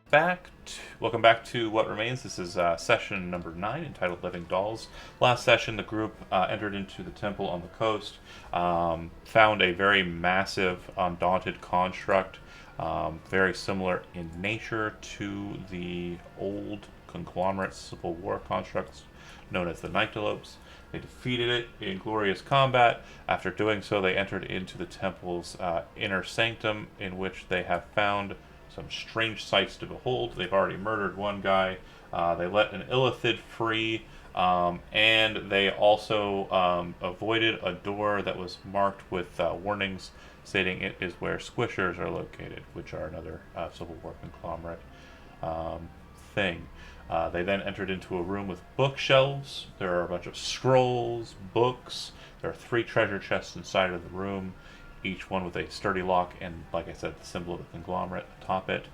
Welcome back to What Remains. This is session number 9, entitled Living Dolls. Last session, the group entered into the temple on the coast, found a very massive, undaunted construct, very similar in nature to the old conglomerate Civil War constructs known as the Nyctalopes. They defeated it in glorious combat. After doing so, they entered into the temple's inner sanctum, in which they have found some strange sights to behold. They've already murdered one guy. They let an illithid free, and they also avoided a door that was marked with warnings stating it is where squishers are located, which are another Civil War conglomerate um, thing. They then entered into a room with bookshelves. There are a bunch of scrolls, books. There are 3 treasure chests inside of the room, each one with a sturdy lock and, like I said, the symbol of the conglomerate atop it.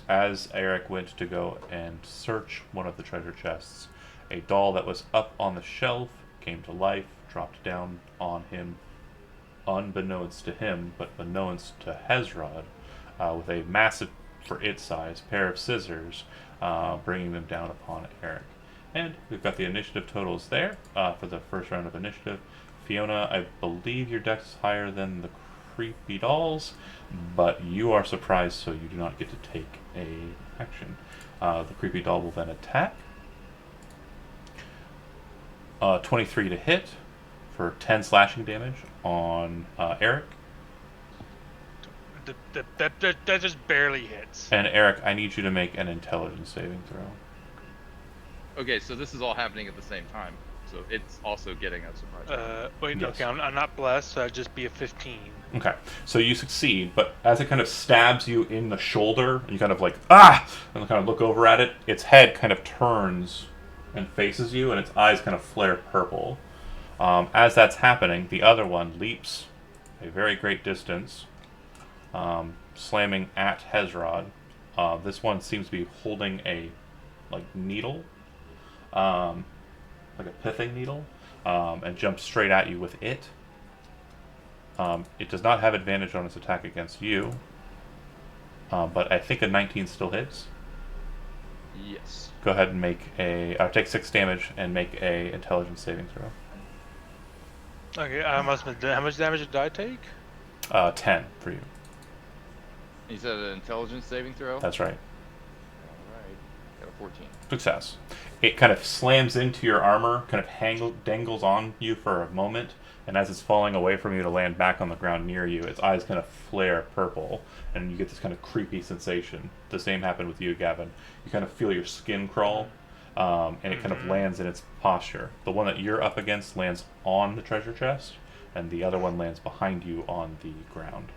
As Eric went to go and search one of the treasure chests, a doll that was up on the shelf came to life, dropped down on him, unbeknownst to him, but beknownst to Hezrod, with a massive, for its size, pair of scissors, bringing them down upon Eric. And we've got the initiative totals there for the first round of initiative. Fiona, I believe your dex is higher than the creepy dolls, but you are surprised, so you do not get to take a action. The creepy doll will then attack. 23 to hit for 10 slashing damage on Eric. That just barely hits. And Eric, I need you to make an intelligence saving throw. Okay, so this is all happening at the same time. So it's also getting a surprise. Wait, Yes. okay, I'm not blessed, so I'd just be a 15. Okay, so you succeed, but as it kind of stabs you in the shoulder, and you kind of like, ah! And kind of look over at it, its head kind of turns and faces you, and its eyes kind of flare purple. As that's happening, the other one leaps a very great distance, slamming at Hezrod. This one seems to be holding a needle, like a pithing needle, and jumps straight at you with it. It does not have advantage on its attack against you, but I think a 19 still hits. Yes. Go ahead and take 6 damage and make a intelligence saving throw. Okay, how much damage did I take? 10 for you. You said an intelligence saving throw? That's right. Alright. Got a 14. Success. It kind of slams into your armor, kind of dangles on you for a moment, and as it's falling away from you to land back on the ground near you, its eyes kind of flare purple, and you get this kind of creepy sensation. The same happened with you, Gavin. You kind of feel your skin crawl, and it kind of lands in its posture. The one that you're up against lands on the treasure chest, and the other one lands behind you on the ground.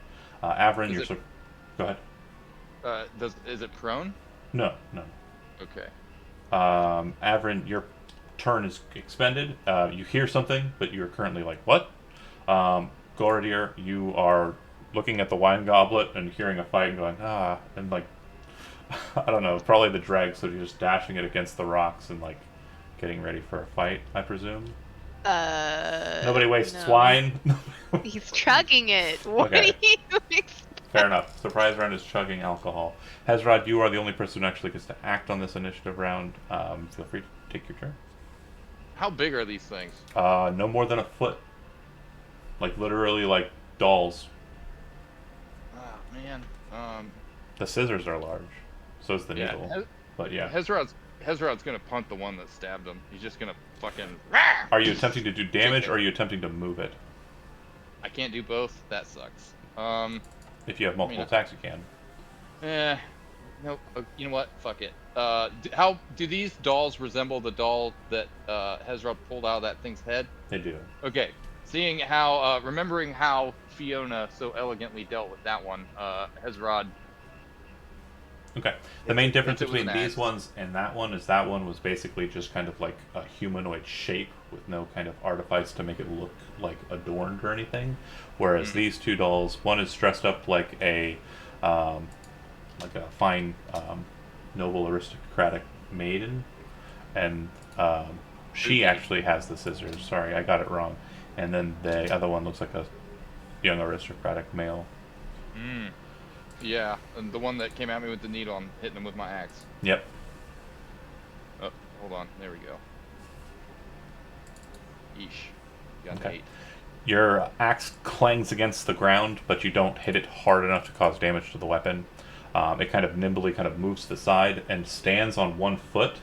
Avrin, go ahead. Is it prone? No, no. Okay. Avrin, your turn is expended. You hear something, but you're currently like, what? Gordier, you are looking at the wine goblet and hearing a fight and going, and I don't know, probably the drag, so you're just dashing it against the rocks and getting ready for a fight, I presume. Nobody wastes No. wine. He's chugging it. What Okay. do you expect? Fair enough. Surprise round is chugging alcohol. Hezrod, you are the only person who actually gets to act on this initiative round. Feel free to take your turn. How big are these things? No more than a foot. Literally like dolls. Oh, man. The scissors are large. So is the Yeah. needle. But yeah. Hezrod's gonna punt the one that stabbed him. He's just gonna fucking... Are you attempting to do damage or are you attempting to move it? I can't do both. That sucks. If you have multiple attacks, you can. Nope. You know what? Fuck it. How do these dolls resemble the doll that Hezrod pulled out of that thing's head? They do. Okay. Seeing how, remembering how Fiona so elegantly dealt with that one, Hezrod. Okay. The main difference If it was between an these axe. ones and that one is that one was basically just kind of like a humanoid shape with no kind of artifice to make it look adorned or anything. Whereas these 2 dolls, one is dressed up like a fine noble aristocratic maiden, and she actually has the scissors. Sorry, I got it wrong. And then the other one looks like a young aristocratic male. Yeah, and the one that came at me with the needle, I'm hitting him with my axe. Yep. Oh, hold on. There we go. Yeesh. Got an Okay. 8. Your axe clangs against the ground, but you don't hit it hard enough to cause damage to the weapon. It kind of nimbly kind of moves to the side and stands on one foot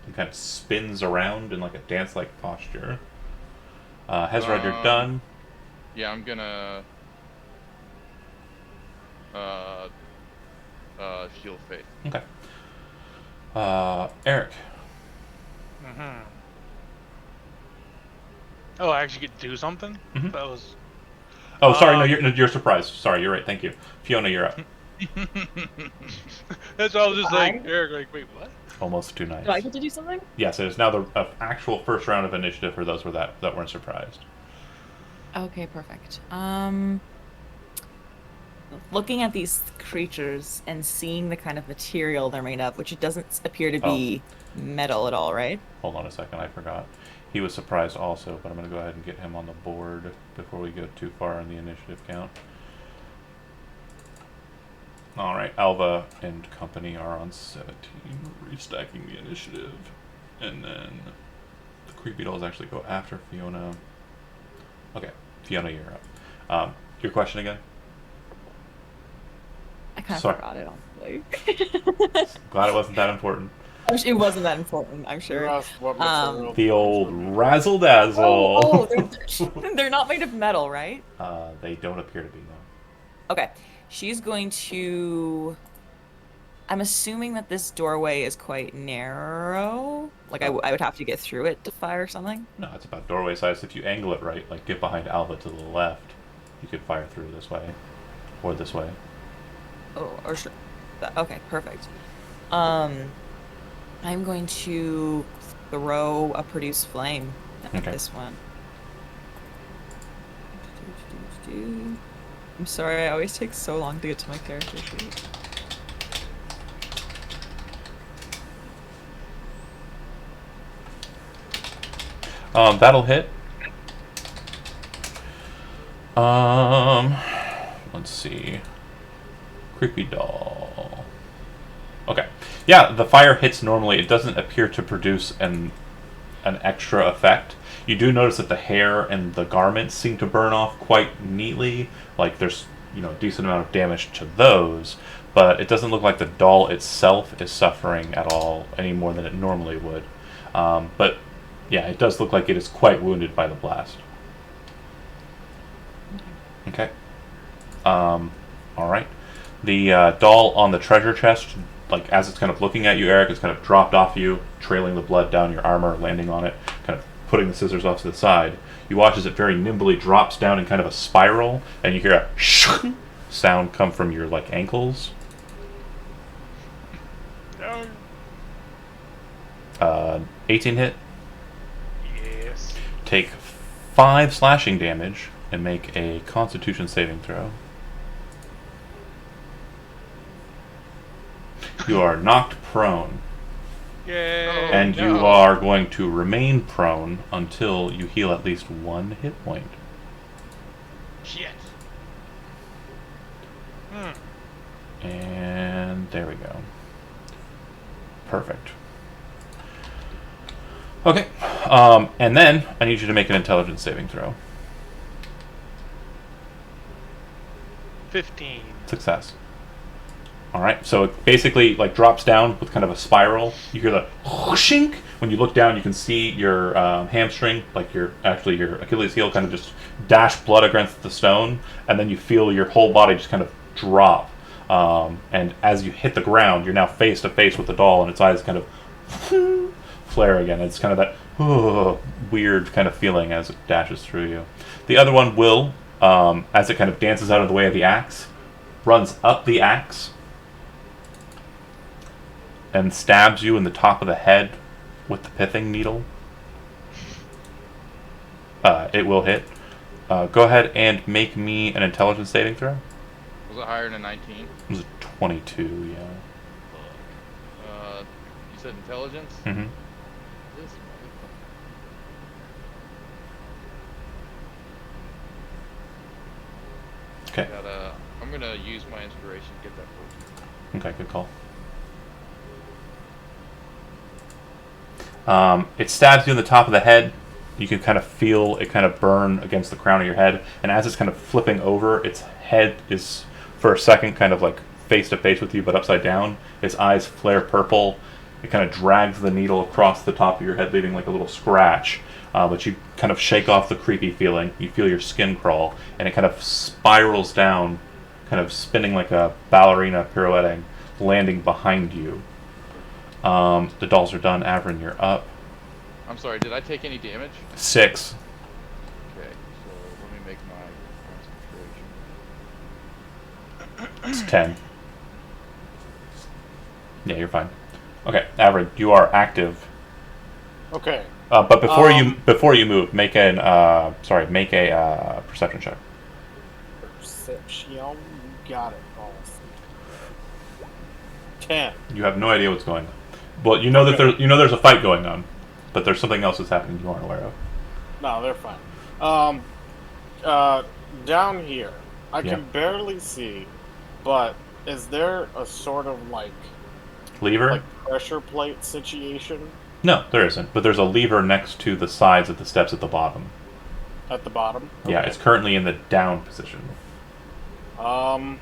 and kind of spins around in like a dance-like posture. Hezrod, you're done. Yeah, I'm gonna shield faith. Okay. Eric. Mm-hmm. Oh, I actually get to do something? Mhm. That was... Oh, sorry, no, you're surprised. Sorry, you're right. Thank you. Fiona, you're up. That's why I was just like, I- Eric, like, wait, what? Almost too nice. Do I get to do something? Yes, it is now the actual first round of initiative for those that weren't surprised. Okay, perfect. Looking at these creatures and seeing the kind of material they're made of, which it doesn't appear to be metal at all, right? Hold on a second, I forgot. He was surprised also, but I'm going to go ahead and get him on the board before we go too far in the initiative count. Alright, Alva and company are on 17, restacking the initiative. And then the creepy dolls actually go after Fiona. Okay, Fiona, you're up. Your question again? I kind of Sorry. forgot it, honestly. Glad it wasn't that important. It wasn't that important, I'm sure. What material The old razzle dazzle. They're not made of metal, right? They don't appear to be, no. Okay. She's going to... I'm assuming that this doorway is quite narrow. Like, I would have to get through it to fire something? No, it's about doorway size. If you angle it right, like get behind Alva to the left, you could fire through this way. Or this way. Oh, or sure. Okay, perfect. I'm going to throw a produce flame at Okay. this one. I'm sorry, I always take so long to get to my character sheet. That'll hit. Let's see. Creepy doll. Okay. Yeah, the fire hits normally. It doesn't appear to produce an extra effect. You do notice that the hair and the garments seem to burn off quite neatly. Like there's, a decent amount of damage to those, but it doesn't look like the doll itself is suffering at all any more than it normally would. But yeah, it does look like it is quite wounded by the blast. Okay. All right. The doll on the treasure chest, like as it's kind of looking at you, Eric, it's kind of dropped off you, trailing the blood down your armor, landing on it, kind of putting the scissors off to the side. You watch as it very nimbly drops down in kind of a spiral, and you hear a sound come from your like ankles. 18 hit. Yes. Take 5 slashing damage and make a Constitution saving throw. You are knocked prone, Yay. and you no. are going to remain prone until you heal at least 1 hit point. Shit. And there we go. Perfect. Okay, and then I need you to make an intelligence saving throw. 15. Success. Alright, so it basically like drops down with kind of a spiral. You hear the whooshing. When you look down, you can see your hamstring, like your Achilles heel kind of just dash blood against the stone, and then you feel your whole body just kind of drop. And as you hit the ground, you're now face to face with the doll, and its eyes kind of flare again. It's kind of that weird kind of feeling as it dashes through you. The other one will, as it kind of dances out of the way of the axe, runs up the axe and stabs you in the top of the head with the pithing needle. It will hit. Go ahead and make me an intelligence saving throw. Was it higher than 19? It was a 22, yeah. You said intelligence? Mm-hmm. This motherfucker. Okay. I'm I'm gonna use my inspiration to get that first. Okay, good call. It stabs you in the top of the head. You can kind of feel it kind of burn against the crown of your head, and as it's kind of flipping over, its head is for a second kind of like face to face with you, but upside down. Its eyes flare purple. It kind of drags the needle across the top of your head, leaving like a little scratch. But you kind of shake off the creepy feeling. You feel your skin crawl, and it kind of spirals down, kind of spinning like a ballerina pirouetting, landing behind you. The dolls are done. Avrin, you're up. I'm sorry, did I take any damage? 6. Okay, so let me make my concentration. It's 10. Yeah, you're fine. Okay, Avrin, you are active. Okay. But before you move, make a perception check. Perception. You got it, balls. 10. You have no idea what's going on. Well, you know that there's a fight going on, but there's something else that's happening you aren't aware of. No, they're fine. Down here, I Yeah. can barely see, but is there a sort of Lever? pressure plate situation No, there isn't. But there's a lever next to the sides of the steps at the bottom. at the bottom? Yeah, Okay. it's currently in the down position. Can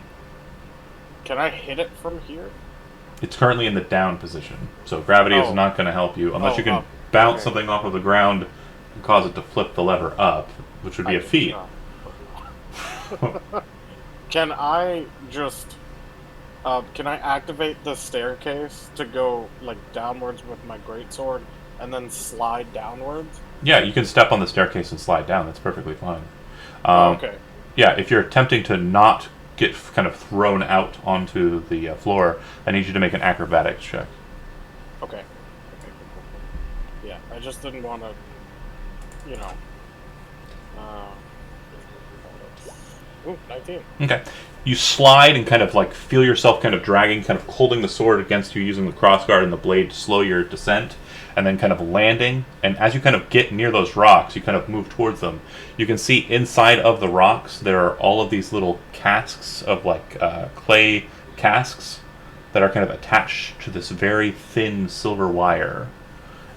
I hit it from here? It's currently in the down position, so gravity is Oh. not going to help you unless Oh, you can up. bounce Okay. something off of the ground and cause it to flip the lever up, which would be a feat. Can I just can I activate the staircase to go downwards with my greatsword and then slide downwards? Yeah, you can step on the staircase and slide down. That's perfectly fine. Okay. Yeah, if you're attempting to not get kind of thrown out onto the floor, I need you to make an acrobatics check. Okay. Yeah, I just didn't want to, you know. Ooh, 19. Okay. You slide and kind of feel yourself kind of dragging, kind of holding the sword against you, using the crossguard and the blade to slow your descent, and then kind of landing. And as you kind of get near those rocks, you kind of move towards them. You can see inside of the rocks there are all of these little casks of clay casks that are kind of attached to this very thin silver wire.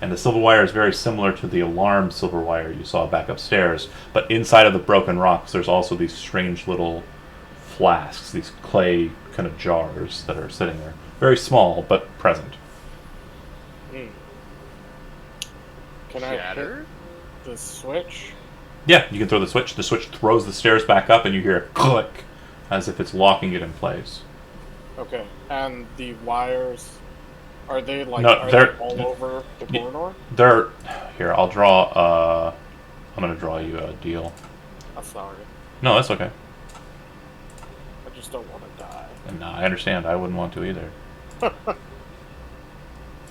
And the silver wire is very similar to the alarm silver wire you saw back upstairs, but inside of the broken rocks there's also these strange little flasks, these clay kind of jars that are sitting there. Very small, but present. Can I hit Shatter? the switch? Yeah, you can throw the switch. The switch throws the stairs back up and you hear a click as if it's locking it in place. Okay, and the wires, are they No, are they're- they all over the corridor? They're... Here, I'll draw... I'm going to draw you a deal. I'm sorry. No, that's okay. I just don't want to die. No, I understand. I wouldn't want to either.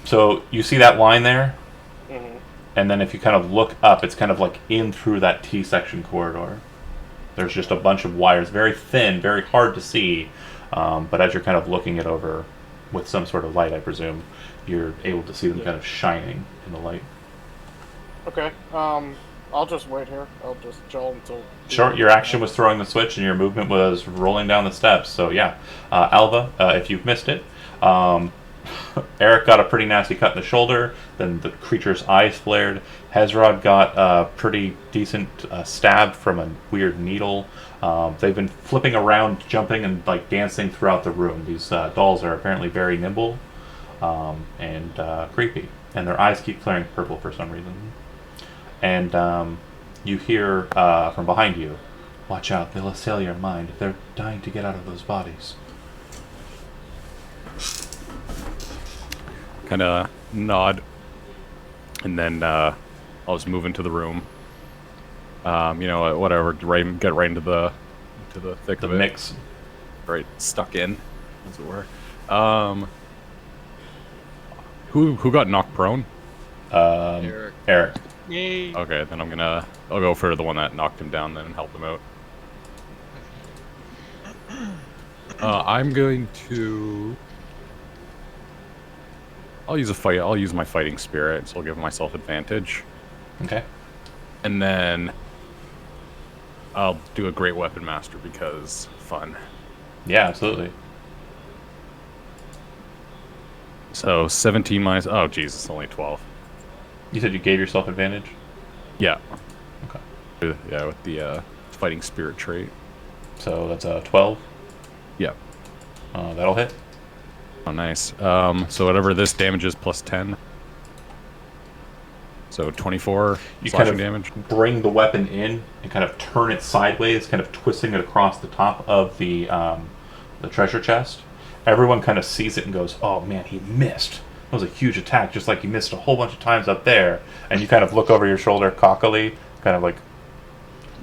So, you see that line there? Mm-hmm. And then if you kind of look up, it's kind of in through that T-section corridor. There's just a bunch of wires, very thin, very hard to see. But as you're kind of looking it over with some sort of light, I presume, you're able to see them kind of shining in the light. Okay, I'll just wait here. I'll just chill until... Sure, your action was throwing the switch and your movement was rolling down the steps. So yeah, Alva, if you've missed it, Eric got a pretty nasty cut in the shoulder, then the creature's eyes flared. Hezrod got a pretty decent stab from a weird needle. They've been flipping around, jumping, and dancing throughout the room. These dolls are apparently very nimble and creepy, and their eyes keep flaring purple for some reason. And you hear from behind you, "Watch out, they'll assail your mind. They're dying to get out of those bodies." Kind of nod, and then I'll just move into the room. Whatever, get right into the thick The of it. mix. Right, stuck in, as it were. Who got knocked prone? Eric. Eric. Yay. Okay, then I'll go for the one that knocked him down then and help him out. I'm going to... I'll use my fighting spirit, so I'll give myself advantage. Okay. And then I'll do a great weapon master because fun. Yeah, absolutely. So 17 minus. Oh, Jesus, it's only 12. You said you gave yourself advantage? Yeah. Okay. Yeah, with the fighting spirit trait. So that's a 12. Yeah. That'll hit. Oh, nice. So whatever this damage is plus 10. So 24 You slashing kind of damage. bring the weapon in and kind of turn it sideways, kind of twisting it across the top of the treasure chest. Everyone kind of sees it and goes, "Oh man, he missed. That was a huge attack, just like he missed a whole bunch of times up there." And you kind of look over your shoulder cockily, kind of like,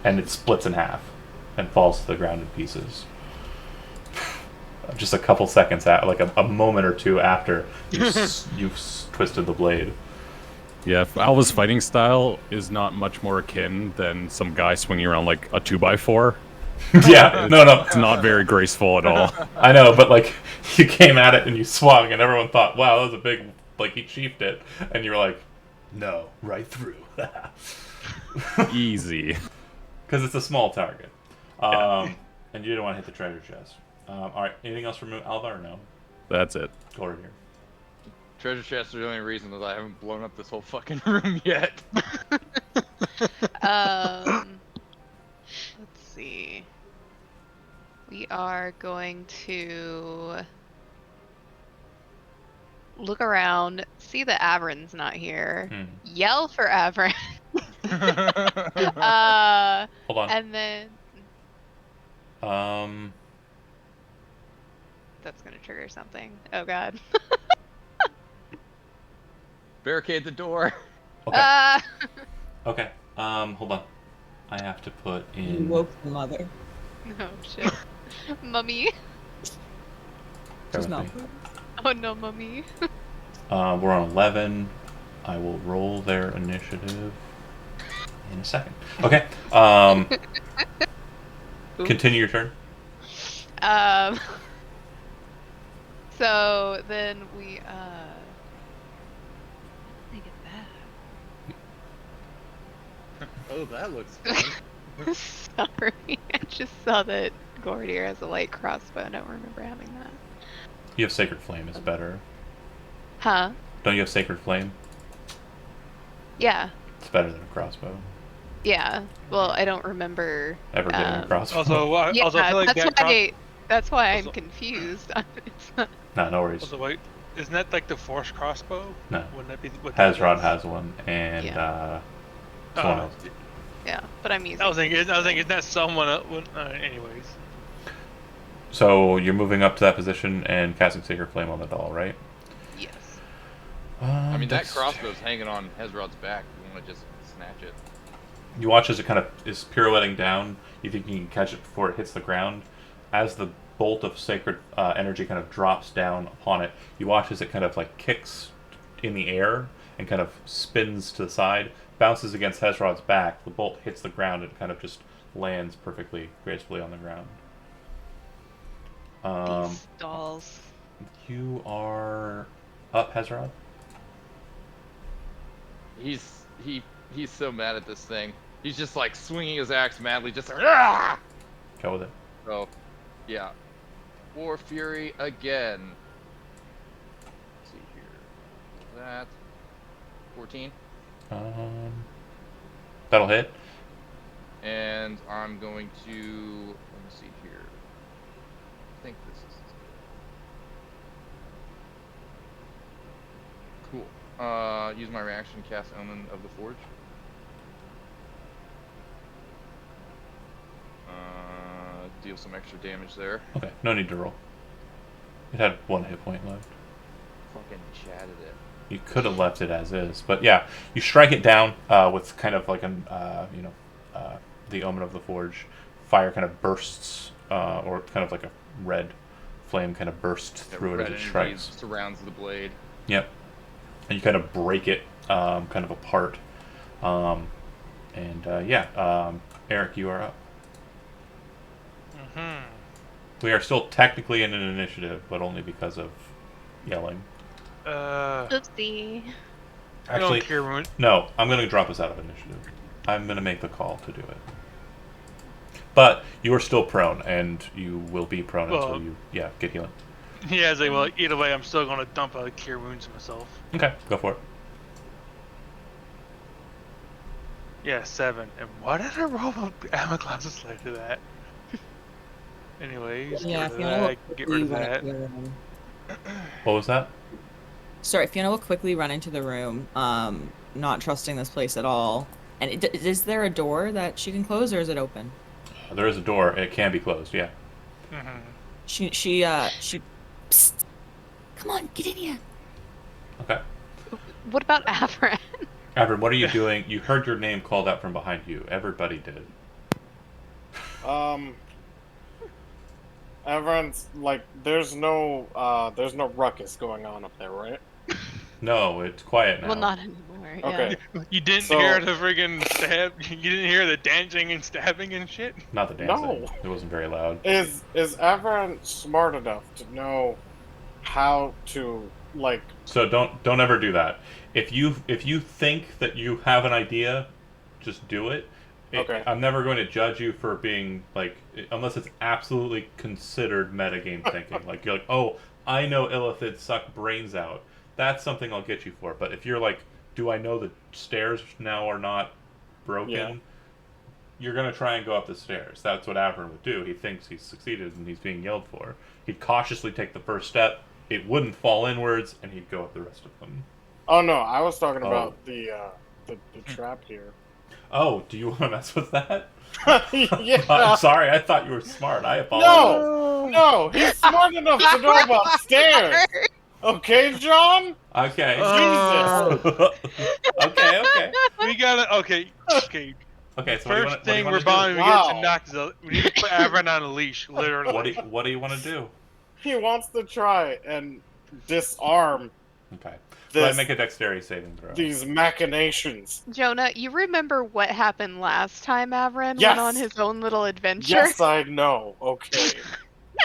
and it splits in half and falls to the ground in pieces. Just a couple seconds out, like a moment or two after you've twisted the blade. Yeah, Alva's fighting style is not much more akin than some guy swinging around like a 2x4. Yeah, no. It's not very graceful at all. I know, but like you came at it and you swung, and everyone thought, "Wow, that was a big." Like he chiefed it, and you were like, "No, right through." Easy. Because it's a small target, and you didn't want to hit the treasure chest. All right, anything else from Alva or no? That's it. Go over here. Treasure chests are the only reason that I haven't blown up this whole fucking room yet. Let's see. We are going to look around, see that Averin's not here, yell for Averin, Hold on. and then Um, that's gonna trigger something. Oh god. Barricade the door. okay. Okay. Hold on. I have to put You in. woke the mother. Oh shit. Mummy. Bear She's with not. me. Oh no, mummy. We're on 11. I will roll their initiative in a second. Okay. Continue your turn. So then we I get that. Oh, that looks fun. Sorry, I just saw that Gordier has a light crossbow. I don't remember having that. You have Sacred Flame is better. Huh? Don't you have Sacred Flame? Yeah. It's better than a crossbow. Yeah. Well, I don't remember. Ever getting a crossbow? Yeah, Also, I feel like that's why I'm also- confused. It's not- No, no worries. Also, wait, isn't that like the force crossbow? No. Wouldn't that be what that Hezrod is? has one, and someone else. yeah, but I'm using. I was thinking, isn't that someone? Anyways. So you're moving up to that position and casting Sacred Flame on the doll, right? Yes. I mean, that crossbow's hanging on Hezrod's back. You want to just snatch it. You watch as it kind of is pirouetting down. You think you can catch it before it hits the ground. As the bolt of sacred energy kind of drops down upon it, you watch as it kind of like kicks in the air and kind of spins to the side, bounces against Hezrod's back. The bolt hits the ground and kind of just lands perfectly, gracefully on the ground. These dolls. You are up, Hezrod. He's so mad at this thing. He's just like swinging his axe madly, just like, ah! Go with it. So, yeah. War Fury again. Let's see here. That 14. That'll hit. And I'm going to, let me see here. I think this is cool. Use my reaction to cast Omen of the Forge. Deal some extra damage there. Okay, no need to roll. It had 1 hit point left. Fucking chatted it. You could have left it as is, but yeah, you strike it down with kind of like the Omen of the Forge. Fire kind of bursts, or kind of like a red flame kind of bursts through it as it strikes. Surrounds the blade. Yep, and you kind of break it kind of apart. Eric, you are up. We are still technically in an initiative, but only because of yelling. Oopsie. I don't Actually, care when. no, I'm going to drop us out of initiative. I'm going to make the call to do it. But you are still prone, and you will be prone Well- until you get healing. Yeah, it's like, well, either way, I'm still gonna dump a cure wounds myself. Okay, go for it. Yeah, 7. And why did I roll my armor classes like that? Anyways, Yeah, get rid of Fiona will that. Get rid of quickly run that. into the room. What was that? Sorry, Fiona will quickly run into the room, not trusting this place at all. And is there a door that she can close, or is it open? There is a door. It can be closed. Yeah. Mm-hmm. She, psst. Come on, get in here. Okay. What about Avran? Avram, what are you doing? You heard your name called out from behind you. Everybody did. Everyone's like, there's no ruckus going on up there, right? No, it's quiet now. Well, not anymore. Yeah. Okay. You didn't So- hear the friggin' stab. You didn't hear the dancing and stabbing and shit. Not the dancing. No. It wasn't very loud. Is Everyone smart enough to know how to like? So don't ever do that. If you think that you have an idea, just do it. Okay. I'm never going to judge you for being like, unless it's absolutely considered metagame thinking. Like you're like, oh, I know Illithid suck brains out. That's something I'll get you for. But if you're like, do I know the stairs now are not broken? Yeah. You're gonna try and go up the stairs. That's what Avern would do. He thinks he's succeeded and he's being yelled for. He'd cautiously take the first step. It wouldn't fall inwards, and he'd go up the rest of them. Oh no, I was talking Oh. about the trap here. Oh, do you want to mess with that? Yeah. I'm sorry, I thought you were smart. I apologize. No, he's smart enough to know about stairs. Okay, John? Okay. Jesus. okay. We gotta. Okay. Okay, so First what do you thing wanna we're bombing, we Wow. get to knock the. We need to put Avron on a leash, literally. do? What do you want to do? He wants to try and disarm Okay. Go ahead and this, make a dexterity saving throw. these machinations. Jonah, you remember what happened last time Avran Yes. went on his own little adventure? Yes, I know. Okay.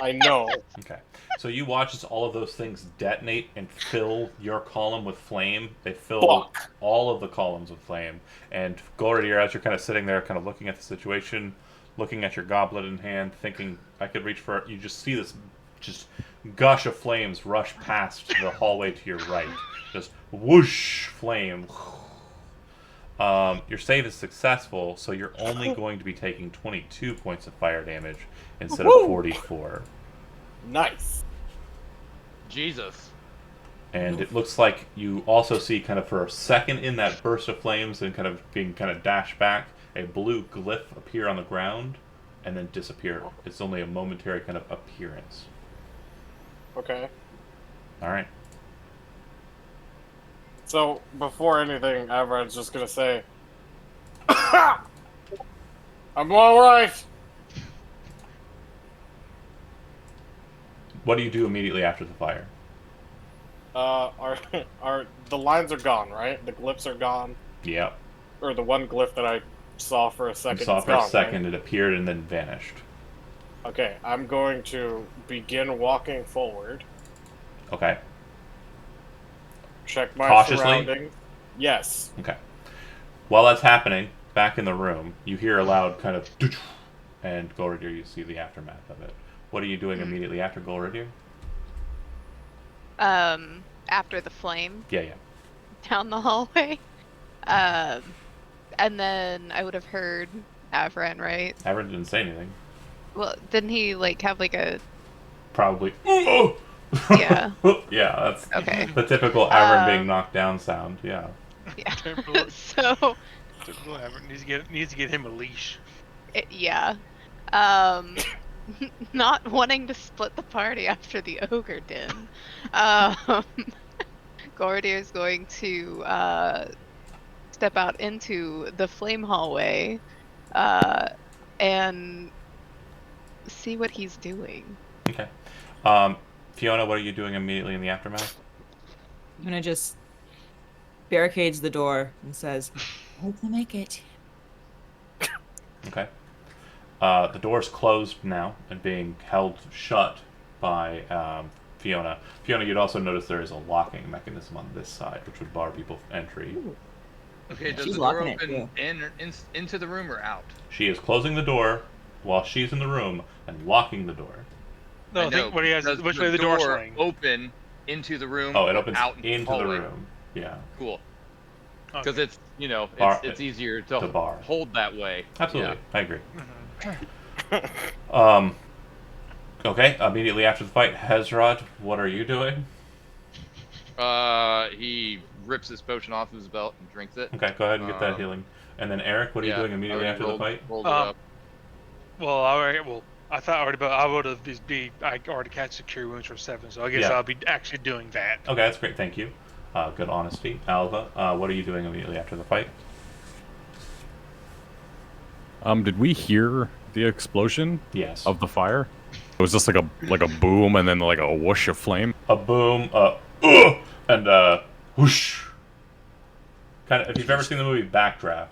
I know. Okay. So you watch as all of those things detonate and fill your column with flame. They fill Fuck. all of the columns with flame. And Gordier, as you're kind of sitting there, kind of looking at the situation, looking at your goblet in hand, thinking, I could reach for it, you just see this just gush of flames rush past the hallway to your right. Just whoosh, flame. Your save is successful, so you're only going to be taking 22 points of fire damage instead of Woo! 44. Nice. Jesus. And it looks like you also see, kind of for a second in that burst of flames and kind of being kind of dashed back, a blue glyph appear on the ground and then disappear. It's only a momentary kind of appearance. Okay. All right. So, before anything, Avrad's just gonna say, I'm alright! What do you do immediately after the fire? The lines are gone, right? The glyphs are gone? Yep. Or the one glyph that I saw for a You second saw is for a gone, second, right? it appeared and then vanished. Okay, I'm going to begin walking forward, Okay. check my Cautiously? surroundings. Yes. Okay. While that's happening, back in the room, you hear a loud kind of and Golridir, you see the aftermath of it. What are you doing immediately after Golridir? After the flame Yeah. down the hallway. And then I would have heard Avran, right? Avern didn't say anything. Well, didn't he like have like a Probably. Yeah. Yeah, that's Okay. the typical Avern being Um, knocked down sound. Yeah. yeah? Typical- So Typical Avron needs to get him a leash. yeah. Not wanting to split the party after the ogre did. Gordy is going to step out into the flame hallway and see what he's doing. Okay. Fiona, what are you doing immediately in the aftermath? Fiona just barricades the door and says, "Hope to make it." Okay. The door's closed now and being held shut by Fiona. Fiona, you'd also notice there is a locking mechanism on this side, which would bar people entry. Okay, does She's the door locking it, open into the room or out? She is closing the door, while she's in the room and locking the door. No, I know, think what he has. does Which way the door swing? open into the room? Oh, it or opens out into the hallway? room. Yeah. Cool. Okay. Because it's Bar- it's easier to the bar. hold that way. Absolutely. I agree. Mhm. Okay, immediately after the fight, Hezrod, what are you doing? He rips his potion off his belt and drinks it. Okay, go ahead and get that healing. And then Eric, what are you doing immediately already after the fight? rolled it up. Well, I thought already, but I would have I already cast Cure Wounds for 7, so I guess Yeah. I'll be actually doing that. Okay, that's great. Thank you. Good honesty. Alva, what are you doing immediately after the fight? Did we hear the explosion Yes. of the fire? It was just like a boom and then like a whoosh of flame. A boom, and whoosh. Kind of. If you've ever seen the movie Backdraft,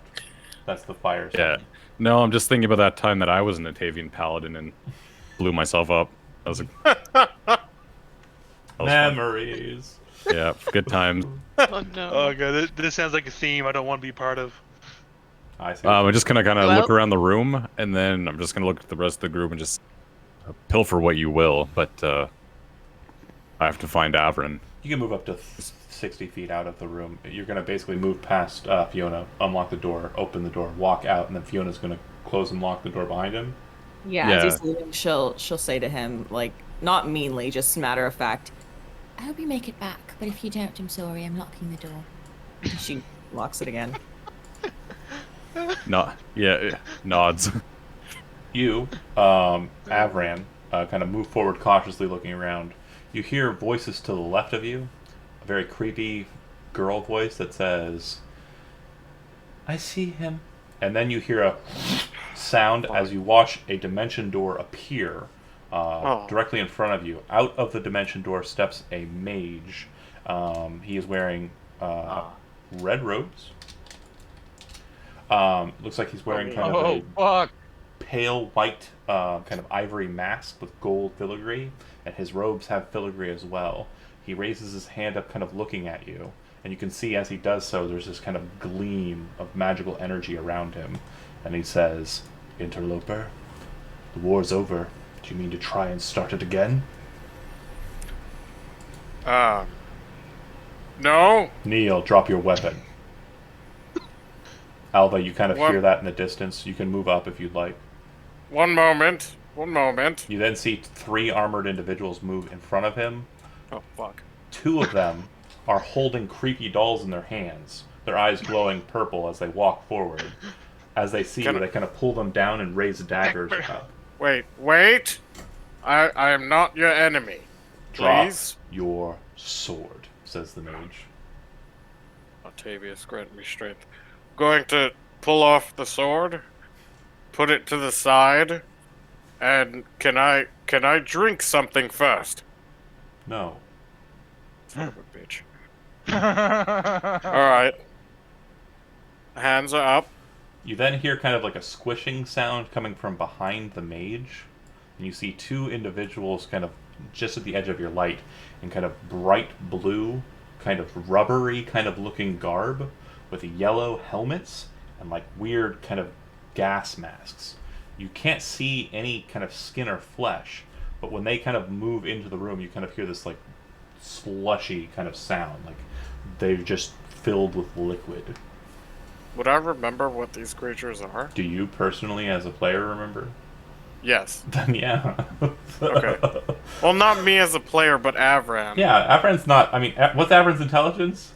that's the fire sound. Yeah. No, I'm just thinking about that time that I was an Atavian paladin and blew myself up. That was fun. Memories. Yeah, good times. Oh no. Oh god, this sounds like a theme I don't want to be part of. I see. I'm just gonna kind of Well- look around the room, and then I'm just gonna look at the rest of the group and just pilfer what you will. But I have to find Avrin. You can move up to 60 feet out of the room. You're going to basically move past Fiona, unlock the door, open the door, walk out, and then Fiona's going to close and lock the door behind him. Yeah, Yeah. as he's leaving, she'll say to him, like, not meanly, just matter of fact, I hope you make it back, but if you don't, I'm sorry, I'm locking the door. she locks it again. Nods. You, Avran, kind of move forward cautiously looking around. You hear voices to the left of you, a very creepy girl voice that says, I see him. And then you hear a sound as you watch a dimension door appear directly in front of you. Out of the dimension door steps a mage. He is wearing red robes. Looks like he's wearing kind of a Fuck! pale white kind of ivory mask with gold filigree, and his robes have filigree as well. He raises his hand up kind of looking at you, and you can see as he does so there's this kind of gleam of magical energy around him, and he says, Interloper, the war's over. Do you mean to try and start it again? No. Neil, drop your weapon. Alva, you kind of What? hear that in the distance. You can move up if you'd like. One moment. One moment. You then see 3 armored individuals move in front of him. Oh, fuck. 2 of them are holding creepy dolls in their hands, their eyes glowing purple as they walk forward. As they see you, they kind of pull them down and raise daggers up. Wait. I am not your enemy. Drop Please. your sword, says the mage. Octavius, grant me strength. Going to pull off the sword, put it to the side, and can I drink something first? No. Son of a bitch. Alright. Hands are up. You then hear kind of like a squishing sound coming from behind the mage, and you see 2 individuals kind of just at the edge of your light in kind of bright blue, kind of rubbery kind of looking garb with yellow helmets and like weird kind of gas masks. You can't see any kind of skin or flesh, but when they kind of move into the room, you kind of hear this like slushy kind of sound, like they're just filled with liquid. Would I remember what these creatures are? Do you personally, as a player, remember? Yes. Then yeah. Okay. Well, not me as a player, but Avram. Yeah, Avran's not. I mean, what's Avran's intelligence?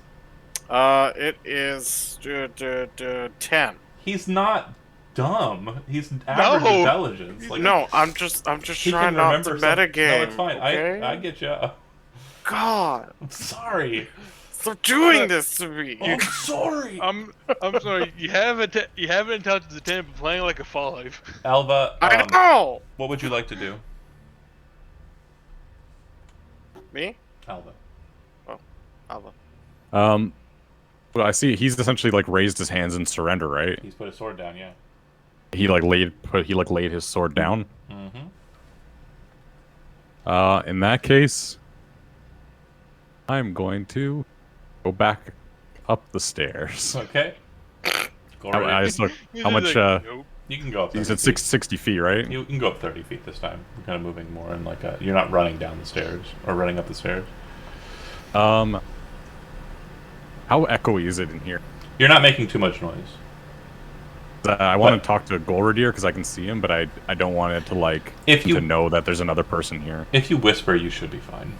It is 10. He's not dumb. He's average No. intelligence. Like, No, I'm just he trying can not remember to some- metagame. No, it's fine. Okay? I get you. God, I'm sorry. stop doing this to me. I'm sorry. I'm sorry. You have an intelligence of 10, but playing like a 5. Alva, I know. what would you like to do? Me? Alva. Alva. Well, I see he's essentially like raised his hands in surrender, right? He's put his sword down, yeah. He laid his sword down. Mm-hmm. In that case, I'm going to go back up the stairs. Okay. Go I right. just look He's how just much like, nope. You can go up. You 30 said feet. 60 feet, right? You can go up 30 feet this time. You're kind of moving more in like a. You're not running down the stairs or running up the stairs. How echoey is it in here? You're not making too much noise. I want to talk to Golradir because I can see him, but I don't want it to like If you- to know that there's another person here. If you whisper, you should be fine.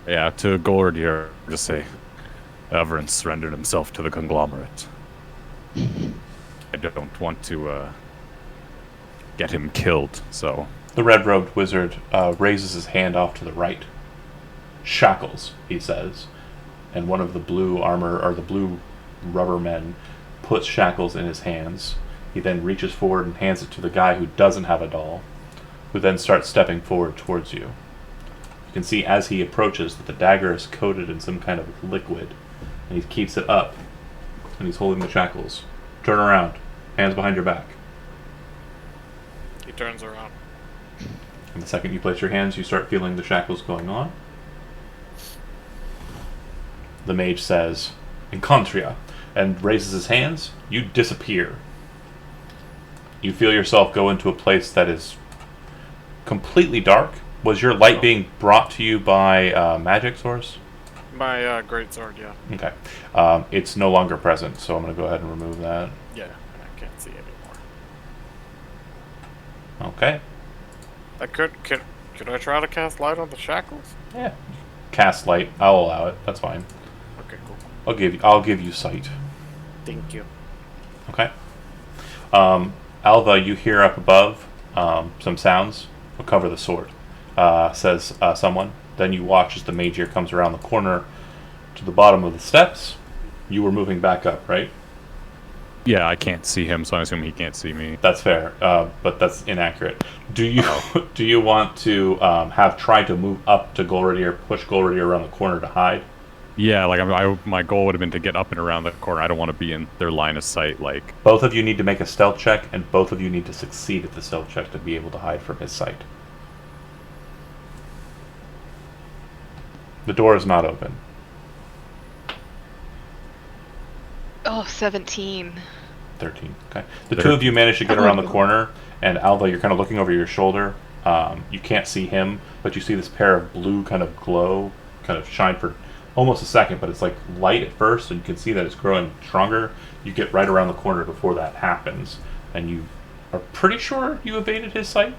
Yeah, to Golradir, just say, Everin surrendered himself to the conglomerate. I don't want to get him killed, so. The red-robed wizard raises his hand off to the right. Shackles, he says, and one of the blue armor or the blue rubber men puts shackles in his hands. He then reaches forward and hands it to the guy who doesn't have a doll, who then starts stepping forward towards you. You can see as he approaches that the dagger is coated in some kind of liquid, and he keeps it up, and he's holding the shackles. Turn around, hands behind your back. He turns around. And the second you place your hands, you start feeling the shackles going on. The mage says, "Encontria," and raises his hands. You disappear. You feel yourself go into a place that is completely dark. Was your light being brought to you by magic source? My greatsword, yeah. Okay. It's no longer present, so I'm going to go ahead and remove that. Yeah, I can't see anymore. Okay. Could I try to cast light on the shackles? Yeah. Cast light. I'll allow it. That's fine. Okay, cool. I'll give you sight. Thank you. Okay. Alva, you hear up above some sounds. We'll cover the sword, says someone. Then you watch as the mage comes around the corner to the bottom of the steps. You were moving back up, right? Yeah, I can't see him, so I assume he can't see me. That's fair, but that's inaccurate. Do you want to have tried to move up to Golradir, push Golradir around the corner to hide? Yeah, like my goal would have been to get up and around the corner. I don't want to be in their line of sight. Like, Both of you need to make a stealth check, and both of you need to succeed at the stealth check to be able to hide from his sight. The door is not open. Oh, 17. 13. Okay. The two of you manage to get around the corner, and Alva, you're kind of looking over your shoulder. You can't see him, but you see this pair of blue kind of glow, kind of shine for almost a second, but it's like light at first, and you can see that it's growing stronger. You get right around the corner before that happens, and you are pretty sure you evaded his sight.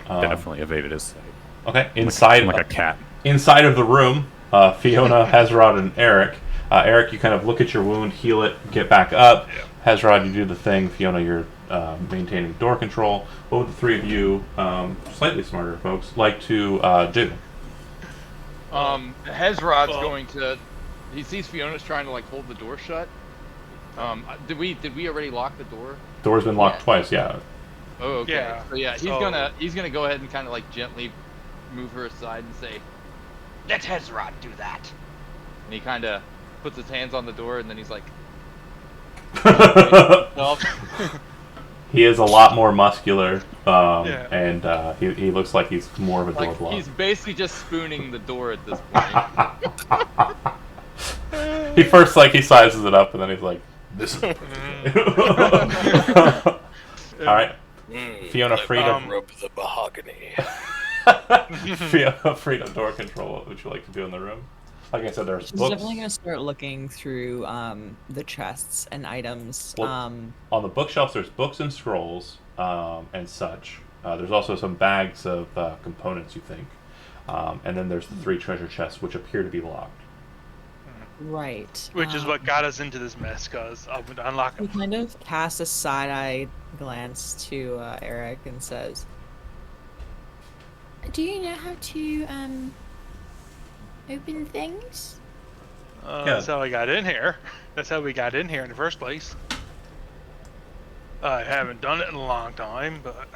definitely evaded his sight. Okay. Inside, like a cat. Inside of the room, Fiona, Hezrod, and Eric. Eric, you kind of look at your wound, heal it, get back up. Yeah. Hezrod, you do the thing. Fiona, you're maintaining door control. What would the three of you, slightly smarter folks, like to do? Hezrod's going to. He sees Fiona's trying to like hold the door shut. Did we already lock the door? Door's been locked twice, yeah. Oh, okay. Yeah, So yeah, so- he's gonna go ahead and kind of like gently move her aside and say, "Let Hezrod do that." And he kind of puts his hands on the door, and then he's like, He is a lot more muscular, Yeah. and he looks like he's more of a door like block. he's basically just spooning the door at this point. He first he sizes it up, and then he's like, "This is." All right, Fiona, freedom. Rope the mahogany. Fiona, freedom door control. What would you like to do in the room? Like I said, there's She's books. definitely gonna start looking through the chests and items. Well, on the bookshelves, there's books and scrolls and such. There's also some bags of components, you think. And then there's the 3 treasure chests, which appear to be locked. Right. Which is what got us into this mess, cause I would unlock He them. kind of casts a side-eye glance to Eric and says, Do you know how to open things? Yeah. That's how I got in here. That's how we got in here in the first place. I haven't done it in a long time, but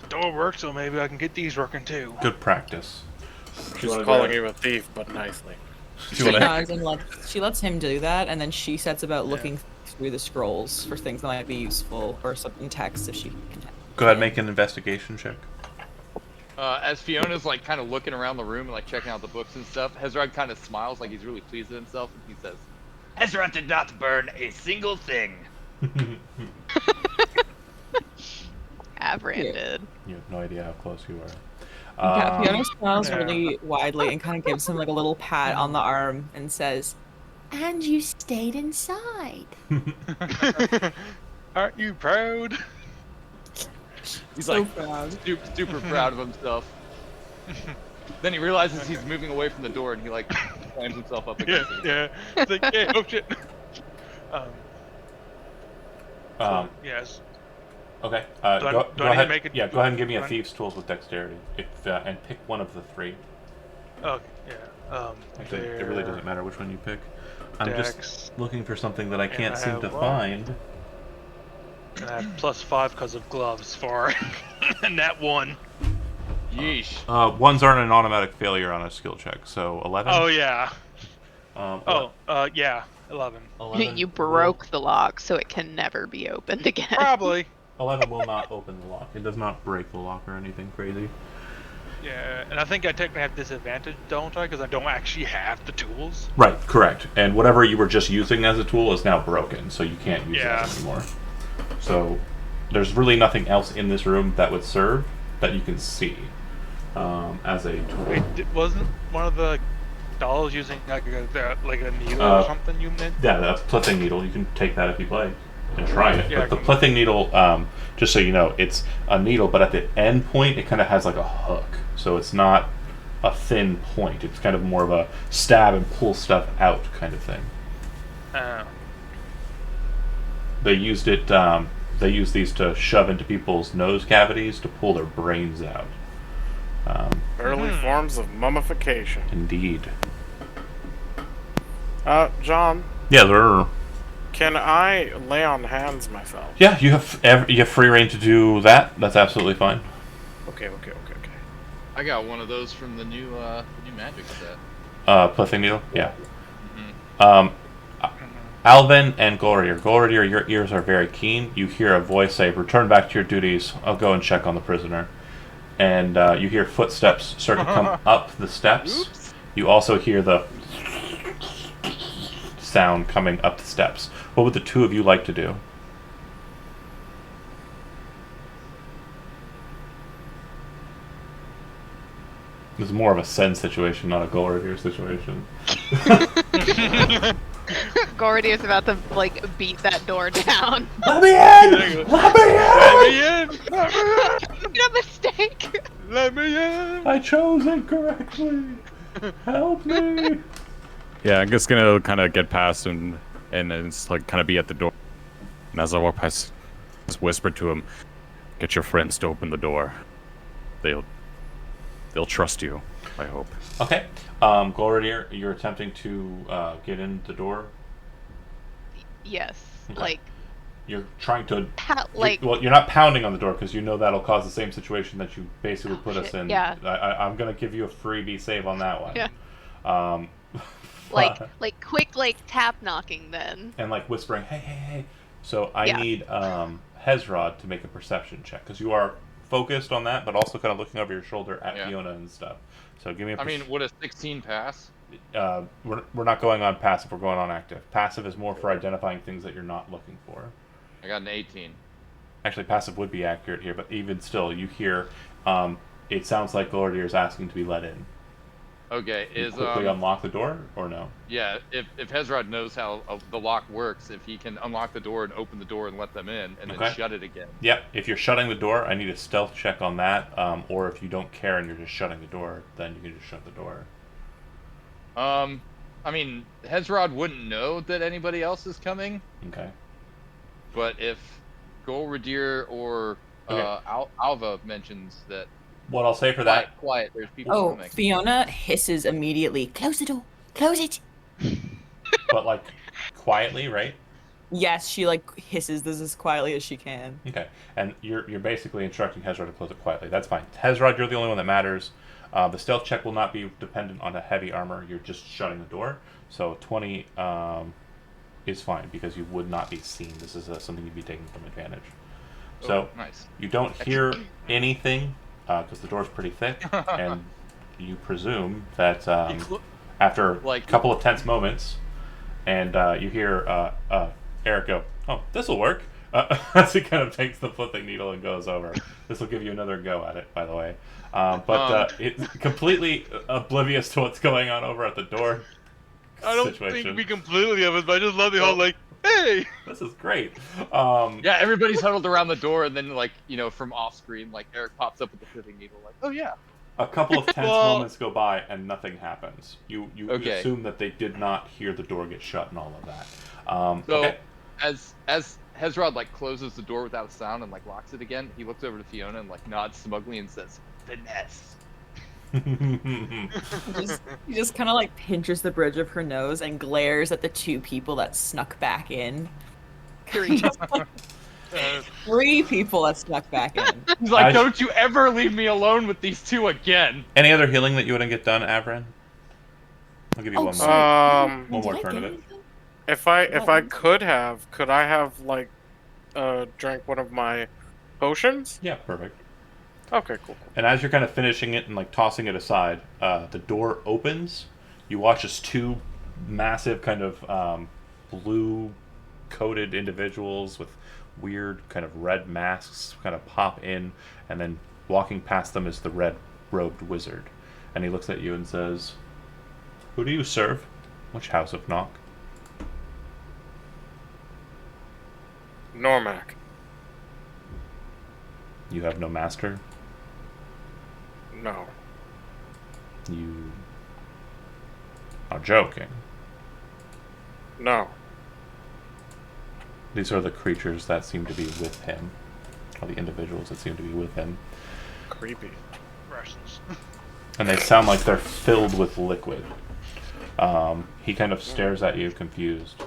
the door works, so maybe I can get these working too. Good practice. She's calling you a thief, but nicely. she nods and she lets him do that, and then she sets about looking through the scrolls for things that might be useful or something text if she can. Go ahead and make an investigation check. As Fiona's like kind of looking around the room and like checking out the books and stuff, Hezrod kind of smiles like he's really pleased with himself, and he says, "Hezrod did not burn a single thing." Avran Yeah. did. You have no idea how close you are. Yeah, Fiona smiles yeah. really widely and kind of gives him like a little pat on the arm and says, And you stayed inside. Aren't you proud? He's "So like proud." super proud of himself. Then he realizes he's moving away from the door, and he like slams himself up Yeah, against it. yeah. It's like, yeah, oh shit. Yes. Okay. Do I Go need to ahead. make it- Yeah, go ahead and give me a do I- thieves' tools with dexterity, and pick one of the three. Okay, yeah. Actually, it really doesn't matter which one you pick. I'm Dex, just looking for something that I can't I seem to have one. find. And I have +5 because of gloves for and that one. Yeesh. Ones aren't an automatic failure on a skill check, so 11. Oh yeah. Oh, Yeah. 11. 11 You broke the lock, so it can never be opened again. Probably. 11 will not open the lock. It does not break the lock or anything crazy. Yeah, and I think I technically have disadvantage, don't I? Because I don't actually have the tools. Right, correct. And whatever you were just using as a tool is now broken, so you can't use Yeah. that anymore. So there's really nothing else in this room that would serve that you can see as a tool. Wait, wasn't one of the dolls using like a needle Uh, or something you meant? Yeah, that's plething needle. You can take that if you play and try it. Yeah, but the I can- plething needle, just so you know, it's a needle, but at the end point, it kind of has like a hook. So it's not a thin point. It's kind of more of a stab and pull stuff out kind of thing. They used it. They use these to shove into people's nose cavities to pull their brains out. Early forms of mummification. Indeed. John, Yeah, they're. can I lay on hands myself? Yeah, you have free reign to do that. That's absolutely fine. Okay. I got one of those from the new magic set. Plething needle. Yeah. Alvin and Gorier. Gorier, your ears are very keen. You hear a voice say, "Return back to your duties. I'll go and check on the prisoner." And you hear footsteps start to come up the steps. Oops. You also hear the sound coming up the steps. What would the two of you like to do? This is more of a Sen situation, not a Gorier situation. Gordy is about to like beat that door down. Let me in! Let me in! Let me in! Let me in! Made a mistake. Let me in! I chose incorrectly. Help me! Yeah, I'm just gonna kind of get past him and then just like kind of be at the door. And as I walk past, just whisper to him, "Get your friends to open the door. They'll trust you. I hope." Okay. Gloridier, you're attempting to get in the door. Yes. Okay. Like You're trying to. like Well, you're not pounding on the door because you know that'll cause the same situation that you basically put us shit, in. yeah. I'm gonna give you a freebie save on that one. Yeah. Um, like quick like tap knocking then. and like whispering, "Hey, hey, hey." So I Yeah. need Hezrod to make a perception check because you are focused on that, but also kind of looking over your shoulder at Yeah. Fiona and stuff. So give me a. I mean, would a 16 pass? We're not going on passive. We're going on active. Passive is more for identifying things that you're not looking for. I got an 18. Actually, passive would be accurate here, but even still, you hear. It sounds like Gloridier is asking to be let in. Okay, You is quickly unlock the door or no? yeah, if Hezrod knows how the lock works, if he can unlock the door and open the door and let them in, and Okay. then shut it again. Yep. If you're shutting the door, I need a stealth check on that. Or if you don't care and you're just shutting the door, then you can just shut the door. I mean, Hezrod wouldn't know that anybody else is coming, Okay. but if Golradir or Okay. Alva mentions that What I'll say for that. quiet, there's people Oh, coming. Fiona hisses immediately. Close the door. Close it. But like quietly, right? Yes, she like hisses this as quietly as she can. Okay, and you're basically instructing Hezrod to close it quietly. That's fine. Hezrod, you're the only one that matters. The stealth check will not be dependent on a heavy armor. You're just shutting the door. So 20 is fine because you would not be seen. This is something you'd be taking from advantage. So Oh, nice. you don't hear anything because the door's pretty thick, and you presume that clo- after a like- couple of tense moments, and you hear Eric go, "Oh, this will work," as he kind of takes the flipping needle and goes over. This will give you another go at it, by the way. But it's completely oblivious to what's going on over at the door. I don't situation. think we completely of it, but I just love the whole like, hey. This is great. Yeah, everybody's huddled around the door, and then like from off screen, like Eric pops up with the flipping needle, like, oh yeah. A couple of tense Well- moments go by and nothing happens. You Okay. assume that they did not hear the door get shut and all of that. So Okay. as Hezrod like closes the door without a sound and like locks it again, he looks over to Fiona and like nods smugly and says, "Finesse." He just kind of like pinches the bridge of her nose and glares at the two people that snuck back in. Just, like, three people that snuck back in. He's like, I- "Don't you ever leave me alone with these two again." Any other healing that you want to get done, Avran? I'll give you Oh, one more. sorry. One more Did I turn of get it. anything? If I could I have like drank one of my potions? Yeah, perfect. Okay, cool. And as you're kind of finishing it and like tossing it aside, the door opens. You watch as two massive kind of blue-coated individuals with weird kind of red masks kind of pop in, and then walking past them is the red-robed wizard. And he looks at you and says, "Who do you serve? Which house of Knock?" Normac. You have no master. No. You are joking. No. These are the creatures that seem to be with him, or the individuals that seem to be with him. Creepy. Russians. And they sound like they're filled with liquid. He kind of stares at you, confused.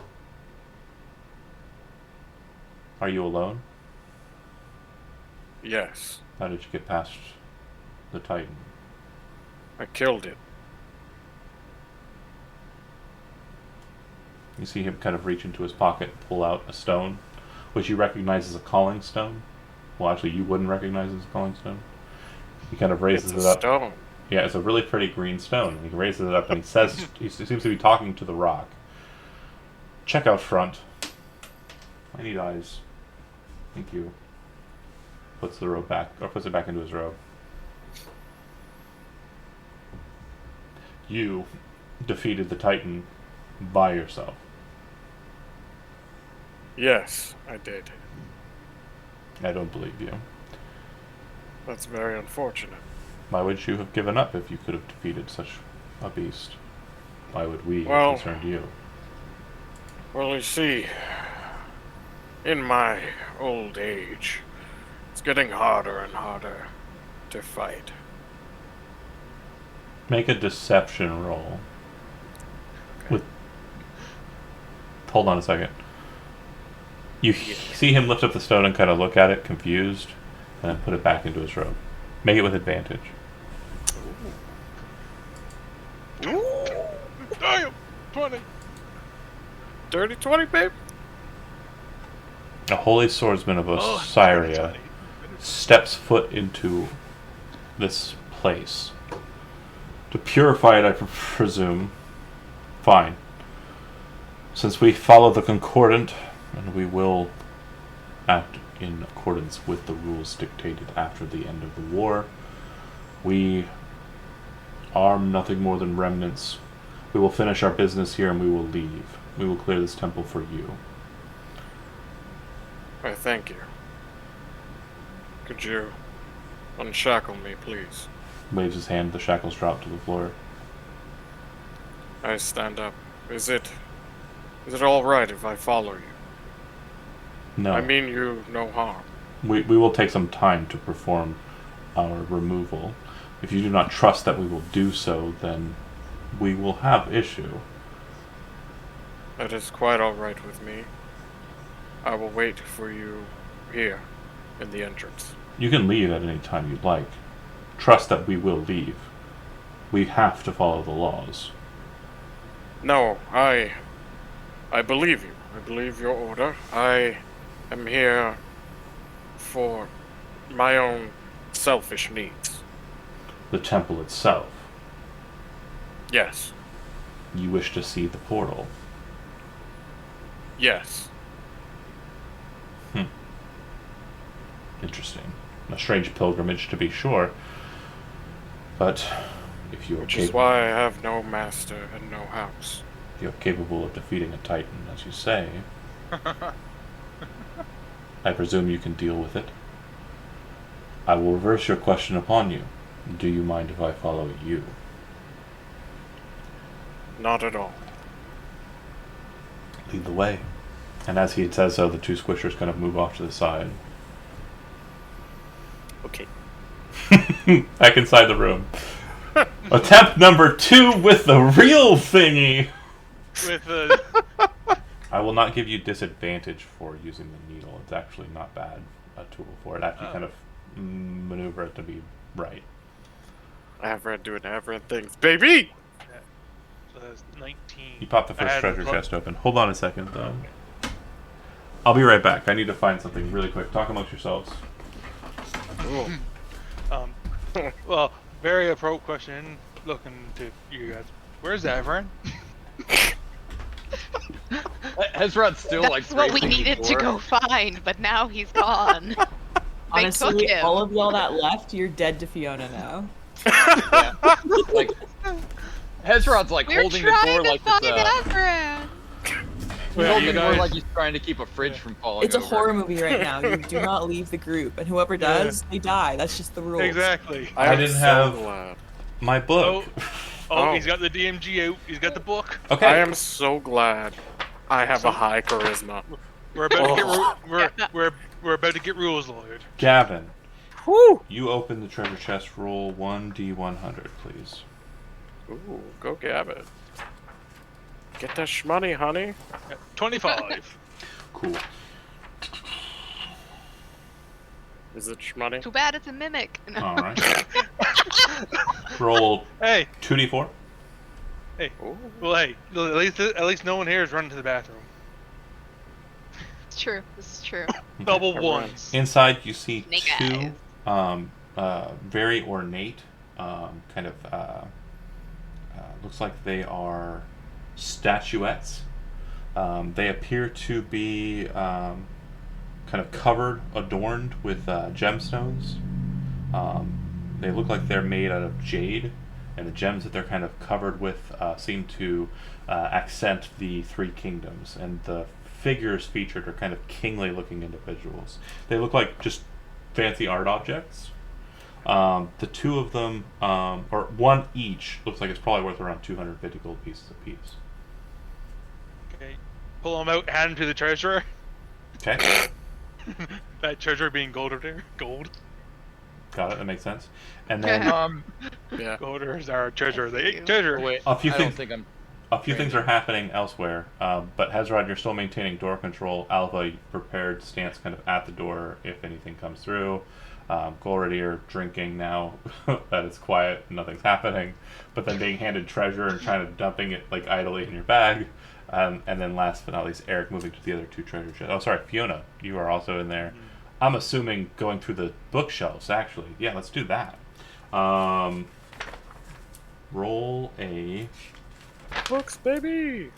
Are you alone? Yes. How did you get past the Titan? I killed it. You see him kind of reach into his pocket and pull out a stone, which you recognize as a calling stone. Well, actually, you wouldn't recognize as a calling stone. He kind of raises It's it a up. stone. Yeah, it's a really pretty green stone. And he raises it up and he says, he seems to be talking to the rock. "Check out front. I need eyes. Thank you." Puts the robe back, or puts it back into his robe. You defeated the Titan by yourself. Yes, I did. I don't believe you. That's very unfortunate. Why would you have given up if you could have defeated such a beast? Why would we Well- have concerned you? Well, you see, in my old age, it's getting harder and harder to fight. Make a deception roll. With. Hold on a second. You see him lift up the stone and kind of look at it, confused, and then put it back into his robe. Make it with advantage. Damn, 20. Dirty 20, babe? A holy swordsman of Oh, Osiria steps foot into this place. To purify it, I presume. Fine. Since we follow the Concordant, and we will act in accordance with the rules dictated after the end of the war, we are nothing more than remnants. We will finish our business here and we will leave. We will clear this temple for you. I thank you. Could you unshackle me, please? Waves his hand, the shackles drop to the floor. I stand up. Is it all right if I follow you? No. I mean you no harm. We will take some time to perform our removal. If you do not trust that we will do so, then we will have issue. That is quite all right with me. I will wait for you here in the entrance. You can leave at any time you'd like. Trust that we will leave. We have to follow the laws. No, I believe you. I believe your order. I am here for my own selfish needs. The temple itself. Yes. You wish to see the portal. Yes. Interesting. A strange pilgrimage, to be sure. But if you are Which is why I have no master and no house. if you're capable of defeating a titan, as you say, I presume you can deal with it. I will reverse your question upon you. Do you mind if I follow you? Not at all. Lead the way. And as he says so, the two squishers kind of move off to the side. Okay. Back inside the room. Attempt number 2 with the real thingy! With the I will not give you disadvantage for using the needle. It's actually not bad a tool for it. After you kind of maneuver it to be right. Averant doing Averant things, baby! so that's 19. You pop the I first had treasure plus- chest open. Hold on a second, though. I'll be right back. I need to find something really quick. Talk amongst yourselves. Ooh. Well, very appropriate question. Looking to you guys. Where's Averin? Hezrod's still like. That's what we bracing needed to before. go find, but now he's gone. They took Honestly, him. all of y'all that left, you're dead to Fiona now. Yeah. Like, Hezrod's like We're holding the trying door to like find it's Averin. he's holding the door like he's trying to keep a fridge from falling It's a over. horror movie right now. You do not leave the group, and whoever does, they die. That's just the rules. Exactly. I am didn't so have- glad. My book. Oh, he's got the DMG out. He's got the book. Okay. I am so glad I have a high charisma. We're about to get Oh. we're about to get rules lawyered. Gavin, Whew! you open the treasure chest. Roll 1d100, please. Ooh, go Gavin. Get that shmoney, honey. 25. Cool. Is it shmoney? Too bad it's a mimic. No. All right. Roll Hey, 2d4. Ooh. well, hey, at least no one here is running to the bathroom. It's true. This is true. Double Everyone. ones. Inside, you see Snake two very ornate, kind of, looks like they are statuettes. They appear to be kind of covered, adorned with gemstones. They look like they're made out of jade, and the gems that they're kind of covered with seem to accent the three kingdoms. And the figures featured are kind of kingly-looking individuals. They look like just fancy art objects. The two of them, or one each, looks like it's probably worth around 250 gold pieces apiece. Okay, pull them out, hand them to the treasurer. Okay, That treasurer being gold over there. Gold. got it. That makes sense. And then Yeah. Golders is our treasurer. They you. treasurer. Oh, wait, A few I things- don't think I'm. a few things are happening elsewhere, but Hezrod, you're still maintaining door control. Alva, you prepared stance kind of at the door if anything comes through. Golrady are drinking now that it's quiet, nothing's happening, but then being handed treasure and kind of dumping it like idly in your bag. And then last but not least, Eric moving to the other two treasure chests. Oh, sorry, Fiona, you are also in there. I'm assuming going through the bookshelves, actually. Yeah, let's do that. Roll a... Books, baby!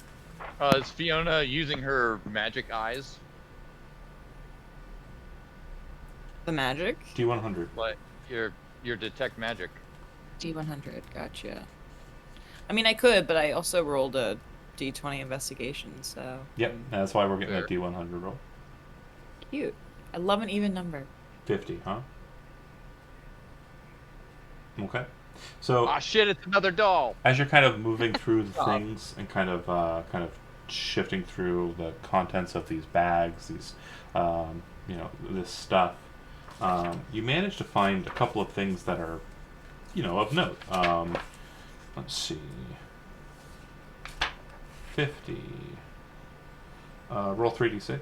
Is Fiona using her magic eyes? The magic? D100. Like your detect magic. D100, gotcha. I mean, I could, but I also rolled a D20 investigation, so. Yep, that's why we're getting that Fair. D100 roll. Cute. I love an even number. 50, huh? Okay. So Ah, shit! It's another doll. as you're kind of moving through the Stop. things and kind of shifting through the contents of these bags, these this stuff, you manage to find a couple of things that are of note. Let's see. 50. Roll 3d6.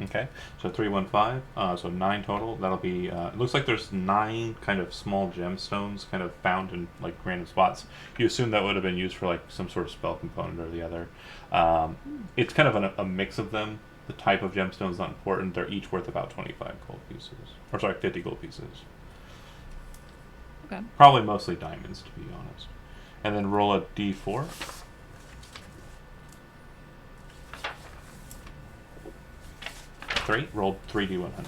Okay, so 315, so 9 total. That'll be, it looks like there's 9 kind of small gemstones kind of found in like random spots. You assume that would have been used for like some sort of spell component or the other. It's kind of a mix of them. The type of gemstone is not important. They're each worth about 25 gold pieces. Or sorry, 50 gold pieces. Okay. Probably mostly diamonds, to be honest. And then roll a d4. 3. Rolled 3 d100s.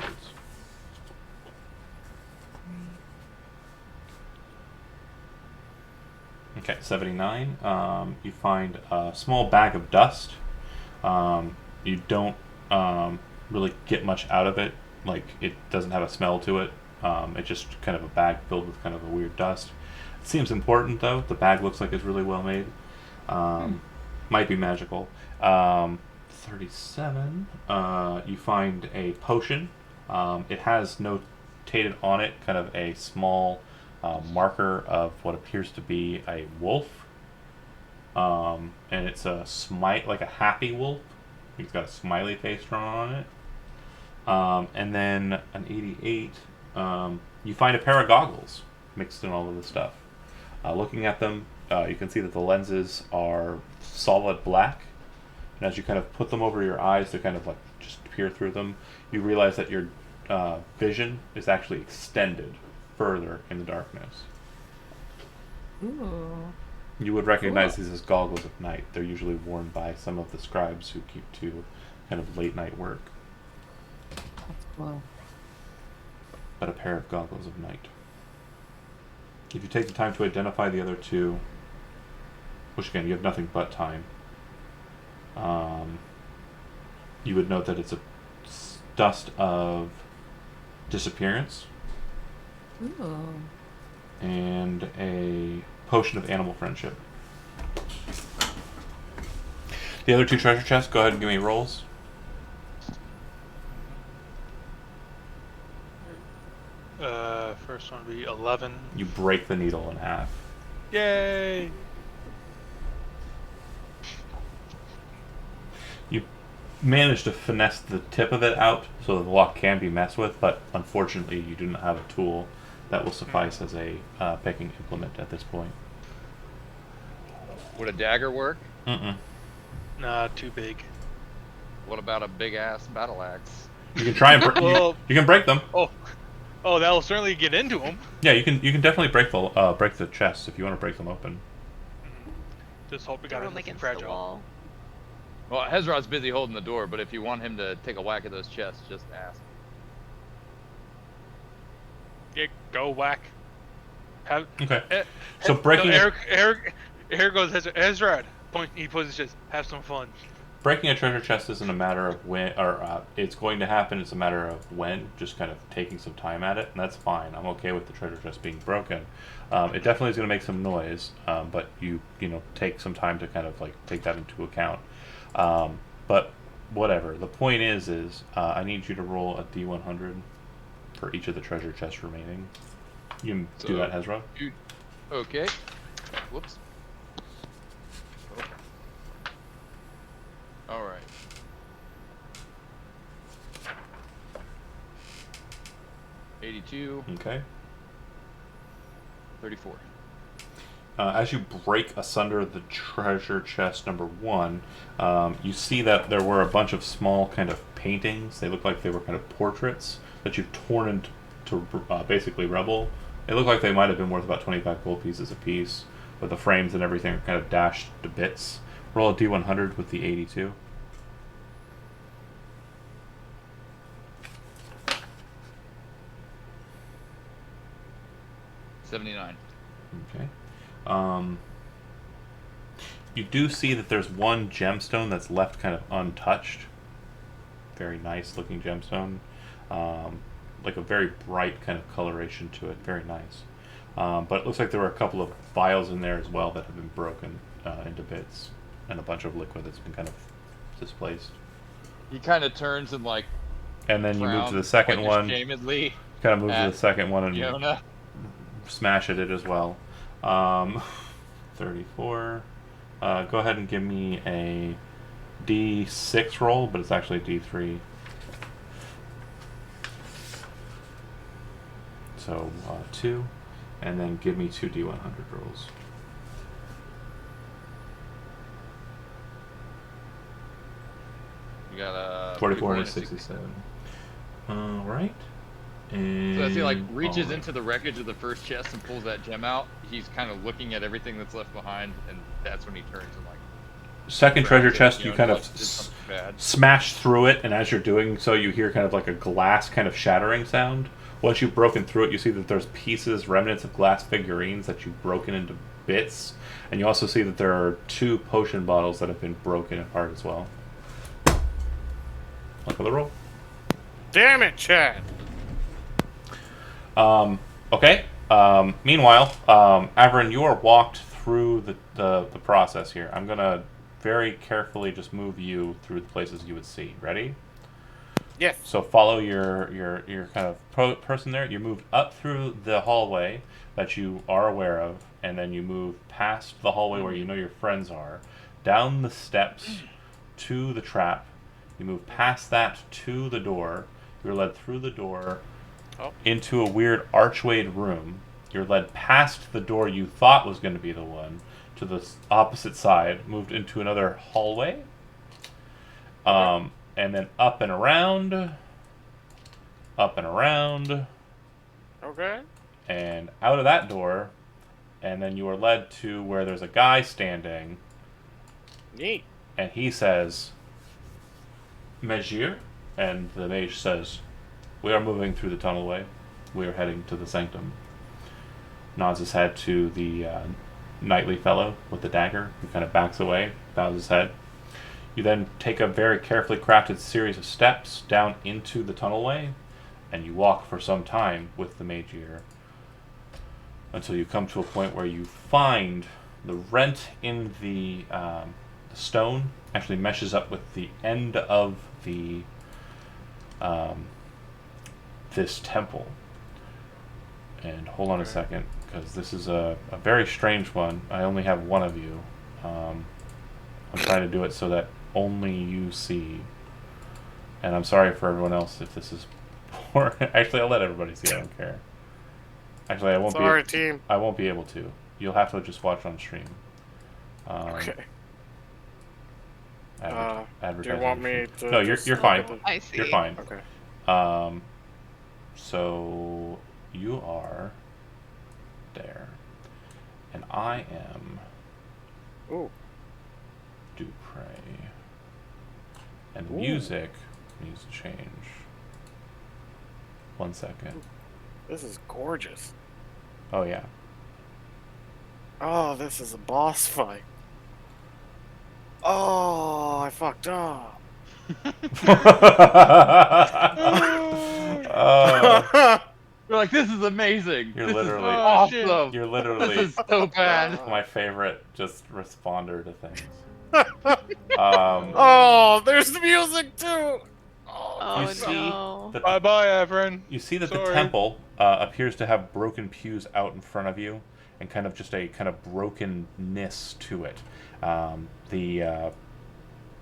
Okay, 79. You find a small bag of dust. You don't really get much out of it. Like, it doesn't have a smell to it. It's just kind of a bag filled with kind of a weird dust. It seems important, though. The bag looks like it's really well made. Might be magical. 37. You find a potion. It has notated on it kind of a small marker of what appears to be a wolf. And it's a like a happy wolf. He's got a smiley face drawn on it. And then an 88. You find a pair of goggles mixed in all of the stuff. Looking at them, you can see that the lenses are solid black. And as you kind of put them over your eyes to kind of like just peer through them, you realize that your vision is actually extended further in the darkness. Ooh. You would recognize these as goggles of night. They're usually worn by some of the scribes who keep to kind of late night work. That's cool. But a pair of goggles of night. If you take the time to identify the other two, which again, you have nothing but time, you would note that it's a dust of disappearance Ooh. and a potion of animal friendship. The other 2 treasure chests, go ahead and give me rolls. First one would be 11. You break the needle in half. Yay! You manage to finesse the tip of it out so that the lock can be messed with, but unfortunately you do not have a tool that will suffice as a picking implement at this point. Would a dagger work? Mm-mm. Nah, too big. What about a big ass battle axe? You can try and Well, you can break them. Oh, that'll certainly get into them. Yeah, you can definitely break the chests if you want to break them open. Just hope we got Throw 'em nothing against the fragile. wall. Well, Hezrod's busy holding the door, but if you want him to take a whack at those chests, just ask. Yeah, go whack. Have Okay. So breaking no, Eric goes Ezra. Point. He puts his chest. Have some fun. breaking a treasure chest isn't a matter of when, or it's going to happen. It's a matter of when. Just kind of taking some time at it, and that's fine. I'm okay with the treasure chest being broken. It definitely is going to make some noise, but you know take some time to kind of like take that into account. But whatever. The point is I need you to roll a d100 for each of the treasure chests remaining. You can do that, Hezra. Okay. Whoops. All right. $82, Okay. $34. As you break asunder the treasure chest number 1, you see that there were a bunch of small kind of paintings. They look like they were kind of portraits that you've torn into basically rubble. They look like they might have been worth about 25 gold pieces apiece, but the frames and everything are kind of dashed to bits. Roll a d100 with the 82. $79. Okay. You do see that there's one gemstone that's left kind of untouched. Very nice looking gemstone. Like a very bright kind of coloration to it. Very nice. But it looks like there were a couple of vials in there as well that have been broken into bits. And a bunch of liquid that's been kind of displaced. He kind of turns and like. And then you move to the frowns, second like, one. ashamedly Kind of move to at the second one and Yona. smash at it as well. 34. Go ahead and give me a D6 roll, but it's actually a D3. So 2, and then give me 2 D100 rolls. You got a 44 and 67. All right. And So as he like reaches all right. into the wreckage of the first chest and pulls that gem out, he's kind of looking at everything that's left behind, and that's when he turns and like. Second treasure chest, you know, kind of like, did something bad. smash through it, and as you're doing so, you hear kind of like a glass kind of shattering sound. Once you've broken through it, you see that there's pieces, remnants of glass figurines that you've broken into bits, and you also see that there are 2 potion bottles that have been broken apart as well. Look at the roll. Damn it, Chad. Okay. Meanwhile, Averin, you are walked through the process here. I'm gonna very carefully just move you through the places you would see. Ready? Yes. So follow your kind of person there. You moved up through the hallway that you are aware of, and then you move past the hallway where you know your friends are, down the steps to the trap. You move past that to the door. You're led through the door into a weird archwayed room. You're led past the door you thought was going to be the one to the opposite side, moved into another hallway, and then up and around, Okay. and out of that door, and then you are led to where there's a guy standing, Neat. and he says, Magier, and the mage says, we are moving through the tunnelway. We are heading to the sanctum. Nods his head to the knightly fellow with the dagger, who kind of backs away, bows his head. You then take a very carefully crafted series of steps down into the tunnelway, and you walk for some time with the Magier until you come to a point where you find the rent in the stone actually meshes up with the end of the this temple. And hold on a second, because this is a very strange one. I only have one of you. I'm trying to do it so that only you see. And I'm sorry for everyone else if this is poor. Actually, I'll let everybody see. I don't care. Actually, I won't Sorry, be. team. I won't be able to. You'll have to just watch on stream. Okay. Do Advertising. you want me to? No, you're just fine. look at I see. You're fine. Okay. So you are there, and I am Ooh. Dupre, and the Ooh. music needs to change. 1 second. This is gorgeous. Oh yeah. Oh, this is a boss fight. Oh, I fucked up. Oh, You're like, this is amazing. You're This literally- is Oh, awesome. you're This literally is so bad. my favorite just responder to things. Oh, there's the music too. Oh You see no. that Bye bye, Averin. You see that the Sorry. temple appears to have broken pews out in front of you, and kind of just a kind of brokenness to it. The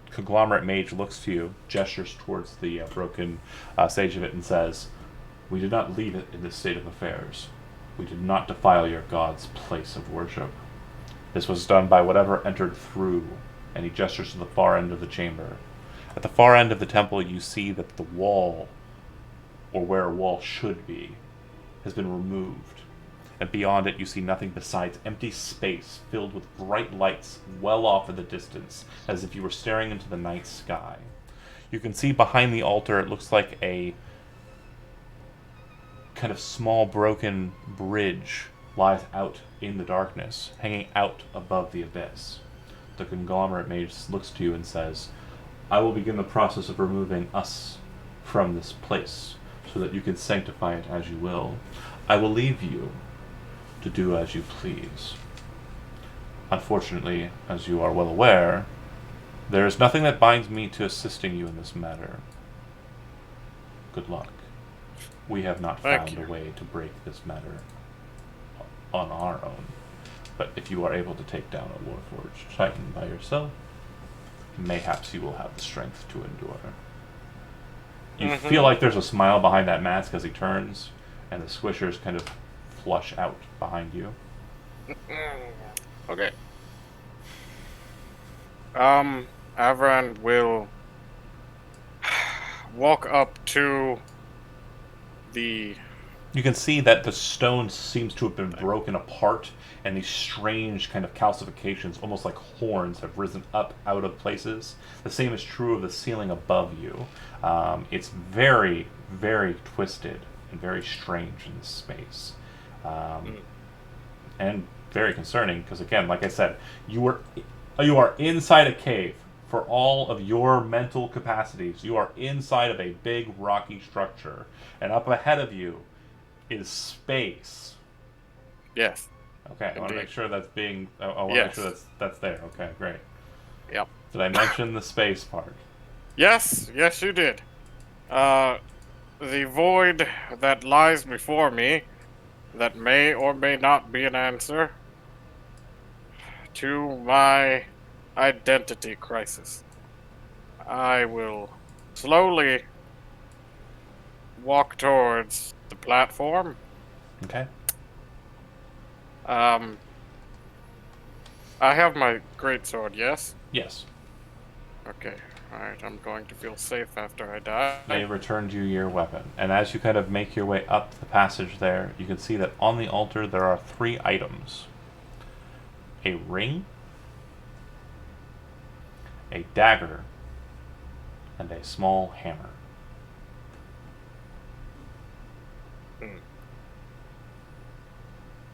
conglomerate mage looks to you, gestures towards the broken stage of it, and says, "We did not leave it in this state of affairs. We did not defile your god's place of worship. This was done by whatever entered through," and he gestures to the far end of the chamber. At the far end of the temple, you see that the wall, or where a wall should be, has been removed. And beyond it, you see nothing besides empty space filled with bright lights well off in the distance, as if you were staring into the night sky. You can see behind the altar, it looks like a kind of small broken bridge lies out in the darkness, hanging out above the abyss. The conglomerate mage looks to you and says, "I will begin the process of removing us from this place, so that you can sanctify it as you will. I will leave you to do as you please. Unfortunately, as you are well aware, there is nothing that binds me to assisting you in this matter. Good luck. We have not Thank found you. a way to break this matter on our own. But if you are able to take down a Warforged Titan by yourself, mayhaps you will have the strength to endure." You feel like there's a smile behind that mask as he turns, and the squishers kind of flush out behind you. Okay. Avran will walk up to the... You can see that the stone seems to have been broken apart, and these strange kind of calcifications, almost like horns, have risen up out of places. The same is true of the ceiling above you. It's very, very twisted and very strange in this space. And very concerning, because again, like I said, you are inside a cave. For all of your mental capacities, you are inside of a big rocky structure, and up ahead of you is space. Yes. Okay, I want to make sure that's being. I want to Yes. make sure that's there. Okay, great. Yep. Did I mention the space part? Yes, yes, you did. The void that lies before me, that may or may not be an answer to my identity crisis. I will slowly walk towards the platform. Okay. I have my greatsword, yes? Yes. Okay, alright, I'm going to feel safe after I die. They returned you your weapon, and as you kind of make your way up the passage there, you can see that on the altar there are 3 items: a ring, a dagger, and a small hammer.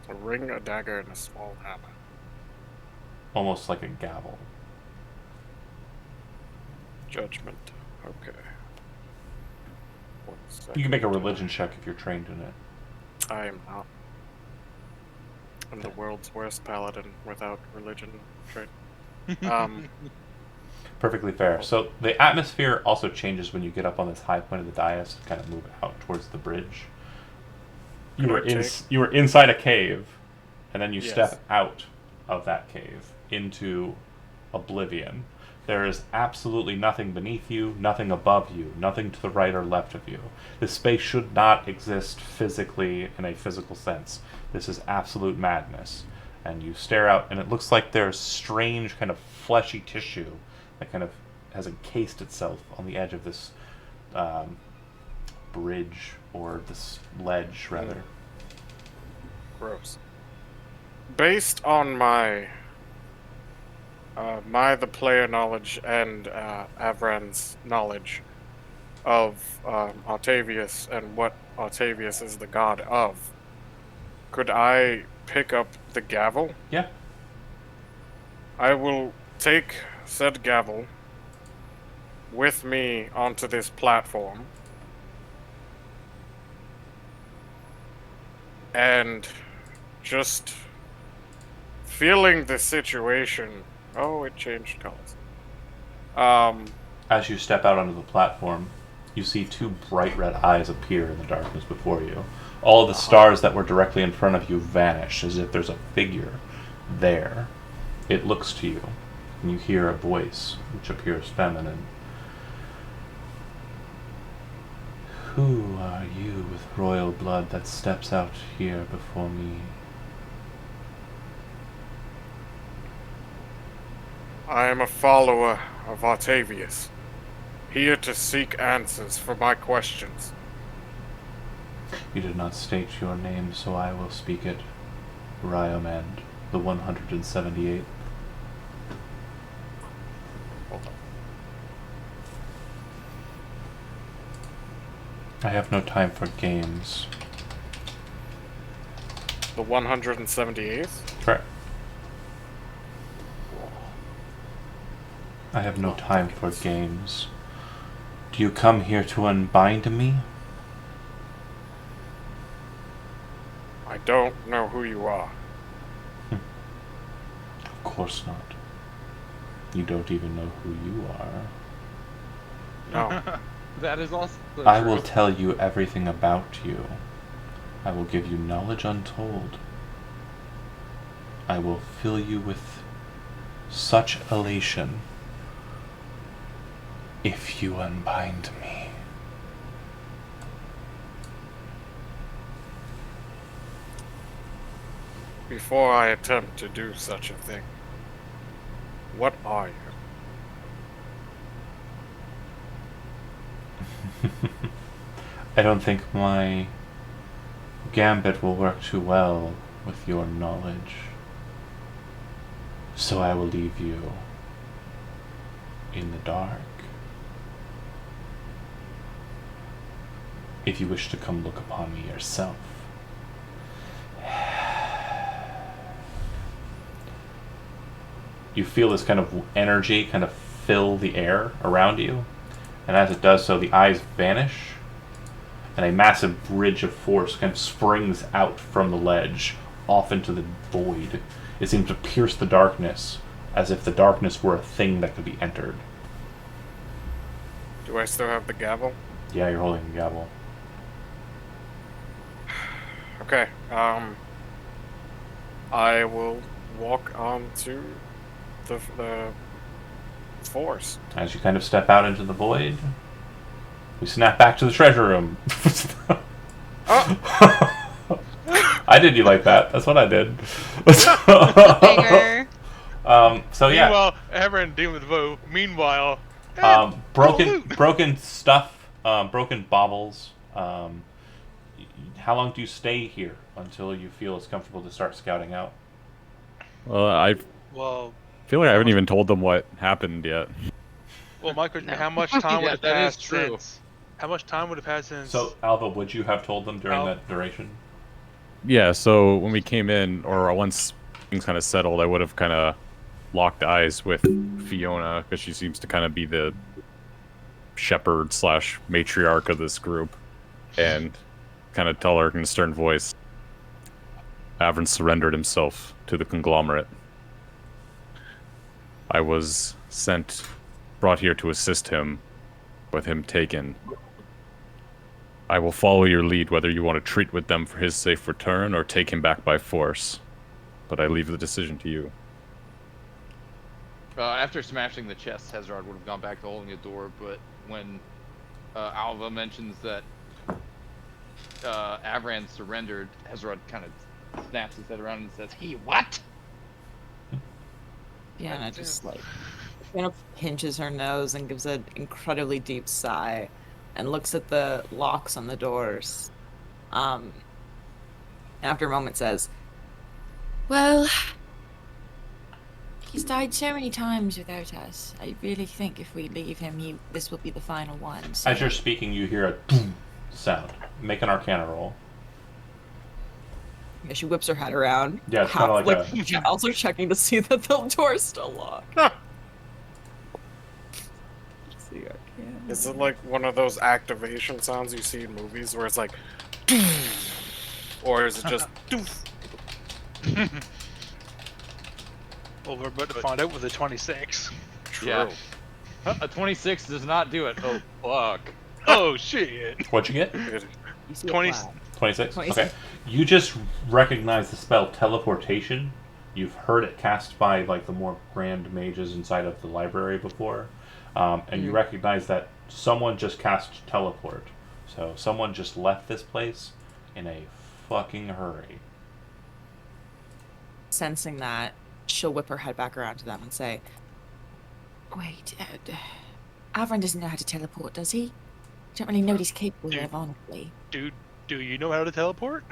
A ring, a dagger, and a small hammer. Almost like a gavel. Judgment. Okay. 1 second. You can make a religion check if you're trained in it. I am not. I'm the world's worst paladin without religion training. Perfectly fair. So the atmosphere also changes when you get up on this high point of the dais and kind of move out towards the bridge. You were inside a cave, and then you step out of that cave into oblivion. There is absolutely nothing beneath you, nothing above you, nothing to the right or left of you. This space should not exist physically in a physical sense. This is absolute madness. And you stare out, and it looks like there's strange kind of fleshy tissue that kind of has encased itself on the edge of this bridge, or this ledge, rather. Gross. Based on my the player knowledge and Avran's knowledge of Octavius and what Octavius is the god of, could I pick up the gavel? Yeah. I will take said gavel with me onto this platform and just feeling the situation. Oh, it changed colors. As you step out onto the platform, you see 2 bright red eyes appear in the darkness before you. All of the stars that were directly in front of you vanish, as if there's a figure there. It looks to you, and you hear a voice, which appears feminine. Who are you with royal blood that steps out here before me? I am a follower of Octavius, here to seek answers for my questions. You did not state your name, so I will speak it. Ryomand, the 178th. Hold on. I have no time for games. The 178th? Correct. I have no time for games. Do you come here to unbind me? I don't know who you are. Of course not. You don't even know who you are. No. That is also I true. will tell you everything about you. I will give you knowledge untold. I will fill you with such elation if you unbind me. before I attempt to do such a thing, what are you? I don't think my gambit will work too well with your knowledge. So I will leave you in the dark. If you wish to come look upon me yourself. You feel this kind of energy kind of fill the air around you, and as it does so, the eyes vanish, and a massive bridge of force kind of springs out from the ledge off into the void. It seems to pierce the darkness, as if the darkness were a thing that could be entered. Do I still have the gavel? Yeah, you're holding the gavel. Okay, I will walk on to the force. As you kind of step out into the void, we snap back to the treasure room. I did you like that. That's what I did. Bigger. So yeah. Meanwhile, Averin dealing with Vo. Meanwhile, Broken stuff, broken baubles. How long do you stay here until you feel it's comfortable to start scouting out? I well, feel like I haven't even told them what happened yet. my question: No. How much time would Yeah, have that is passed true. since? How much time would have passed since? So, Alva, would you have told them during Al- that duration? Yeah, so when we came in, or once things kind of settled, I would have kind of locked eyes with Fiona, because she seems to kind of be the shepherd / matriarch of this group, and kind of tell her in a stern voice, Avron surrendered himself to the conglomerate. I was brought here to assist him, with him taken. I will follow your lead whether you want to treat with them for his safe return or take him back by force. But I leave the decision to you. After smashing the chest, Hezrod would have gone back to holding the door, but when Alva mentions that Avran surrendered, Hezrod kind of snaps his head around and says, "He what?" Fiona just Fiona pinches her nose and gives an incredibly deep sigh and looks at the locks on the doors. After a moment says, Well, he's died so many times without us. I really think if we leave him, this will be the final one. So. As you're speaking, you hear a boom sound. Make an Arcana roll. yeah, she whips her head around. Yeah, it's kind of like also checking to see that the door's still locked. Let's see, Arcana. Is it like one of those activation sounds you see in movies where it's like, or is it just? Well, we're about to find out with the 26. True. Yeah. A 26 does not do it. Oh, fuck. Oh shit! What'd you get? It- You see a 20 flag. 26? 26. Okay. You just recognize the spell teleportation. You've heard it cast by like the more grand mages inside of the library before. And you recognize that someone just cast teleport. So someone just left this place in a fucking hurry. Sensing that, she'll whip her head back around to them and say, Wait, Avron doesn't know how to teleport, does he? Don't really know what he's capable of, honestly. Do you know how to teleport?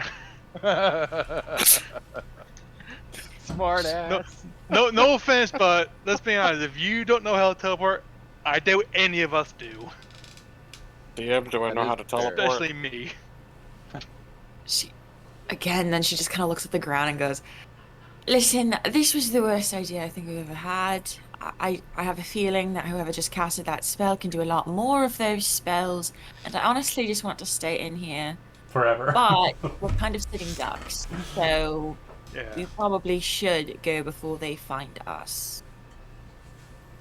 Smart ass. No offense, but let's be honest. If you don't know how to teleport, I doubt any of us do. DM, do I know how to teleport? Especially me. Then she just kind of looks at the ground and goes, Listen, this was the worst idea I think we've ever had. I have a feeling that whoever just casted that spell can do a lot more of those spells, and I honestly just want to stay in here. Forever. But we're kind of sitting ducks, so Yeah. we probably should go before they find us.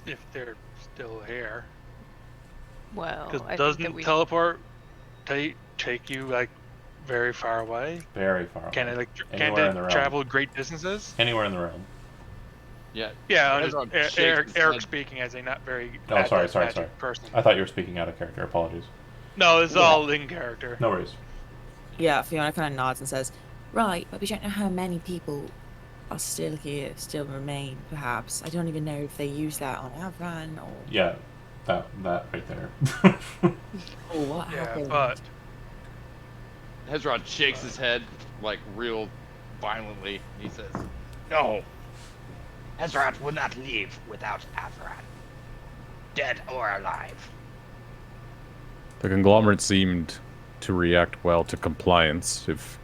If they're still here. Well, Because I think that doesn't we. teleport take you like very far away? Very far away. Can it Anywhere in the realm. travel great distances? Anywhere in the realm. Yeah. Yeah, I'm Hezrod just, shakes Eric his Eric head. speaking as a not very Oh, adept sorry. magic person. I thought you were speaking out of character. Apologies. No, it's all in character. No worries. yeah, Fiona kind of nods and says, Right, but we don't know how many people are still here, still remain, perhaps. I don't even know if they use that on Avran or... Yeah, that right there. Oh, what Yeah, happened? but Hezron shakes his head like real violently. He says, "No, Hezron will not leave without Avran, dead or alive." The conglomerate seemed to react well to compliance. If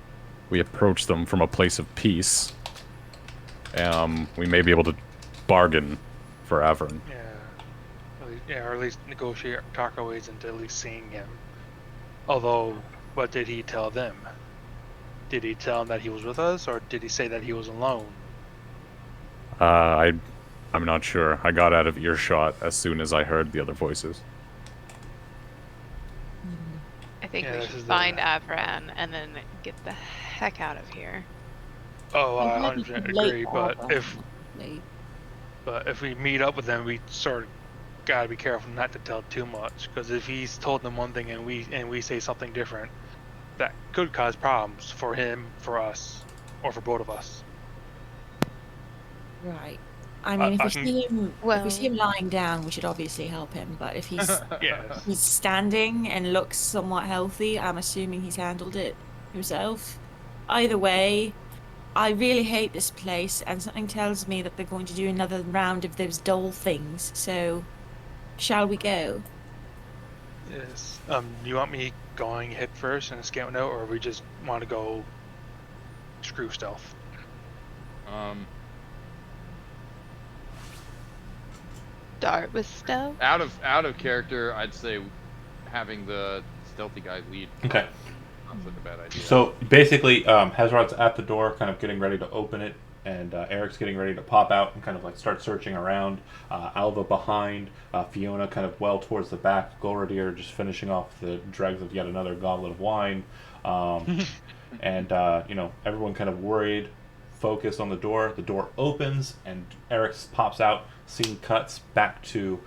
we approach them from a place of peace, we may be able to bargain for Avern. yeah, or at least negotiate, talk our ways into at least seeing him. Although, what did he tell them? Did he tell them that he was with us, or did he say that he was alone? I'm not sure. I got out of earshot as soon as I heard the other voices. I think Yeah, we this should is the- find Avran and then get the heck out of here. Oh, I It might be 100% too late agree. for But Avran, if probably. we meet up with them, we sort of gotta be careful not to tell too much. Because if he's told them one thing and we say something different, that could cause problems for him, for us, or for both of us. Right. I mean, if I we can- see him, if Well- we see him lying down, we should obviously help him. But if he's Yes. he's standing and looks somewhat healthy, I'm assuming he's handled it himself. Either way, I really hate this place, and something tells me that they're going to do another round of those dull things. So, shall we go? Yes. You want me going head first and scouting out, or we just want to go screw stealth? Start with stealth. Out of character, I'd say having the stealthy guy lead. Okay. Not such a bad idea. So basically, Hezrod's at the door, kind of getting ready to open it, and Eric's getting ready to pop out and kind of like start searching around. Alva behind, Fiona kind of well towards the back, Golradier just finishing off the dregs of yet another goblet of wine, and everyone kind of worried, focused on the door. The door opens and Eric pops out. Scene cuts back to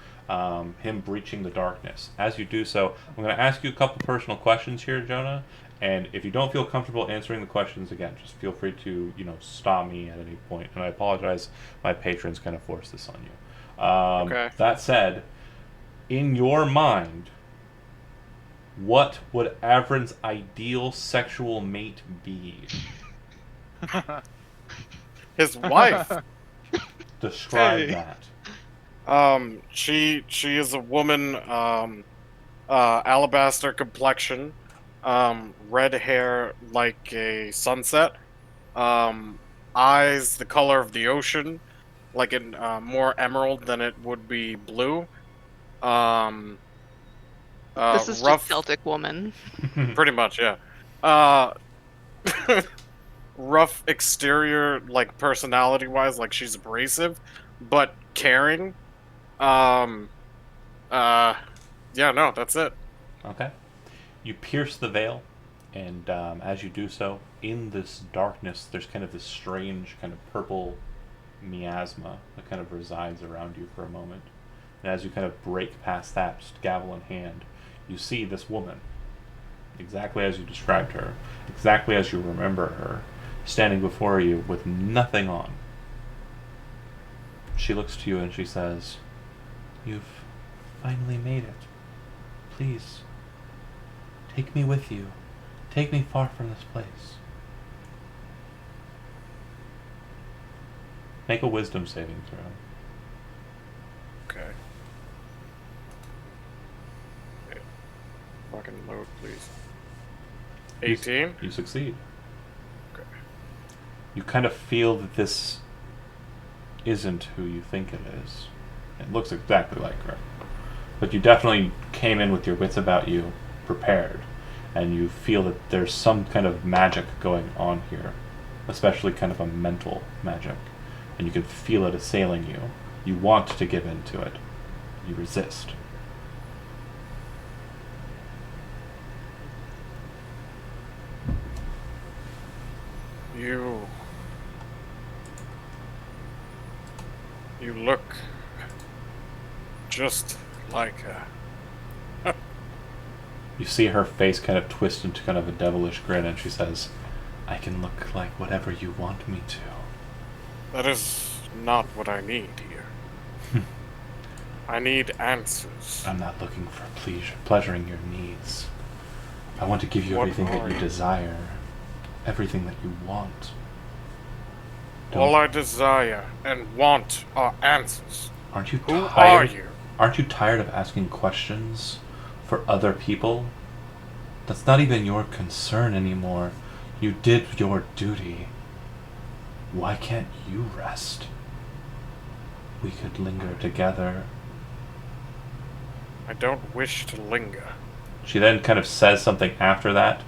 him breaching the darkness. As you do so, I'm going to ask you a couple personal questions here, Jonah. And if you don't feel comfortable answering the questions, again, just feel free to, stop me at any point. And I apologize, my patrons kind of forced this on you. Okay. That said, in your mind, what would Avron's ideal sexual mate be? His wife. Describe Hey. that. She is a woman, alabaster complexion, red hair like a sunset, eyes the color of the ocean, like in more emerald than it would be blue. This is rough, just Celtic woman. pretty much, yeah. Rough exterior, like personality-wise, like she's abrasive, but caring. Yeah, no, that's it. Okay. You pierce the veil, and as you do so, in this darkness, there's kind of this strange kind of purple miasma that kind of resides around you for a moment. And as you kind of break past that, just gavel in hand, you see this woman, exactly as you described her, exactly as you remember her, standing before you with nothing on. She looks to you and she says, "You've finally made it. Please, take me with you. Take me far from this place." Make a wisdom saving throw. Okay. Okay. Fucking load, please. 18? You succeed. Okay. You kind of feel that this isn't who you think it is. It looks exactly like her. But you definitely came in with your wits about you, prepared. And you feel that there's some kind of magic going on here. Especially kind of a mental magic. And you can feel it assailing you. You want to give in to it. You resist. You look just like her. You see her face kind of twist into kind of a devilish grin, and she says, "I can look like whatever you want me to." That is not what I need here. I need answers. I'm not looking for pleasuring your needs. I want to give you What everything that are you you? desire. Everything that you want. All I desire and want are answers. Aren't you Who tired? are you? Aren't you tired of asking questions for other people? That's not even your concern anymore. You did your duty. Why can't you rest? We could linger together. I don't wish to linger. She then kind of says something after that,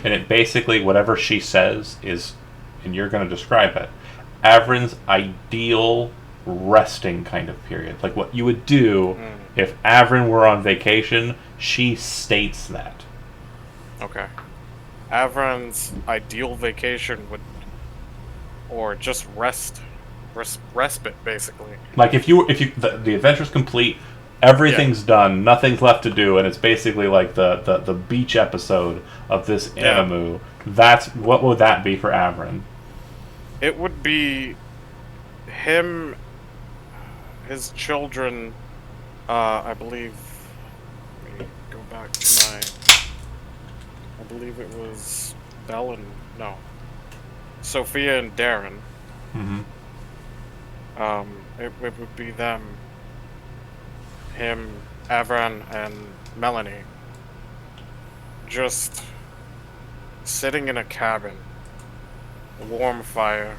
and it basically, whatever she says is, and you're going to describe it, Avrin's ideal resting kind of period. Like what you would do if Avrin were on vacation, she states that. Okay. Avran's ideal vacation would, or just respite, basically. Like if the adventure's complete, everything's done, nothing's left to do, and it's basically like the beach episode of this anime. That's what would that be for Avrin? It would be him, his children, I believe, let me go back to I believe it was Sophia and Darren. Mm-hmm. It would be them, him, Avran, and Melanie, just sitting in a cabin, a warm fire,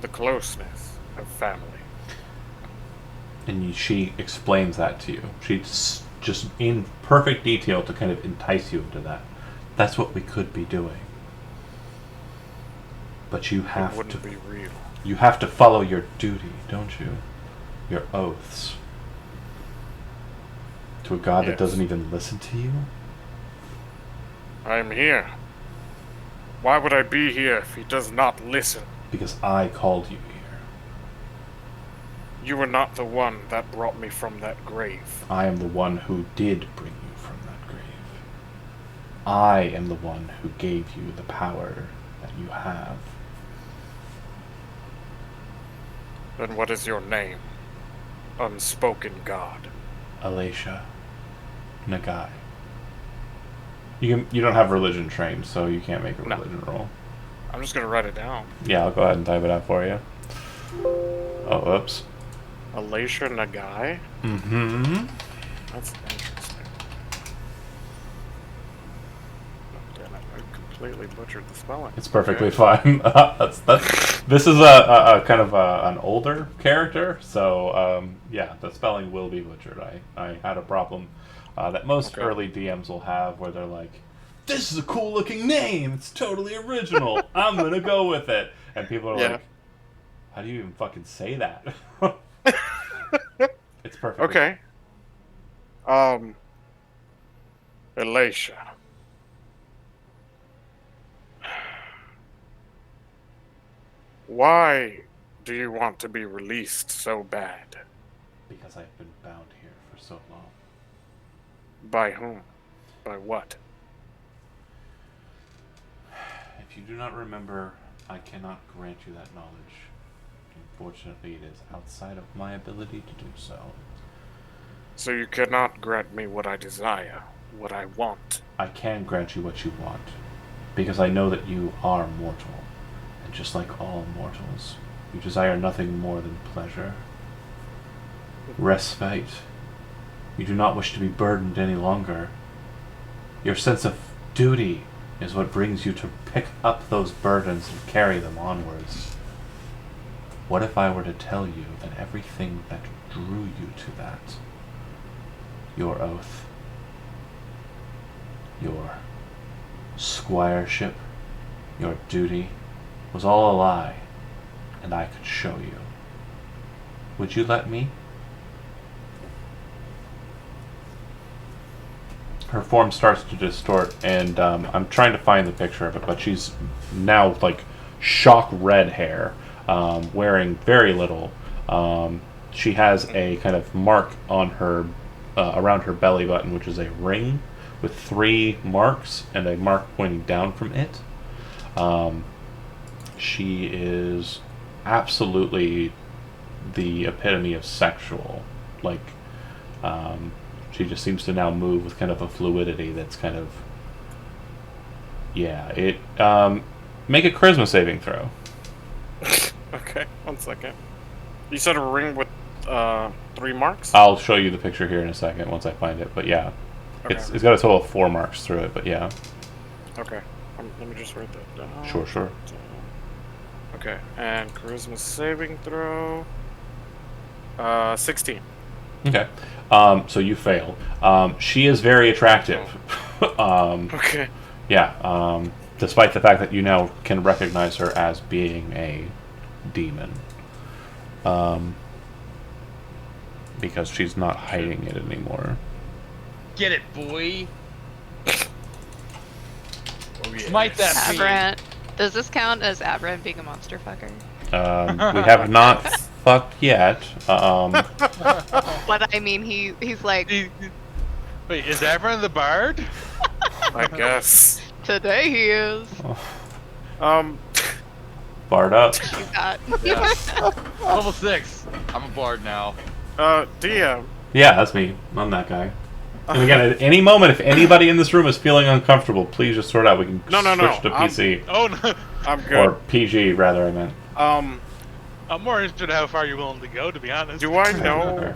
the closeness of family. And she explains that to you. She's just in perfect detail to kind of entice you into that. That's what we could be doing. But you It have wouldn't to be real. You have to follow your duty, don't you? Your oaths. To a god that Yes. doesn't even listen to you? I'm here. Why would I be here if he does not listen? Because I called you here. You were not the one that brought me from that grave. I am the one who did bring you from that grave. I am the one who gave you the power that you have. Then what is your name? Unspoken God. Alacia. Nagai. You don't have religion trained, so you can't make a No. religion roll. I'm just gonna write it down. Yeah, I'll go ahead and type it out for you. Oh, oops. Alacia Nagai? Mm-hmm. That's interesting. Oh, damn it, I completely butchered the spelling. It's perfectly Okay. fine. This is a kind of an older character, so yeah, the spelling will be butchered. I had a problem that most Okay. early DMs will have, where they're like, "This is a cool looking name. It's totally original. I'm gonna go with it," and people are Yeah. like, "How do you even fucking say that?" It's perfect. Okay. Alacia. Why do you want to be released so bad? Because I've been bound here for so long. By whom? By what? If you do not remember, I cannot grant you that knowledge. Unfortunately, it is outside of my ability to do so. So you cannot grant me what I desire, what I want. I can grant you what you want, because I know that you are mortal, and just like all mortals, you desire nothing more than pleasure, respite. You do not wish to be burdened any longer. Your sense of duty is what brings you to pick up those burdens and carry them onwards. What if I were to tell you that everything that drew you to that, your oath, your squireship, your duty, was all a lie, and I could show you? Would you let me? Her form starts to distort, and I'm trying to find the picture of it, but she's now like shock red hair, wearing very little. She has a kind of mark on her, around her belly button, which is a ring with 3 marks and a mark pointing down from it. she is absolutely the epitome of sexual. Like, she just seems to now move with kind of a fluidity that's kind of, yeah. It make a charisma saving throw. Okay, 1 second. You said a ring with 3 marks? I'll show you the picture here in a second once I find it. But yeah, Okay. it's got a total of 4 marks through it. But yeah, Okay. Let me just write that down. sure. Okay, and charisma saving throw. 16. Okay, so you fail. She is very attractive. Okay. Yeah, despite the fact that you now can recognize her as being a demon. Because she's not hiding it anymore. Get it, boy. Oh, yeah. Smite that fiend. Aberrant. Does this count as Aberrant being a monster fucker? We have not fucked yet. But I mean, he's like, Wait, is Avron the bard? I guess. today he is. Barred up. You got. Yeah. Level 6. I'm a bard now. DM. Yeah, that's me. I'm that guy. And again, at any moment, if anybody in this room is feeling uncomfortable, please just sort out. We can No. switch to PC. Oh no. I'm good. Or PG, rather, I meant. I'm more interested in how far you're willing to go, to be honest. Do I know?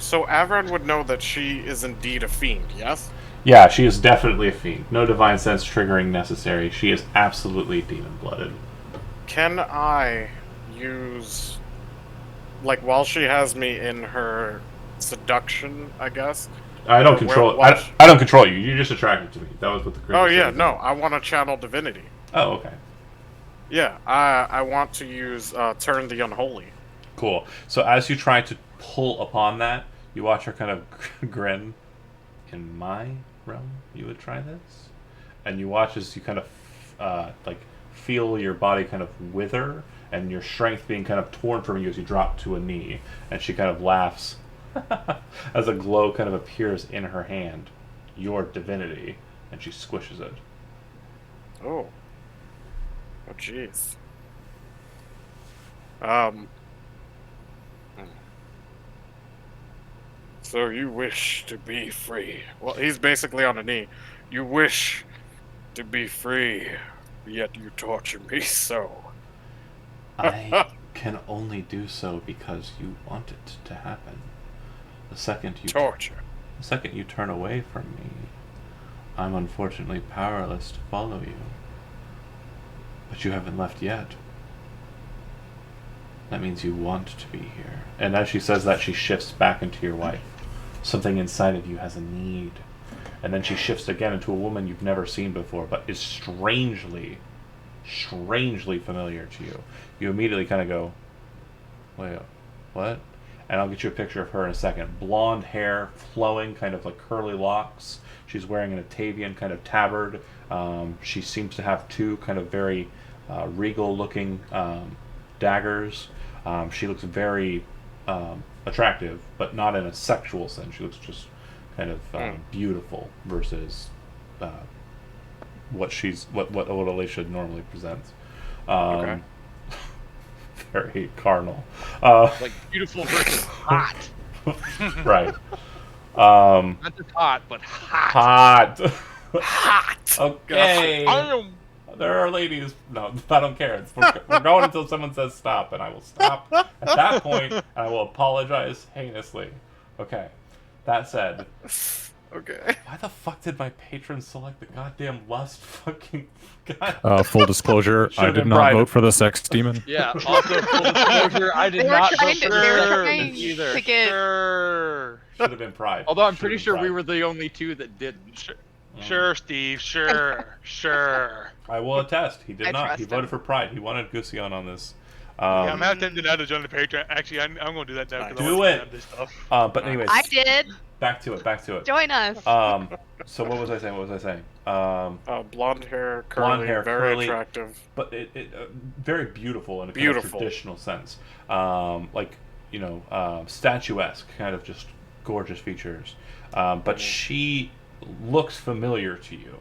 So Avron would know that she is indeed a fiend, yes? Yeah, she is definitely a fiend. No divine sense triggering necessary. She is absolutely demon-blooded. Can I use, like, while she has me in her seduction, I guess? I don't Or control. while I don't control you. You're just attracted to me. That was what the. Oh charisma yeah, saving no, threw. I want to channel divinity. Oh, okay. Yeah, I want to use turn the unholy. Cool. So as you try to pull upon that, you watch her kind of grin. In my realm, you would try this, and you watch as you kind of like feel your body kind of wither and your strength being kind of torn from you as you drop to a knee, and she kind of laughs as a glow kind of appears in her hand, your divinity, and she squishes it. Oh. Oh, jeez. So you wish to be free. Well, he's basically on a knee. You wish to be free, yet you torture me so. I can only do so because you want it to happen. The second you turn away from me, I'm unfortunately powerless to follow you. But you haven't left yet. That means you want to be here. And as she says that, she shifts back into your wife. Something inside of you has a need. And then she shifts again into a woman you've never seen before, but is strangely familiar to you. You immediately kind of go, wait, what? And I'll get you a picture of her in a second. Blonde hair, flowing, kind of like curly locks. She's wearing an Atavian kind of tabard. She seems to have 2 kind of very regal-looking daggers. She looks very attractive, but not in a sexual sense. She looks just kind of beautiful versus what Alicia normally presents. Okay. Very carnal. Like beautiful versus hot. Right. Not just hot, but hot. Hot. Hot. Okay. God. There are ladies. No, I don't care. We're going until someone says stop, and I will stop at that point, and I will apologize heinously. Okay. That said, Okay. why the fuck did my patron select the goddamn lust fucking god? Full disclosure, I Should've did been not private. vote for the sex demon. Yeah. Also, full disclosure, I did They were not trying vote to- for they were her trying either. to get- Sure. Should have been pride. Although I'm Should've pretty been sure we pride. were the only 2 that didn't. Sure, Steve. Sure. Sure. I will attest. He did I not. trust He him. voted for pride. He wanted Gusion on this. Yeah, I'm half tempted now to join the Patreon. Actually, I'm going to do that now. 'cause I Do wanna it. do this stuff. But anyways, I did. back to it. Join us. So what was I saying? Blonde hair, curly, Blonde hair, very curly. attractive. But it very beautiful in a kind Beautiful. of traditional sense. Like, statuesque, kind of just gorgeous features. But she looks familiar to you.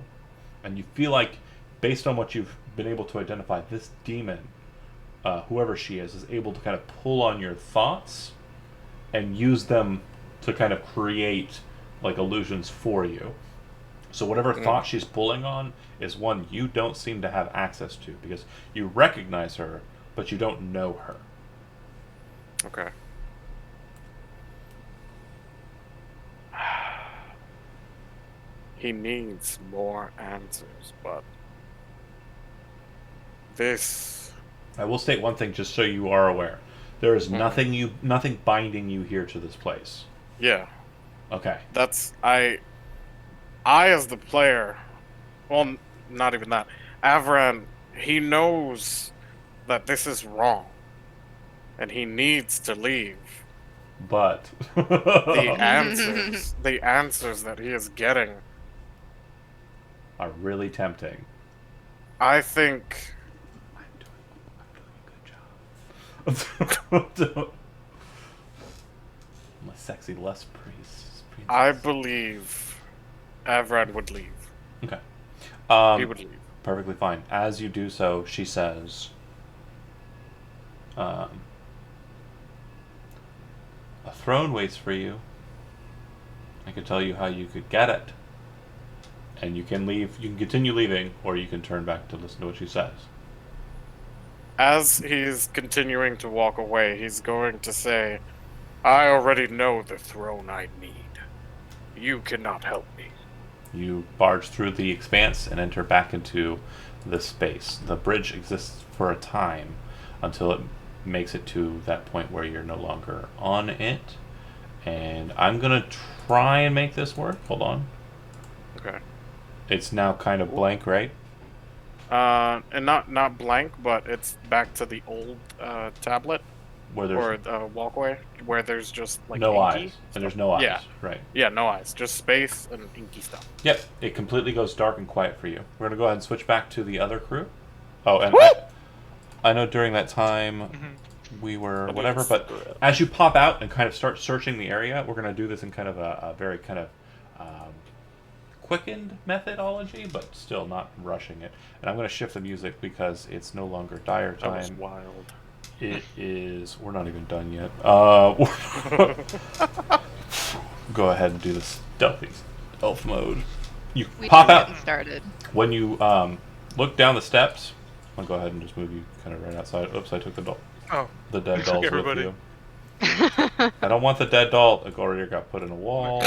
And you feel like, based on what you've been able to identify this demon, whoever she is able to kind of pull on your thoughts and use them to kind of create like illusions for you. So whatever thought she's pulling on is one you don't seem to have access to, because you recognize her, but you don't know her. Okay. He needs more answers, but this... I will state one thing just so you are aware. There is nothing binding you here to this place. Yeah. Okay. That's... I as the player... Well, not even that. Avran, he knows that this is wrong. And he needs to leave. But... the answers that he is getting... are really tempting. I think... I'm doing a good job. My sexy lust priest. I believe Avran would leave. Okay. He would leave. Perfectly fine. As you do so, she says, a throne waits for you. I could tell you how you could get it. And you can leave. You can continue leaving, or you can turn back to listen to what she says. As he's continuing to walk away, he's going to say, I already know the throne I need. You cannot help me. You barge through the expanse and enter back into this space. The bridge exists for a time until it makes it to that point where you're no longer on it. And I'm going to try and make this work. Hold on. Okay. It's now kind of blank, right? And not blank, but it's back to the old tablet Where there's or walkway where there's just like no inky eyes. stuff. And there's no eyes. Yeah. Right. Yeah, no eyes, just space and inky stuff. Yep. It completely goes dark and quiet for you. We're going to go ahead and switch back to the other crew. Oh, and I know during that time we were whatever, but as you pop out and kind of start searching the area, we're going to do this in kind of a very kind of quickened methodology, but still not rushing it. And I'm going to shift the music because it's no longer dire That was time. wild. It is. We're not even done yet. Go ahead and do the stealthy elf mode. You pop out. Started. When you look down the steps, I'll go ahead and just move you kind of right outside. Oops, I took the doll. Oh. The dead You took doll's with everybody. you. I don't want the dead doll. It already got put in a wall.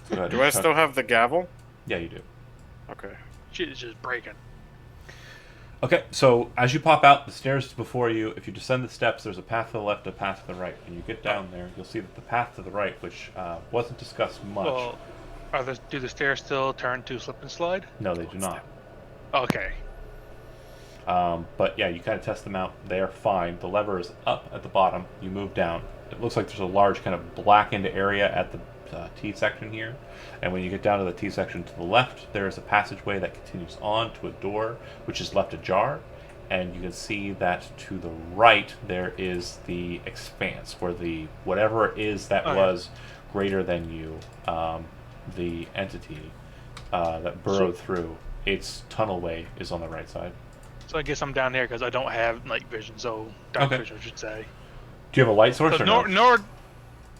Go ahead Do and I tuck- still have the gavel? Yeah, you do. Okay. Shit is just breaking. Okay, so as you pop out, the stairs before you, if you descend the steps, there's a path to the left, a path to the right. When you get down there, you'll see that the path to the right, which wasn't discussed much. Well, do the stairs still turn to slip and slide? No, they do not. Okay. But yeah, you kind of test them out. They are fine. The lever is up at the bottom. You move down. It looks like there's a large kind of blackened area at the T section here. And when you get down to the T section to the left, there is a passageway that continues on to a door, which is left ajar. And you can see that to the right, there is the expanse, where the whatever it is that was greater than you, the entity that burrowed through, its tunnelway is on the right side. So I guess I'm down here because I don't have night vision, so dark Okay. vision, I should say. Do you have a light source or no? No,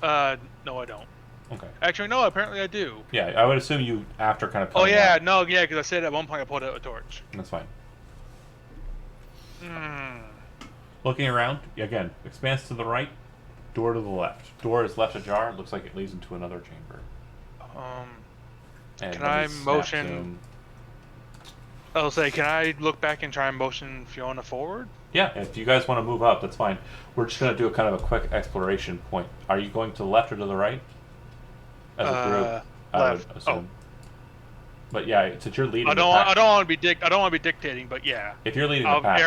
I don't. Okay. Actually, no, apparently I do. Yeah, I would assume you after kind of Oh coming yeah, out. no, yeah, because I said at one point I pulled out a torch. That's fine. Hmm. Looking around, again, expanse to the right, door to the left. Door is left ajar. Looks like it leads into another chamber. And Can let me I snap motion- zoom. I'll say, can I look back and try and motion Fiona forward? Yeah, if you guys want to move up, that's fine. We're just going to do a kind of a quick exploration point. Are you going to the left or to the right? As a group, I left. would assume. But yeah, since you're leading I the don't pack, want to be dictating, but yeah. if you're leading the pack,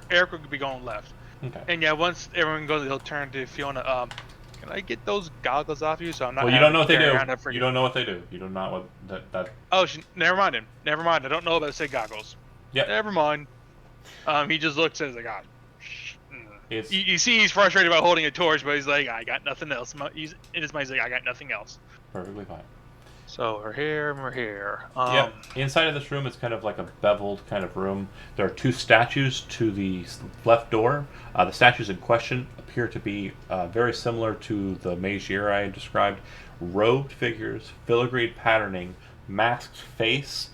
Eric would be going left. okay. And yeah, once everyone goes, he'll turn to Fiona. Can I get those goggles off you so I'm not? Well, you don't know what having they to do. carry around a freaking- You don't know what they do. You do not what that. Oh, never mind him. Never mind. I don't know about say goggles. Yep. Never mind. He just looks and is like, It's You see, he's frustrated about holding a torch, but he's like, I got nothing else. He's in his mind, he's like, I got nothing else. perfectly fine. So we're here and we're here. Yep. Inside of this room, it's kind of like a beveled kind of room. There are two statues to the left door. The statues in question appear to be very similar to the Magier I described. Robed figures, filigreed patterning, masked face.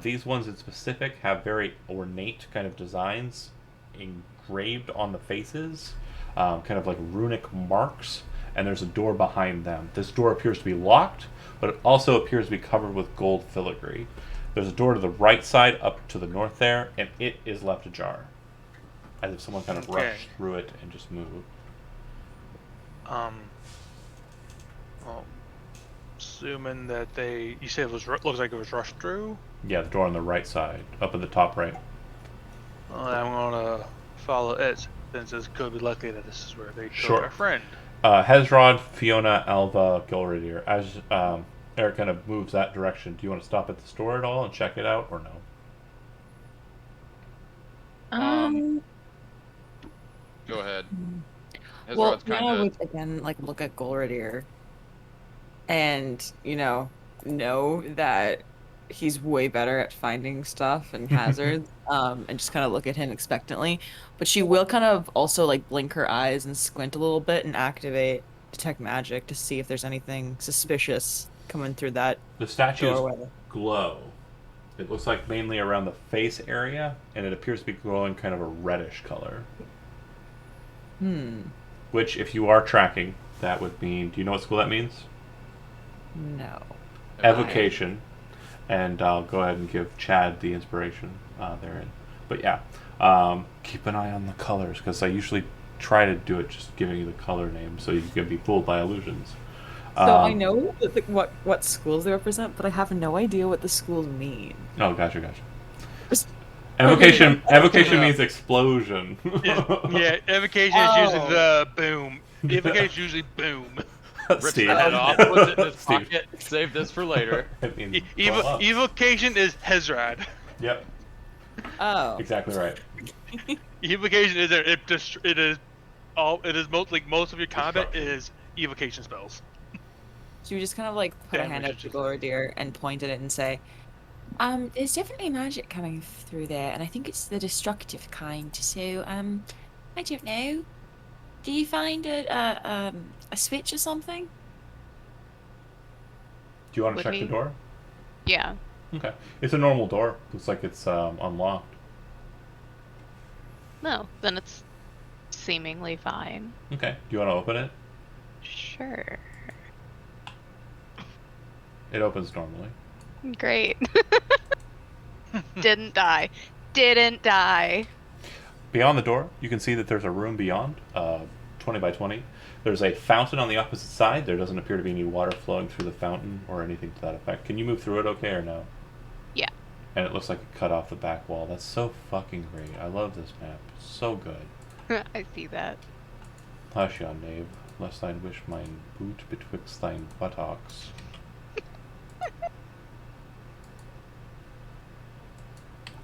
These ones in specific have very ornate kind of designs engraved on the faces, kind of like runic marks. And there's a door behind them. This door appears to be locked, but it also appears to be covered with gold filigree. There's a door to the right side up to the north there, and it is left ajar. As if someone kind of rushed through it and just moved. Well, assuming that you said it looks like it was rushed through? Yeah, the door on the right side, up at the top right. Well, I'm gonna follow it, since it could be likely that this is where they killed our friend. Hezrod, Fiona, Alva, Gilradier. As Eric kind of moves that direction, do you want to stop at the store at all and check it out, or no? Go ahead. Well, I would again look at Gilradier, and know that he's way better at finding stuff and hazards, and just kind of look at him expectantly. But she will kind of also blink her eyes and squint a little bit and activate detect magic to see if there's anything suspicious coming through that The statues doorway. glow. It looks like mainly around the face area, and it appears to be glowing kind of a reddish color. Which, if you are tracking, that would mean... Do you know what school that means? No. Evocation. And I'll go ahead and give Chad the inspiration therein. But yeah, keep an eye on the colors, because I usually try to do it just giving you the color name so you can be fooled by illusions. So I know what schools they represent, but I have no idea what the schools mean. Oh, gotcha. Evocation means explosion. Yeah, evocation is usually the boom. Evocation is usually boom. Rips Steve. the head off, puts it in his pocket, save this for later. It means blow up. Evocation is Hezrad. Yep, Oh. exactly right. Evocation is most of your combat is evocation spells. So you just kind of put a hand up to Gilradier and point at it and say, there's definitely magic coming through there, and I think it's the destructive kind. So, I don't know. Do you find a switch or something? Do you want to check the door? Yeah. Okay. It's a normal door. Looks like it's unlocked. No, then it's seemingly fine. Okay. Do you want to open it? Sure. It opens normally. Great. Didn't die. Beyond the door, you can see that there's a room beyond, 20 by 20. There's a fountain on the opposite side. There doesn't appear to be any water flowing through the fountain or anything to that effect. Can you move through it okay or no? Yeah. And it looks like it cut off the back wall. That's so fucking great. I love this map. So good. I see that. Hush yon, knave, lest thine wish mine boot betwixt thine buttocks.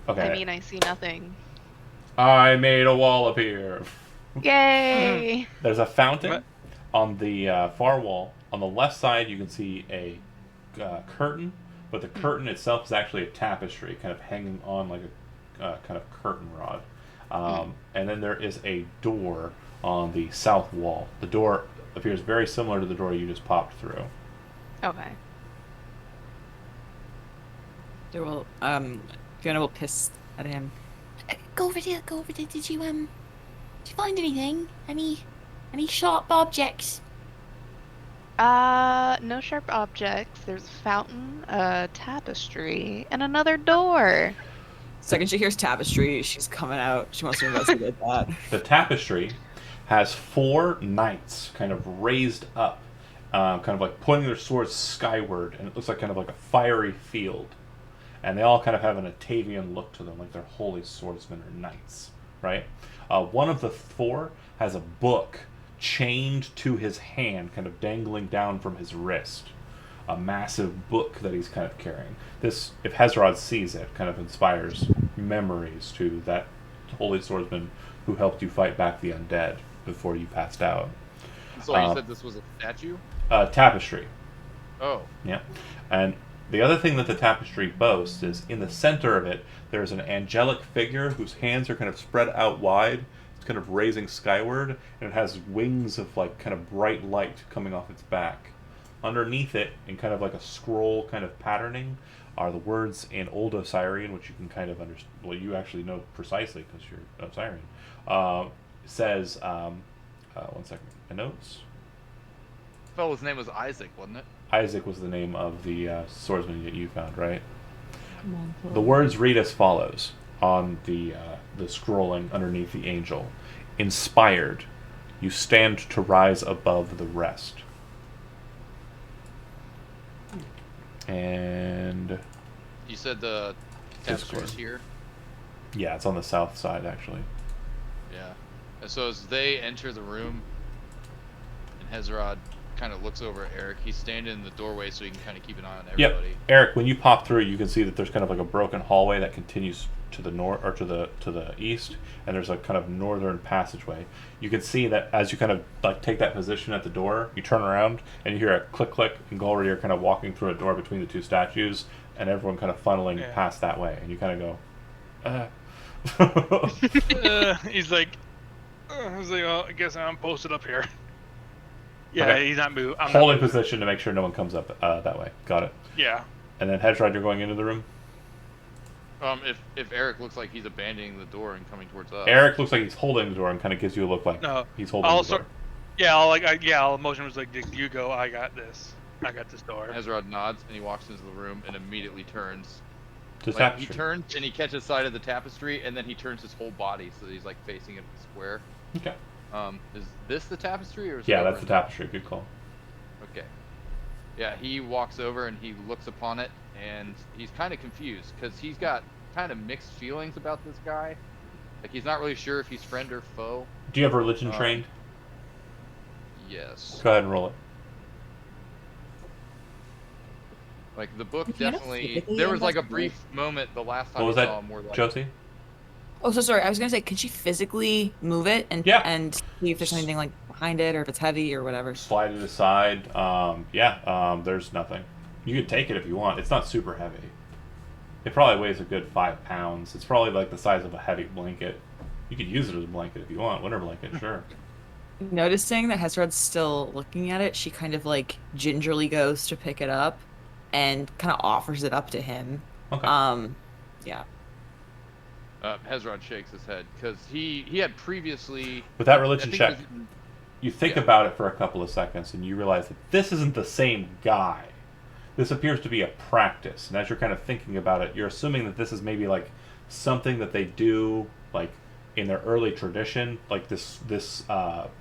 Okay. I mean, I see nothing. I made a wall appear. Yay! There's a fountain on the far wall. On the left side, you can see a curtain, but the curtain itself is actually a tapestry, kind of hanging on like a kind of curtain rod. And then there is a door on the south wall. The door appears very similar to the door you just popped through. Okay. Fiona will piss at him. Go over there. Did you find anything? Any sharp objects? No sharp objects. There's a fountain, a tapestry, and another door. Second she hears tapestry, she's coming out. She wants to investigate that. The tapestry has 4 knights kind of raised up, kind of like pointing their swords skyward, and it looks like kind of like a fiery field. And they all kind of have an Atavian look to them, like they're holy swordsmen or knights, right? One of the 4 has a book chained to his hand, kind of dangling down from his wrist. A massive book that he's kind of carrying. This, if Hezrod sees it, kind of inspires memories to that holy swordsman who helped you fight back the undead before you passed out. So you said this was a statue? Tapestry. Oh. Yeah. And the other thing that the tapestry boasts is in the center of it, there's an angelic figure whose hands are kind of spread out wide. It's kind of raising skyward, and it has wings of like kind of bright light coming off its back. Underneath it, in kind of like a scroll kind of patterning, are the words in Old Osirian, which you can kind of understand. Well, you actually know precisely because you're Osirian. Says, one second, my notes. Fellow's name was Isaac, wasn't it? Isaac was the name of the swordsman that you found, right? The words read as follows on the scrolling underneath the angel. Inspired, you stand to rise above the rest. And You said the tapestry is here? yeah, it's on the south side actually. Yeah. And so as they enter the room, and Hezrod kind of looks over at Eric, he's standing in the doorway so he can kind of keep an eye on everybody. Yep. Eric, when you pop through, you can see that there's kind of like a broken hallway that continues to the north or to the east, and there's a kind of northern passageway. You can see that as you kind of like take that position at the door, you turn around and you hear a click click, and Golrier kind of walking through a door between the two statues, and everyone kind of funneling past that way, and you kind of go, He's like, well, I guess I'm posted up here. Yeah, Okay. he's not moving. holding position to make sure no one comes up that way. Got it. Yeah. And then Hedgerod, you're going into the room. If Eric looks like he's abandoning the door and coming towards us. Eric looks like he's holding the door and kind of gives you a look like he's holding the door. I'll motion was like, you go. I got this. I got this door. Hezrod nods and he walks into the room and immediately turns. To He tapestry. turns and he catches sight of the tapestry, and then he turns his whole body so that he's like facing it square. Okay. Is this the tapestry or is it Yeah, over that's the in tapestry. Good call. Okay. Yeah, he walks over and he looks upon it, and he's kind of confused because he's got kind of mixed feelings about this guy. Like he's not really sure if he's friend or foe. Do you have religion trained? Yes. Go ahead and roll it. Like the book Can you definitely. physically There was like a investigate? brief moment the last time What was we that, saw him where like. Josie? Oh, so sorry. I was gonna say, can she physically move it and and see if there's anything like behind it or if it's heavy or whatever? Slide it aside. There's nothing. You could take it if you want. It's not super heavy. It probably weighs a good 5 pounds. It's probably like the size of a heavy blanket. You could use it as a blanket if you want. Winter blanket, sure. Noticing that Hezrod's still looking at it, she kind of like gingerly goes to pick it up and kind of offers it up to him. Okay. Yeah. Hezrod shakes his head because he had previously. With that I religion think check, it was- you think about it for a couple of seconds and you realize that this isn't the same guy. This appears to be a practice. And as you're kind of thinking about it, you're assuming that this is maybe like something that they do like in their early tradition, like this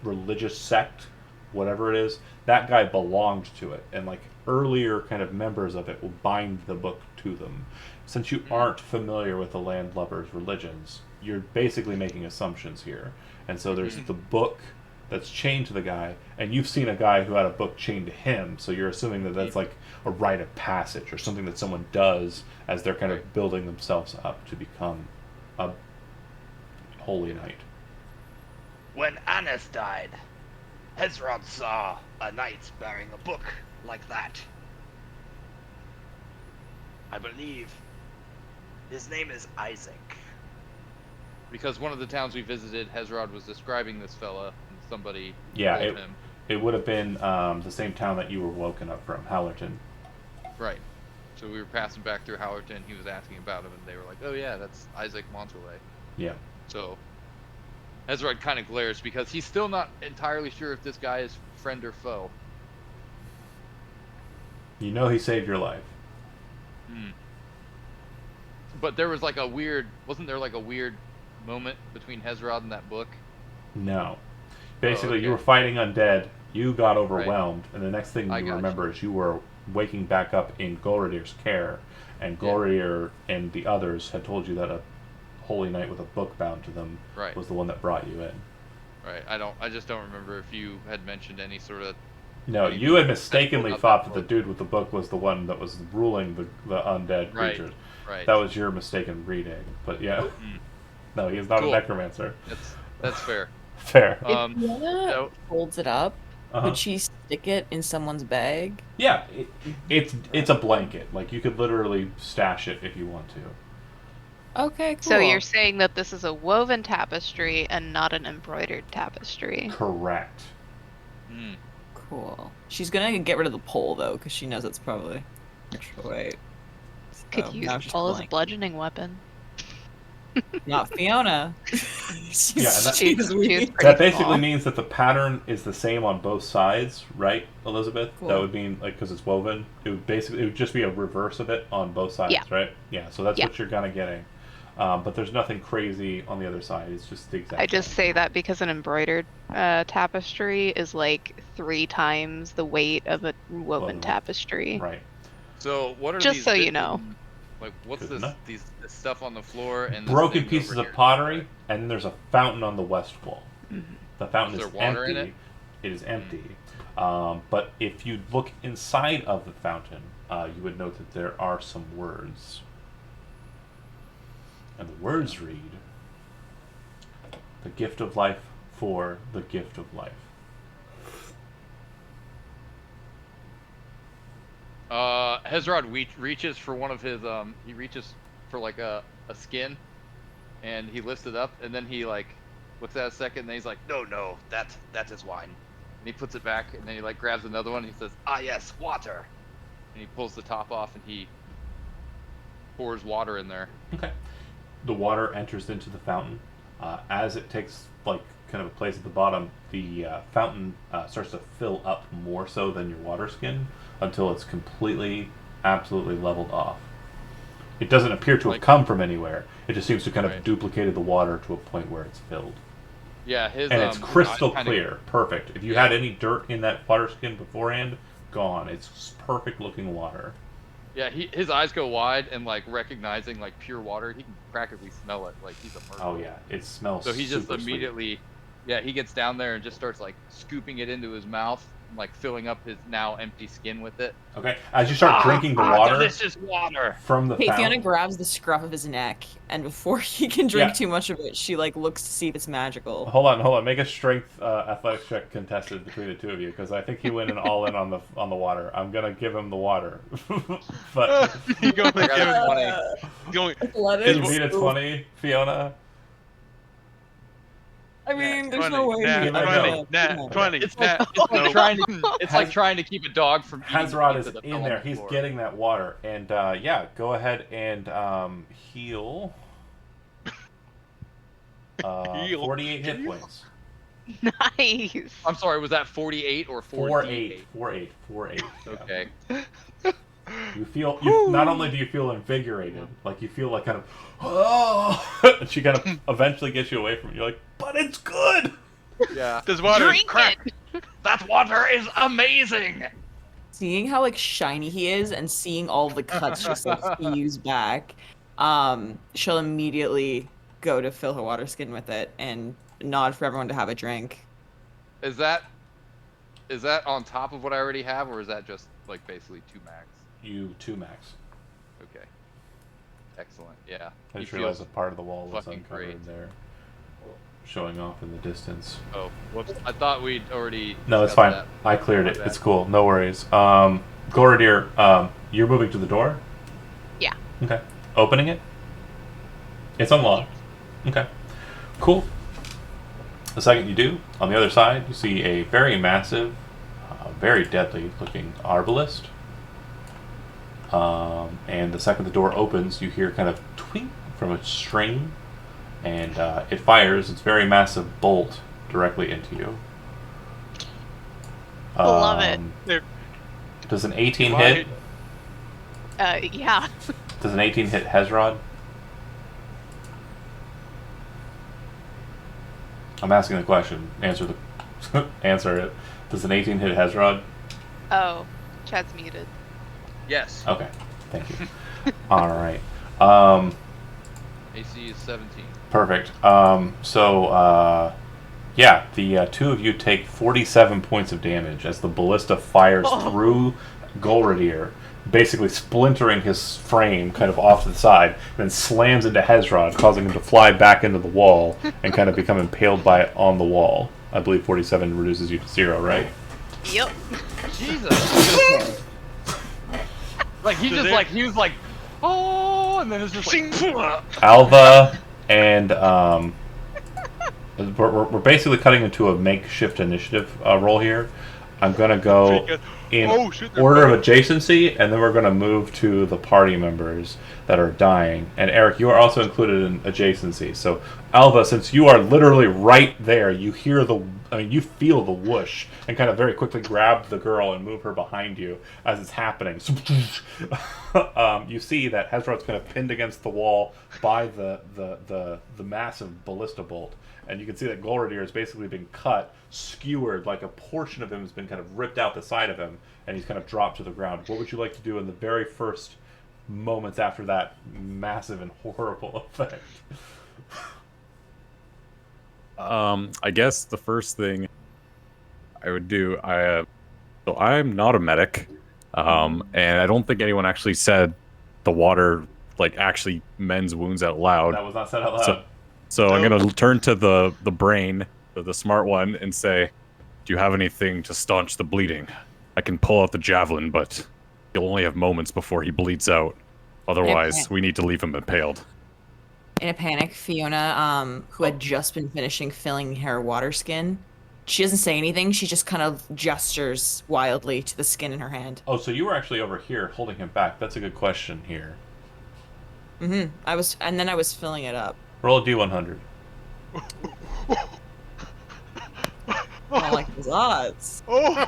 religious sect, whatever it is. That guy belonged to it, and like earlier kind of members of it will bind the book to them. Since you aren't familiar with the landlubbers' religions, you're basically making assumptions here. And so there's the book that's chained to the guy, and you've seen a guy who had a book chained to him, so you're assuming that that's like a rite of passage or something that someone does as they're kind of building themselves up to become a holy knight. When Annis died, Hezrod saw a knight bearing a book like that. I believe his name is Isaac. Because one of the towns we visited, Hezrod was describing this fella, and somebody Yeah, told him. it would have been the same town that you were woken up from, Hallerton. Right. So we were passing back through Hallerton, he was asking about him, and they were like, oh yeah, that's Isaac Monterley. Yeah. So Hezrod kind of glares because he's still not entirely sure if this guy is friend or foe. You know he saved your life. But there was like a weird, wasn't there like a weird moment between Hezrod and that book? No. Basically, okay. you were fighting undead, you got overwhelmed, and the next thing I you got remember you. is you were waking back up in Golridir's care, and Golridir and the others had told you that a holy knight with a book bound to them Right. was the one that brought you in. Right. I just don't remember if you had mentioned any sort of. No, anything you had about mistakenly that thought that book. the dude with the book was the one that was ruling the undead Right. creatures. Right. That was your mistaken reading. But yeah. No, he is not Cool. a necromancer. That's fair. Fair. If Fiona so- holds it up, Could she stick it in someone's bag? Yeah, it's a blanket. Like, you could literally stash it if you want to. Okay, cool. So you're saying that this is a woven tapestry and not an embroidered tapestry? Correct. Cool. She's gonna get rid of the pole though, because she knows it's probably extra weight. Could So use now the she's pole as a blank. bludgeoning weapon. Not Fiona. she's, Yeah, and she's weak. pretty That basically small. means that the pattern is the same on both sides, right, Elizabeth? Cool. That would mean, like, because it's woven, it would just be a reverse of it on both sides, Yeah. right? Yeah, so that's Yeah. what you're kind of getting. But there's nothing crazy on the other side. It's just the exact I just same. say that because an embroidered tapestry is like 3 times the weight of a woven tapestry. Right. So what are Just these so you bits know. in- like what's Good this enough. this stuff on the floor and this Broken thing pieces over of here? pottery, and then there's a fountain on the west wall. Mm-hmm. The fountain Is is there water in empty. it? It is empty. But if you look inside of the fountain, you would note that there are some words. And the words read, "The gift of life for the gift of life." Hezrod reaches for one of his he reaches for like a skin, and he lifts it up, and then he like looks at it a second, and then he's like, No, that is wine. and he puts it back, and then he like grabs another one, and he says, Ah, yes, water. and he pulls the top off, and he pours water in there. Okay. The water enters into the fountain. As it takes like kind of a place at the bottom, the fountain starts to fill up more so than your water skin until it's completely, absolutely leveled off. It doesn't appear to have Like- come from anywhere. It just seems to kind of Right. duplicated the water to a point where it's filled. Yeah, his And it's crystal kinda- clear. Perfect. If you had any dirt in that water skin beforehand, gone. It's perfect looking water. Yeah, his eyes go wide, and like recognizing like pure water, he can practically smell it. Like he's a murderer. Oh yeah, it smells So he just super sweet. immediately, yeah, he gets down there and just starts like scooping it into his mouth, like filling up his now empty skin with it. Okay, as you start drinking the water Delicious water. from the Hey, Fiona fountain, grabs the scruff of his neck, and before he can drink Yeah. too much of it, she like looks to see if it's magical. hold on. Make a strength athletics check contested between the two of you because I think he went all in on the water. I'm gonna give him the water, but You go I got a 20. going. did you beat a 20, Fiona? I mean, there's 20, no way. nat he would 20, know. nat Come on. 20, It's like, nat- it's like no. trying to it's like trying to keep a dog from eating Hazrod pizza is that fell in on there. the He's floor. getting that water, and yeah, go ahead and heal. Heal. 48 hit points. Nice. I'm sorry, was that 48 or 48? 4-8. Yeah. Okay. You feel not only do you feel invigorated, like you feel like kind of and she kind of eventually gets you away from it. You're like, but it's good. Yeah. This water is Drink crack. it. That water is amazing. Seeing how like shiny he is, and seeing all the cuts just like fuse back, she'll immediately go to fill her water skin with it and nod for everyone to have a drink. Is that on top of what I already have, or is that just like basically 2 max? You 2 max. Okay. Excellent. Yeah. I He just realized feels- a part of the wall was fucking uncovered great. there, showing off in the distance. Oh, whoops. I thought we'd already. No, it's discussed fine. that. I cleared My it. bad. It's cool. No worries. Gloridir, you're moving to the door? Yeah. Okay. Opening it? It's unlocked. Okay. Cool. The second you do, on the other side, you see a very massive, very deadly looking arbalist. And the second the door opens, you hear kind of twink from a string, and it fires its very massive bolt directly into you. Love it. There- Does an 18 Why- hit? Yeah. Does an 18 hit Hezrod? I'm asking the question. Answer it. Does an 18 hit Hezrod? Oh, chat's muted. Yes. Okay. Thank you. All right. AC is 17. Perfect. Yeah, the two of you take 47 points of damage as the ballista fires through Golradir, basically splintering his frame kind of off to the side, and then slams into Hezrod, causing him to fly back into the wall and kind of become impaled by it on the wall. I believe 47 reduces you to 0, right? Yep. Jesus. Like he just like he was like, oh, and then it's just like, Alva and we're basically cutting into a makeshift initiative roll here. I'm gonna go in order of adjacency, and then we're gonna move to the party members that are dying. And Eric, you are also included in adjacency. So Alva, since you are literally right there, you feel the whoosh, and kind of very quickly grab the girl and move her behind you as it's happening. You see that Hezrod's kind of pinned against the wall by the massive ballista bolt. And you can see that Golradir has basically been cut, skewered, like a portion of him has been kind of ripped out the side of him, and he's kind of dropped to the ground. What would you like to do in the very first moments after that massive and horrible effect? I guess the first thing I would do, so I'm not a medic, and I don't think anyone actually said the water like actually mends wounds out loud. That was not said out loud. So I'm gonna turn to the brain, the smart one, and say, "Do you have anything to staunch the bleeding? I can pull out the javelin, but you'll only have moments before he bleeds out. Otherwise, we need to leave him impaled." In a panic, Fiona, who had just been finishing filling her water skin, she doesn't say anything. She just kind of gestures wildly to the skin in her hand. Oh, so you were actually over here holding him back. That's a good question here. And then I was filling it up. Roll a d100. I don't like those odds. Oh!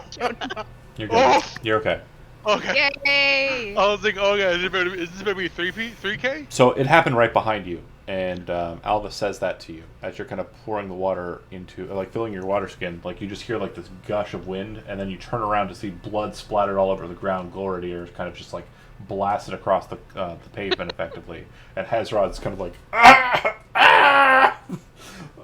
You're good. You're okay. Okay. Yay! I was thinking, okay, is this maybe 3K? So it happened right behind you, and Alva says that to you as you're kind of pouring the water into, like filling your water skin. Like you just hear like this gush of wind, and then you turn around to see blood splattered all over the ground. Golradir is kind of just like blasted across the pavement effectively, and Hezrod's kind of like, ah! Ah!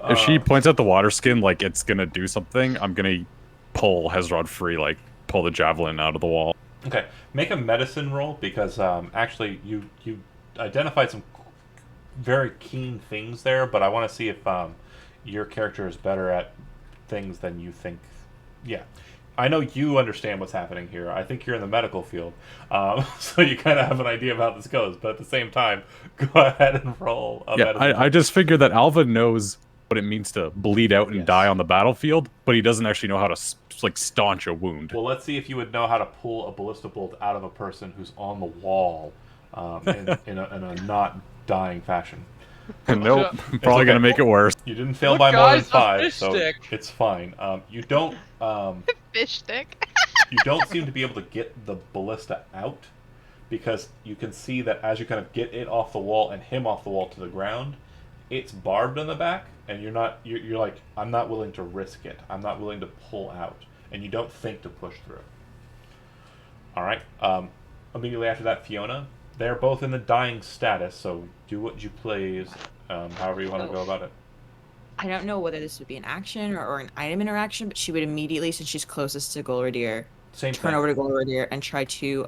If she points out the water skin like it's gonna do something, I'm gonna pull Hezrod free, like pull the javelin out of the wall. Okay, make a medicine roll because actually you identified some very keen things there, but I want to see if your character is better at things than you think. Yeah, I know you understand what's happening here. I think you're in the medical field, so you kind of have an idea of how this goes. But at the same time, go ahead and roll a medicine. I just figured that Alva knows what it means to bleed out and die on the battlefield, but he doesn't actually know how to like staunch a wound. Well, let's see if you would know how to pull a ballista bolt out of a person who's on the wall in a not dying fashion. Nope, probably gonna make it worse. You didn't fail by more than 5, fish so stick. it's fine. You don't Fish stick. you don't seem to be able to get the ballista out because you can see that as you kind of get it off the wall and him off the wall to the ground, it's barbed in the back, and you're like, I'm not willing to risk it. I'm not willing to pull out, and you don't think to push through. All right. Immediately after that, Fiona. They're both in the dying status, so do what you please, however you want to go about it. I don't know whether this would be an action or an item interaction, but she would immediately, since she's closest to Golradir, turn over to Golradir and try to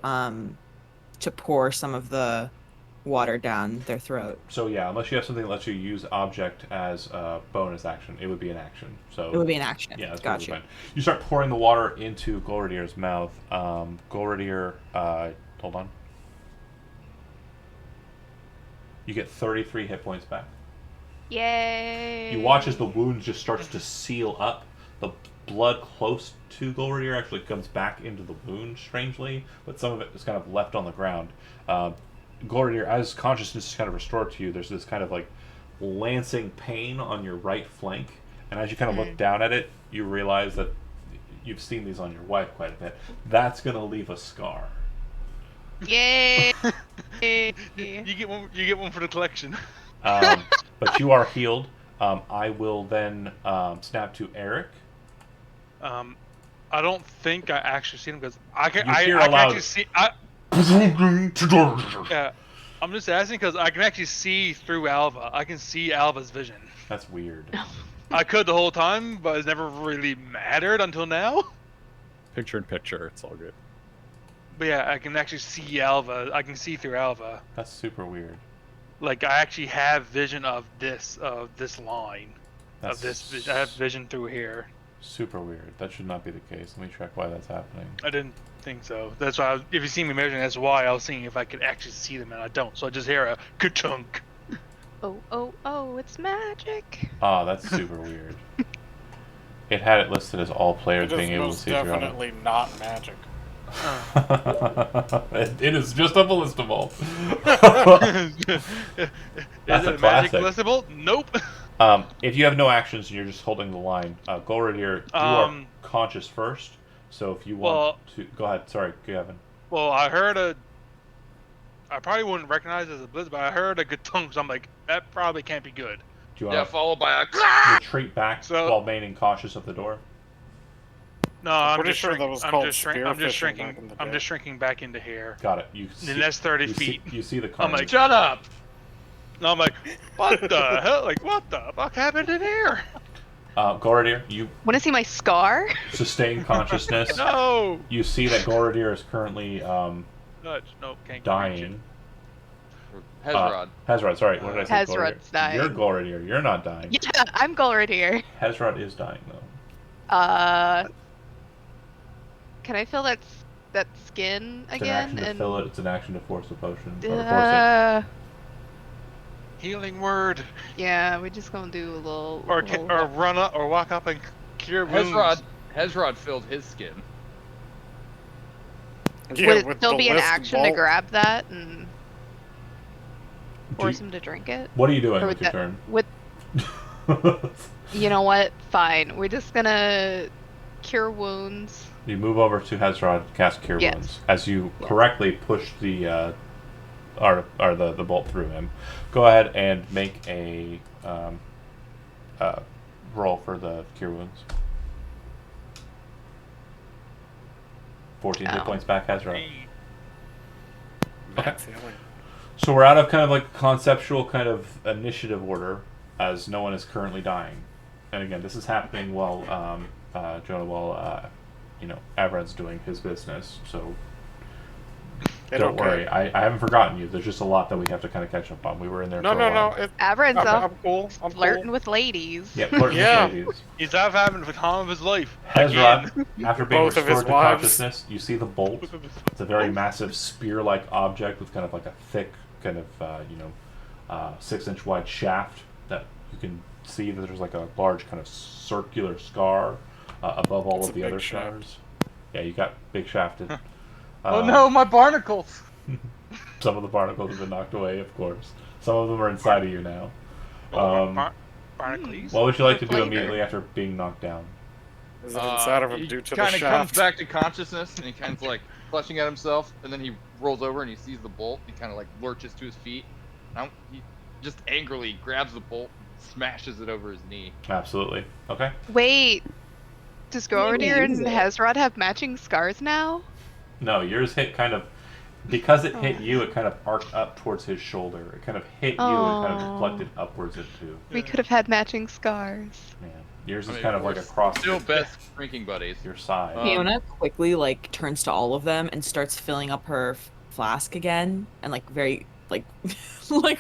pour some of the water down their throat. So yeah, unless you have something that lets you use object as a bonus action, it would be an action. So it would be an action. Yeah, that's gotcha. fine. You start pouring the water into Golradir's mouth. Golradir, hold on. You get 33 hit points back. Yay! You watch as the wound just starts to seal up. The blood close to Golradir actually comes back into the wound, strangely, but some of it is kind of left on the ground. Golradir, as consciousness is kind of restored to you, there's this kind of like lancing pain on your right flank, and as you kind of look down at it, you realize that you've seen these on your wife quite a bit. That's going to leave a scar. Yay! You get one for the collection. But you are healed. I will then snap to Eric. I don't think I actually see him because I can actually see. Yeah, I'm just asking because I can actually see through Alva. I can see Alva's vision. That's weird. I could the whole time, but it's never really mattered until now. Picture in picture, it's all good. But yeah, I can actually see Alva. I can see through Alva. That's super weird. Like I actually have vision of this line. That's Of this, I have vision through here. Super weird. That should not be the case. Let me check why that's happening. I didn't think so. That's why. If you see me measuring, that's why I was seeing if I could actually see them, and I don't. So I just hear a ka-chunk. Oh, it's magic. Ah, that's super weird. It had it listed as all players It is being able to most see through it. definitely not magic. It is just a ballistable. Is That's it a a magic classic. listable? Nope. If you have no actions and you're just holding the line, Golradier, you are conscious first. So if you want to, go ahead. Sorry, Gavin. Well, I heard a. I probably wouldn't recognize it as a blizzard, but I heard a ka-tunk, so I'm like, that probably can't be good. Do you Yeah, want to followed by a. retreat back So- while remaining cautious of the door? No, I'm pretty just sure shrinking. that was I'm called just shrinking. I'm just spearfishing shrinking. back in the I'm day. just shrinking back into here. Got it. You see, And that's 30 you feet. See, you see the I'm carnage. like, Shut up! No, I'm like, what the hell? Like, what the fuck happened in here? Golradier, you Want to see my scar? sustain consciousness. No. You see that Golradier is currently Nudge. Nope. Can't reach it. dying. Hezrod. Hezrod, sorry, what did I say? Hezrod's Golradier? dying. You're Golradier. You're not dying. Yeah, I'm Golradier. Hezrod is dying though. Can I feel that skin It's an again? action to fill it. It's an action to force the potion. Or force it. Healing word. Yeah, we're just gonna do a little. Or run up or walk up and cure wounds. Hezrod filled his skin. Yeah, Would it with still the be an lift action to bolt. grab that and force you- him to drink it? What are you doing Or with would your that- turn? You know what? Fine. We're just gonna cure wounds. You move over to Hezrod, cast Cure Yes. Wounds. As you correctly push the the bolt through him, go ahead and make a roll for the Cure Wounds. 14 hit Ow. points back, Hezrod. Max healing. So we're out of kind of like conceptual kind of initiative order, as no one is currently dying. And again, this is happening while Jonah, Avrad's doing his business. So don't worry, I haven't forgotten you. There's just a lot that we have to kind of catch up on. We were in there. No, for a while. no. Avron's I'm up cool. I'm flirting cool. with ladies. Yeah, flirting Yeah. with ladies. He's out having the time of his life. Hezrod, after being Both of his restored to wives. consciousness, you see the bolt. It's a very massive spear-like object with kind of like a thick, kind of 6-inch wide shaft that you can see that there's like a large kind of circular scar above all It's of a the big other shaft. scars. Yeah, you got big shafted. Oh no, my barnacles! Some of the barnacles have been knocked away, of course. Some of them are inside of you now. Barnacles. What would you like to do Flavor. immediately after being knocked down? Is it inside of him he due to the kind of comes shaft? back to consciousness and he kind of like clutching at himself, and then he rolls over and he sees the bolt. He kind of like lurches to his feet. He just angrily grabs the bolt, and smashes it over his knee. Absolutely. Okay. Wait, does Golradier and use it. Hezrod have matching scars now? No, yours hit kind of because it hit you. It kind of arced up towards his shoulder. It kind of hit you and kind of Aw. deflected upwards into. We could have had matching scars. Man, yours I is mean, kind of we're like across Still best drinking buddies. your side. Fiona quickly turns to all of them and starts filling up her flask again, and very like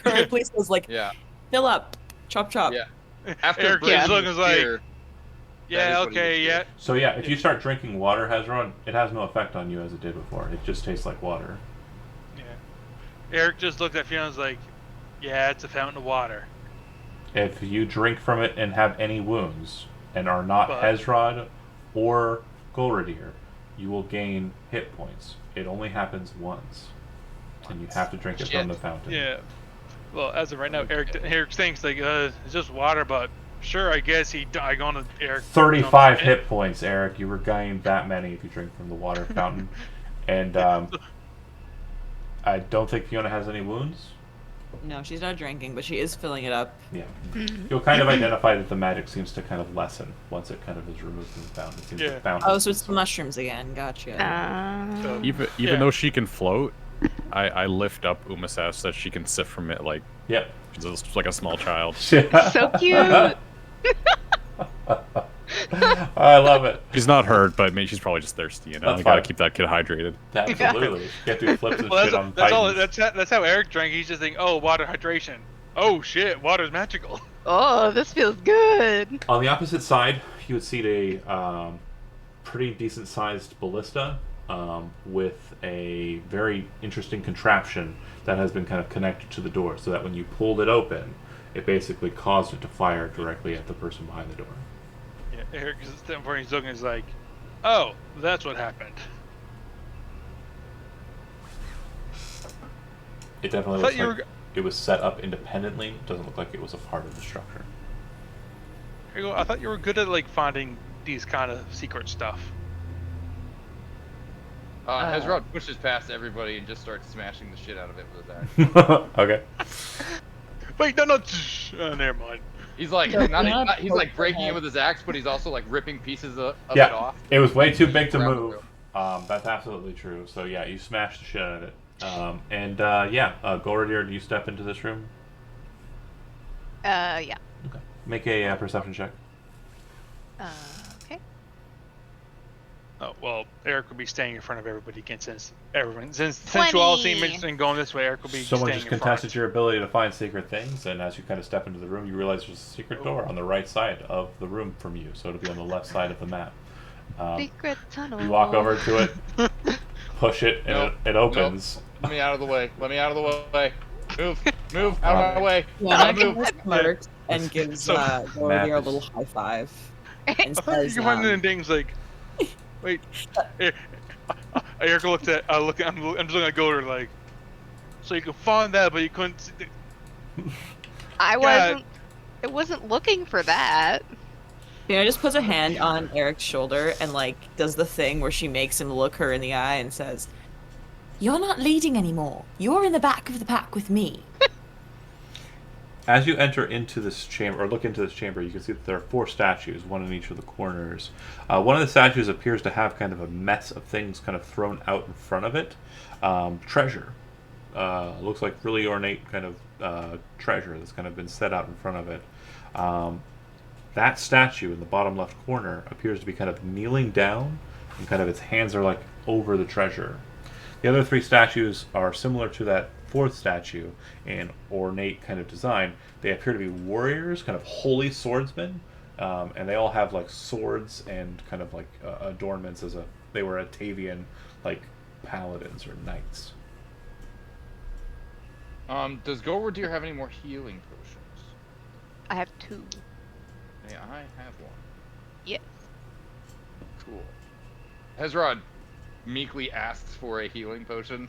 hurriedly says Yeah. fill up, chop chop. Yeah. After Eric breaking is the looking like, spear, that is Yeah, what he okay, would do. yeah. So yeah, if you start drinking water, Hezron, it has no effect on you as it did before. It just tastes like water. Yeah. Eric just looked at Fiona's like, yeah, it's a fountain of water. If you drink from it and have any wounds and are not But- Hezrod or Golradier, you will gain hit points. It only happens once, and you have to drink it from Shit. the fountain. Yeah. Well, as of right now, Eric thinks like, it's just water, but sure, I guess I going to Eric. 35 hit points, Eric. You regain that many if you drink from the water fountain. And I don't think Fiona has any wounds. No, she's not drinking, but she is filling it up. Yeah. You'll kind of identify that the magic seems to kind of lessen once it kind of is removed from the fountain. It seems Yeah. the fountain Oh, so it's the mushrooms again. Gotcha. So, Even yeah. though she can float, I lift up Umasas so that she can sip from it like Yep. she's just like a small child. So cute. I love it. She's not hurt, but maybe she's probably just thirsty. That's You gotta fine. keep that kid hydrated. Absolutely. Get to flips and Well, shit on that's all. Titans. That's how Eric drank. He's just thinking, oh, water hydration. Oh shit, water's magical. Oh, this feels good. On the opposite side, you would see a pretty decent-sized ballista with a very interesting contraption that has been kind of connected to the door, so that when you pulled it open, it basically caused it to fire directly at the person behind the door. Yeah, Eric is at that point he's looking, is like, oh, that's what happened. It definitely I thought looks you like were. it was set up independently. It doesn't look like it was a part of the structure. Here you go. I thought you were good at like finding these kind of secret stuff. Hezrod pushes past everybody and just starts smashing the shit out of it with his axe. Okay. Wait, no, never mind. He's like he's like breaking it with his axe, but he's also like ripping pieces of it Yeah, off. it was way too big to Grab move. That's absolutely true. So yeah, you smashed the shit out of it. Golradier, do you step into this room? Yeah. Okay. Make a perception check. Okay. Oh well, Eric will be staying in front of everybody again since you all seem interested in going this way. Eric will be Someone staying just in contested front. your ability to find secret things, and as you kind of step into the room, you realize there's a secret door on the right side of the room from you, so it'll be on the left side of the map. Secret tunnel. You walk over to it, push it, and it opens. Nope. Let me out of the way. Let me out of the way. Move out of my way. Yeah, Move. smirks and gives Golradier a little high five. And I thought you says, can find it in things like, wait. Eric looked at. I'm just looking at Golder like, so you can find that, but you couldn't. See I wasn't looking for that. Fiona just puts a hand on Eric's shoulder and like does the thing where she makes him look her in the eye and says, You're not leading anymore. You're in the back of the pack with me. As you enter into this chamber, or look into this chamber, you can see that there are 4 statues, one in each of the corners. One of the statues appears to have kind of a mess of things kind of thrown out in front of it. Treasure. Looks like really ornate kind of treasure that's kind of been set out in front of it. That statue in the bottom left corner appears to be kind of kneeling down, and kind of its hands are like over the treasure. The other 3 statues are similar to that 4th statue in ornate kind of design. They appear to be warriors, kind of holy swordsmen, and they all have like swords and kind of like adornments as they were Atavian like paladins or knights. Does Golradier have any more healing potions? I have 2. May I have one? Yes. Cool. Hezrod meekly asks for a healing potion.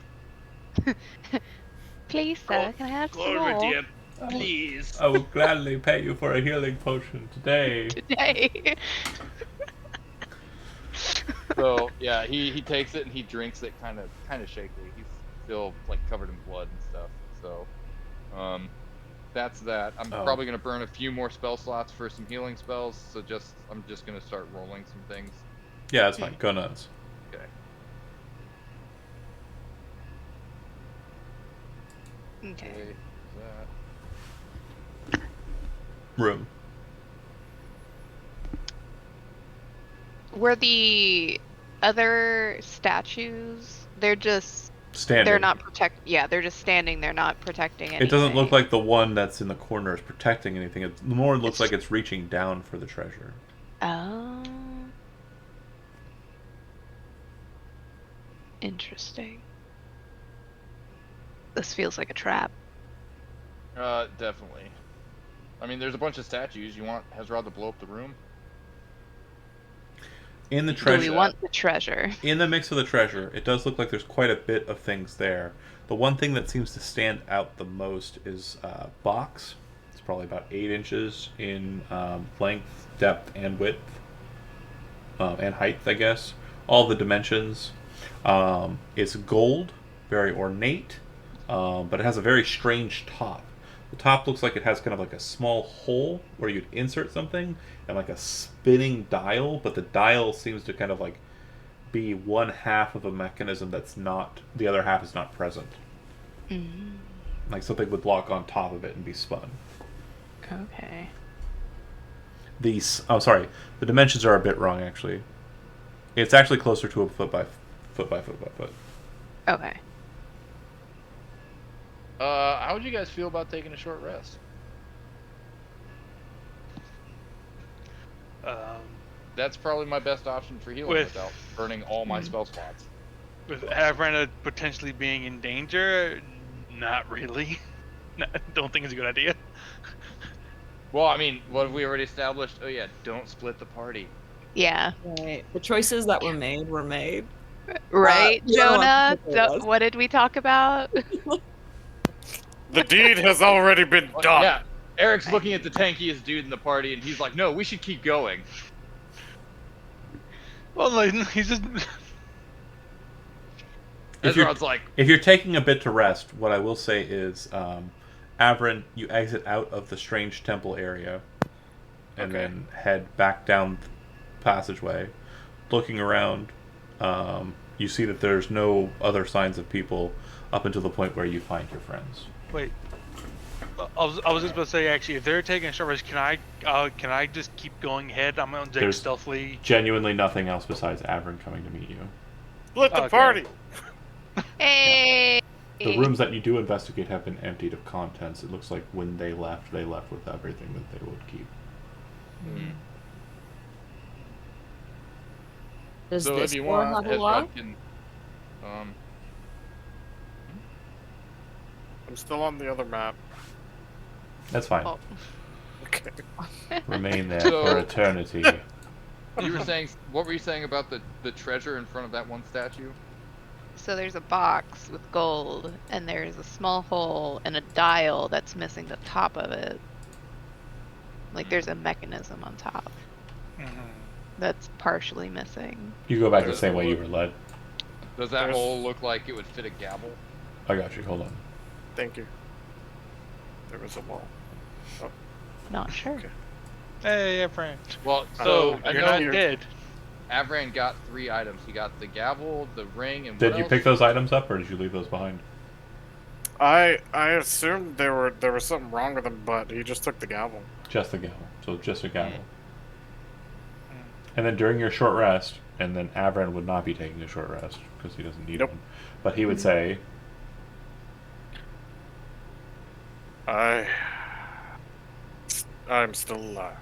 Please, sir, can I have some more? Golradier, please. I will gladly pay you for a healing potion today. Today. So yeah, he takes it and he drinks it kind of shakily. He's still like covered in blood and stuff. So, that's that. I'm probably gonna burn a few more spell slots for some healing spells. So I'm just gonna start rolling some things. Yeah, that's fine. Go nuts. Okay. Okay. That. Room. Were the other statues? They're just Standing. They're not Yeah, they're just standing. They're not protecting anything. It doesn't look like the one that's in the corner is protecting anything. It more looks like it's reaching down for the treasure. Oh. Interesting. This feels like a trap. Definitely. I mean, there's a bunch of statues. You want Hezrod to blow up the room? In the Do treasure. we want the treasure? In the mix of the treasure, it does look like there's quite a bit of things there. The one thing that seems to stand out the most is box. It's probably about 8 inches in length, depth, and width, and height, I guess. All the dimensions. It's gold, very ornate, but it has a very strange top. The top looks like it has kind of like a small hole where you'd insert something, and like a spinning dial, but the dial seems to kind of like be one half of a mechanism that's not, the other half is not present. Mm. Like something would lock on top of it and be spun. Okay. The dimensions are a bit wrong actually. It's actually closer to a foot by foot by foot by foot. Okay. How would you guys feel about taking a short rest? that's probably my best option for healing With- without burning all my spell slots. With Avrana potentially being in danger, not really. Don't think it's a good idea. Well, I mean, what have we already established? Oh yeah, don't split the party. Yeah. Right. The choices that were made were made. Right, the other one Jonah? particularly was. What did we talk about? The deed has already been Well, done. yeah, Eric's looking at the tankiest dude in the party, and he's like, "No, we should keep going." Well, like, he's just. If you're, Ezra's like, if you're taking a bit to rest, what I will say is, Avrin, you exit out of the strange temple area and Okay. then head back down the passageway. Looking around, you see that there's no other signs of people up until the point where you find your friends. Wait. I was just about to say, actually, if they're taking a short rest, can I just keep going ahead? I'm gonna take There's- stealthily. Genuinely nothing else besides Avrin coming to meet you. Split the Okay. party. Hey! The rooms that you do investigate have been emptied of contents. It looks like when they left with everything that they would keep. Does so this if you door want, have a lock? Ezra can. I'm still on the other map. That's fine. Oh. Okay. Remain there So- for eternity. You were saying, what were you saying about the treasure in front of that one statue? So there's a box with gold, and there's a small hole and a dial that's missing the top of it. Like there's a mechanism on top that's partially missing. You go back the same way you were led. Does that There's- hole look like it would fit a gavel? I got you. Hold on. Thank you. There was a wall. Not sure. Okay. Hey, yeah, friend. Well, So, so I You're know not dead. Avran got 3 items. He got the gavel, the ring, and Did what you else? pick those items up, or did you leave those behind? I assumed there was something wrong with him, but he just took the gavel. Just the gavel. So just a gavel. And then during your short rest, and then Avran would not be taking a short rest because he doesn't need Nope. one. But he would say, I'm still alive.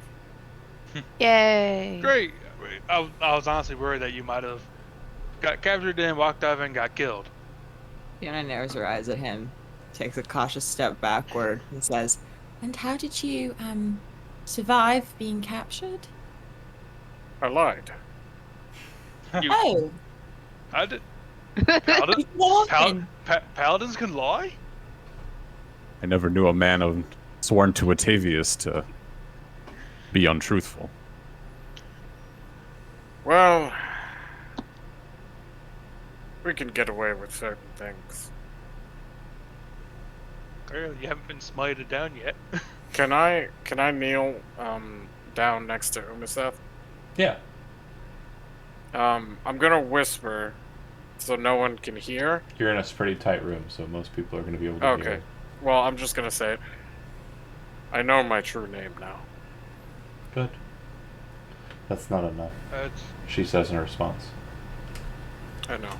Yay! Great. I was honestly worried that you might have got captured and walked off and got killed. Fiona narrows her eyes at him, takes a cautious step backward, and says, And how did you survive being captured? I lied. You, Oh, I did. you walking. Paladins can lie? I never knew a man sworn to Atavius to be untruthful. Well, we can get away with certain things. Clearly, you haven't been smited down yet. Can I kneel down next to Umaseth? yeah. I'm gonna whisper so no one can hear. You're in a pretty tight room, so most people are going to be able to Okay. hear. Well, I'm just gonna say it. I know my true name now. Good. That's not enough, That's she says in response. I know.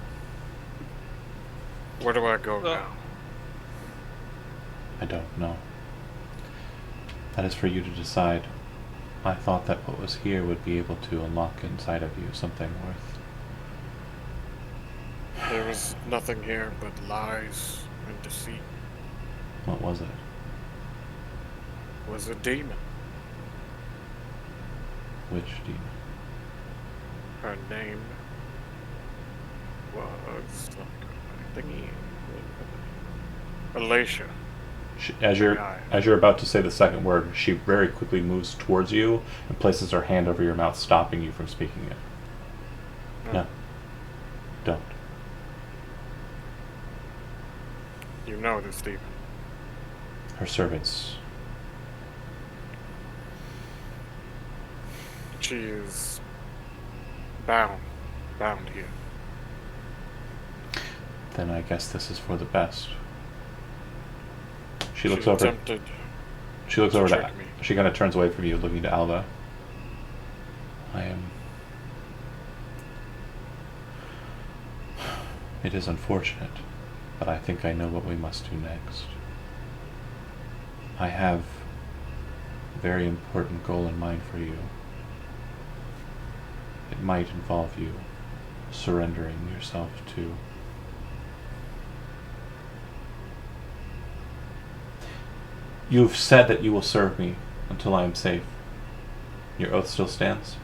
Where do I go now? I don't know. That is for you to decide. I thought that what was here would be able to unlock inside of you something worth. There was nothing here but lies and deceit. What was it? It was a demon. Which demon? Her name was thingy. Alicia. As you're Guy. about to say the second word, she very quickly moves towards you and places her hand over your mouth, stopping you from speaking it. No. Don't. You know this demon. Her servants. She is bound here. Then I guess this is for the best. She She looks over. attempted She looks over to. trick me. She kind of turns away from you, looking to Alva. I am. It is unfortunate, but I think I know what we must do next. I have a very important goal in mind for you. it might involve you surrendering yourself to. You've said that you will serve me until I am safe. Your oath still stands?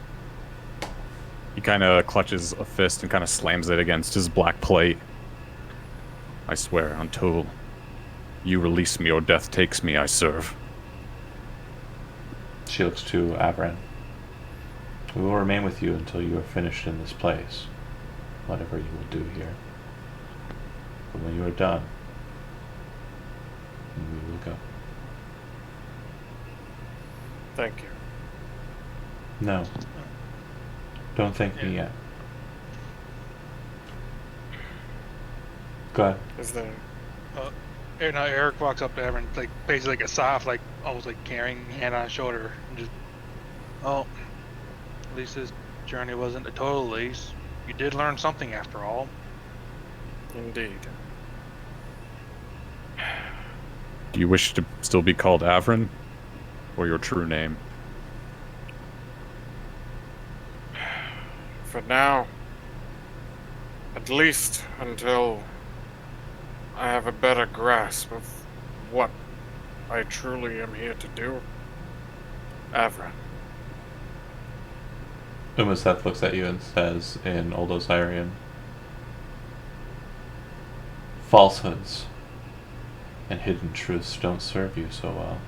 He kind of clutches a fist and kind of slams it against his black plate. I swear, until you release me or death takes me, I serve. She looks to Avran. We will remain with you until you are finished in this place, whatever you will do here. But when you are done, we will go. Thank you. No. Don't thank me yet. Go ahead. Is there? Now Eric walks up to Evan, like basically like a soft, like almost like carrying hand on his shoulder, and just, well, at least this journey wasn't a total waste. You did learn something after all. Indeed. Do you wish to still be called Avran? Or your true name? For now, at least until I have a better grasp of what I truly am here to do, Avran. Umaseth looks at you and says in Old Osirian, falsehoods and hidden truths don't serve you so well.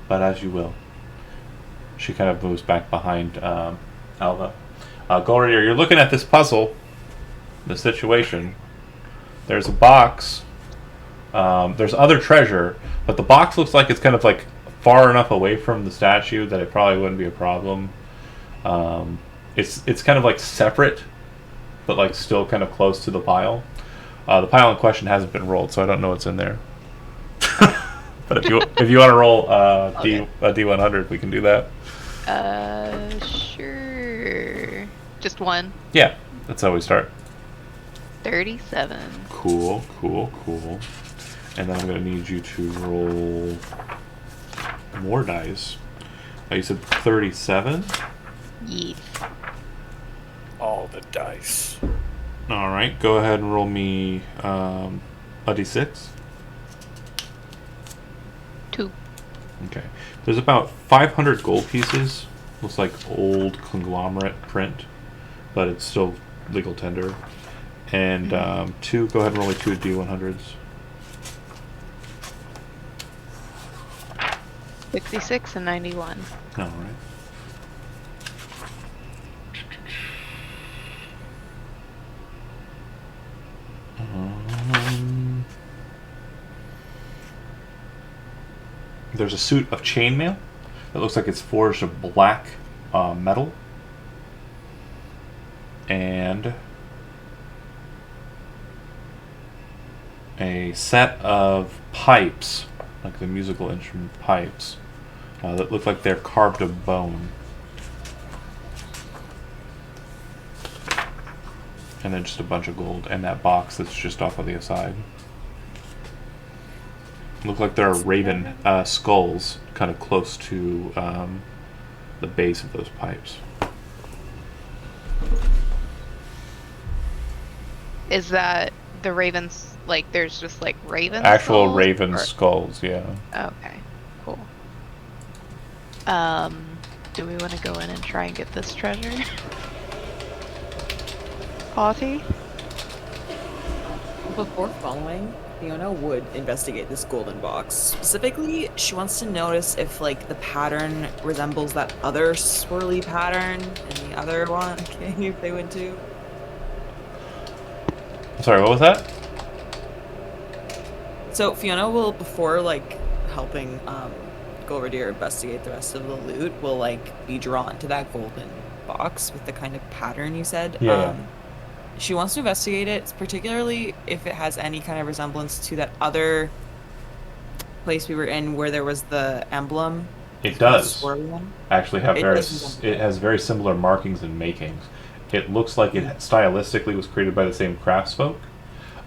But as you will. She kind of moves back behind Alva. Golrier, you're looking at this puzzle, the situation. There's a box. There's other treasure, but the box looks like it's kind of like far enough away from the statue that it probably wouldn't be a problem. It's kind of like separate, but like still kind of close to the pile. The pile in question hasn't been rolled, so I don't know what's in there. But if you want to roll Okay. a D100, we can do that. Sure. Just one. Yeah, that's how we start. 37. Cool. And then I'm going to need you to roll more dice. You said 37? Yeet. All the dice. Alright, go ahead and roll me a D6. 2. Okay. There's about 500 gold pieces. Looks like old conglomerate print, but it's still legal tender. And 2, go ahead and roll me 2 D100s. 66 and 91. Alright. There's a suit of chainmail that looks like it's forged of black metal. And a set of pipes, like the musical instrument pipes, that look like they're carved of bone. And then just a bunch of gold, and that box that's just off of the side. Look like there are raven skulls kind of close to the base of those pipes. Is that the ravens, like there's just like raven Actual skulls, raven or- skulls, yeah. Okay, cool. Do we want to go in and try and get this treasure? Party? Before following, Fiona would investigate this golden box. Specifically, she wants to notice if like the pattern resembles that other swirly pattern in the other one cave they went to. Sorry, what was that? So Fiona will, before like helping Golrier investigate the rest of the loot, will like be drawn to that golden box with the kind of pattern you said. Yeah. She wants to investigate it, particularly if it has any kind of resemblance to that other place we were in where there was the emblem. It does Swirly one. actually have It very. does resemble It has very similar markings and makings. It looks like it stylistically was created by the same craftsfolk,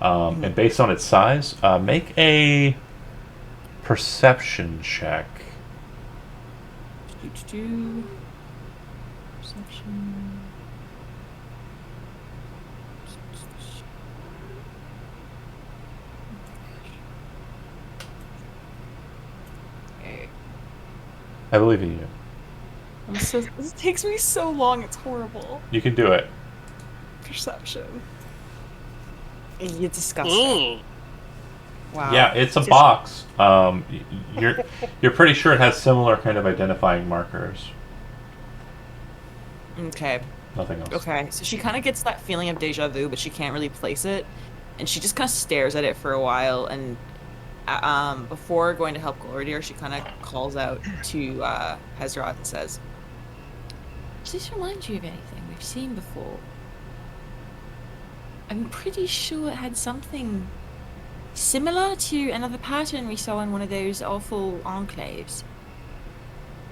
and based on its size, make a perception check. Perception. Okay. I believe in you. This takes me so long, it's horrible. You can do it. Perception. It's disgusting. Wow. Yeah, it's a box. You're pretty sure it has similar kind of identifying markers. Okay. Nothing else. Okay, so she kind of gets that feeling of deja vu, but she can't really place it, and she just kind of stares at it for a while. And before going to help Gloridir, she kind of calls out to Hezrod and says, "Does this remind you of anything we've seen before? I'm pretty sure it had something similar to another pattern we saw in one of those awful enclaves."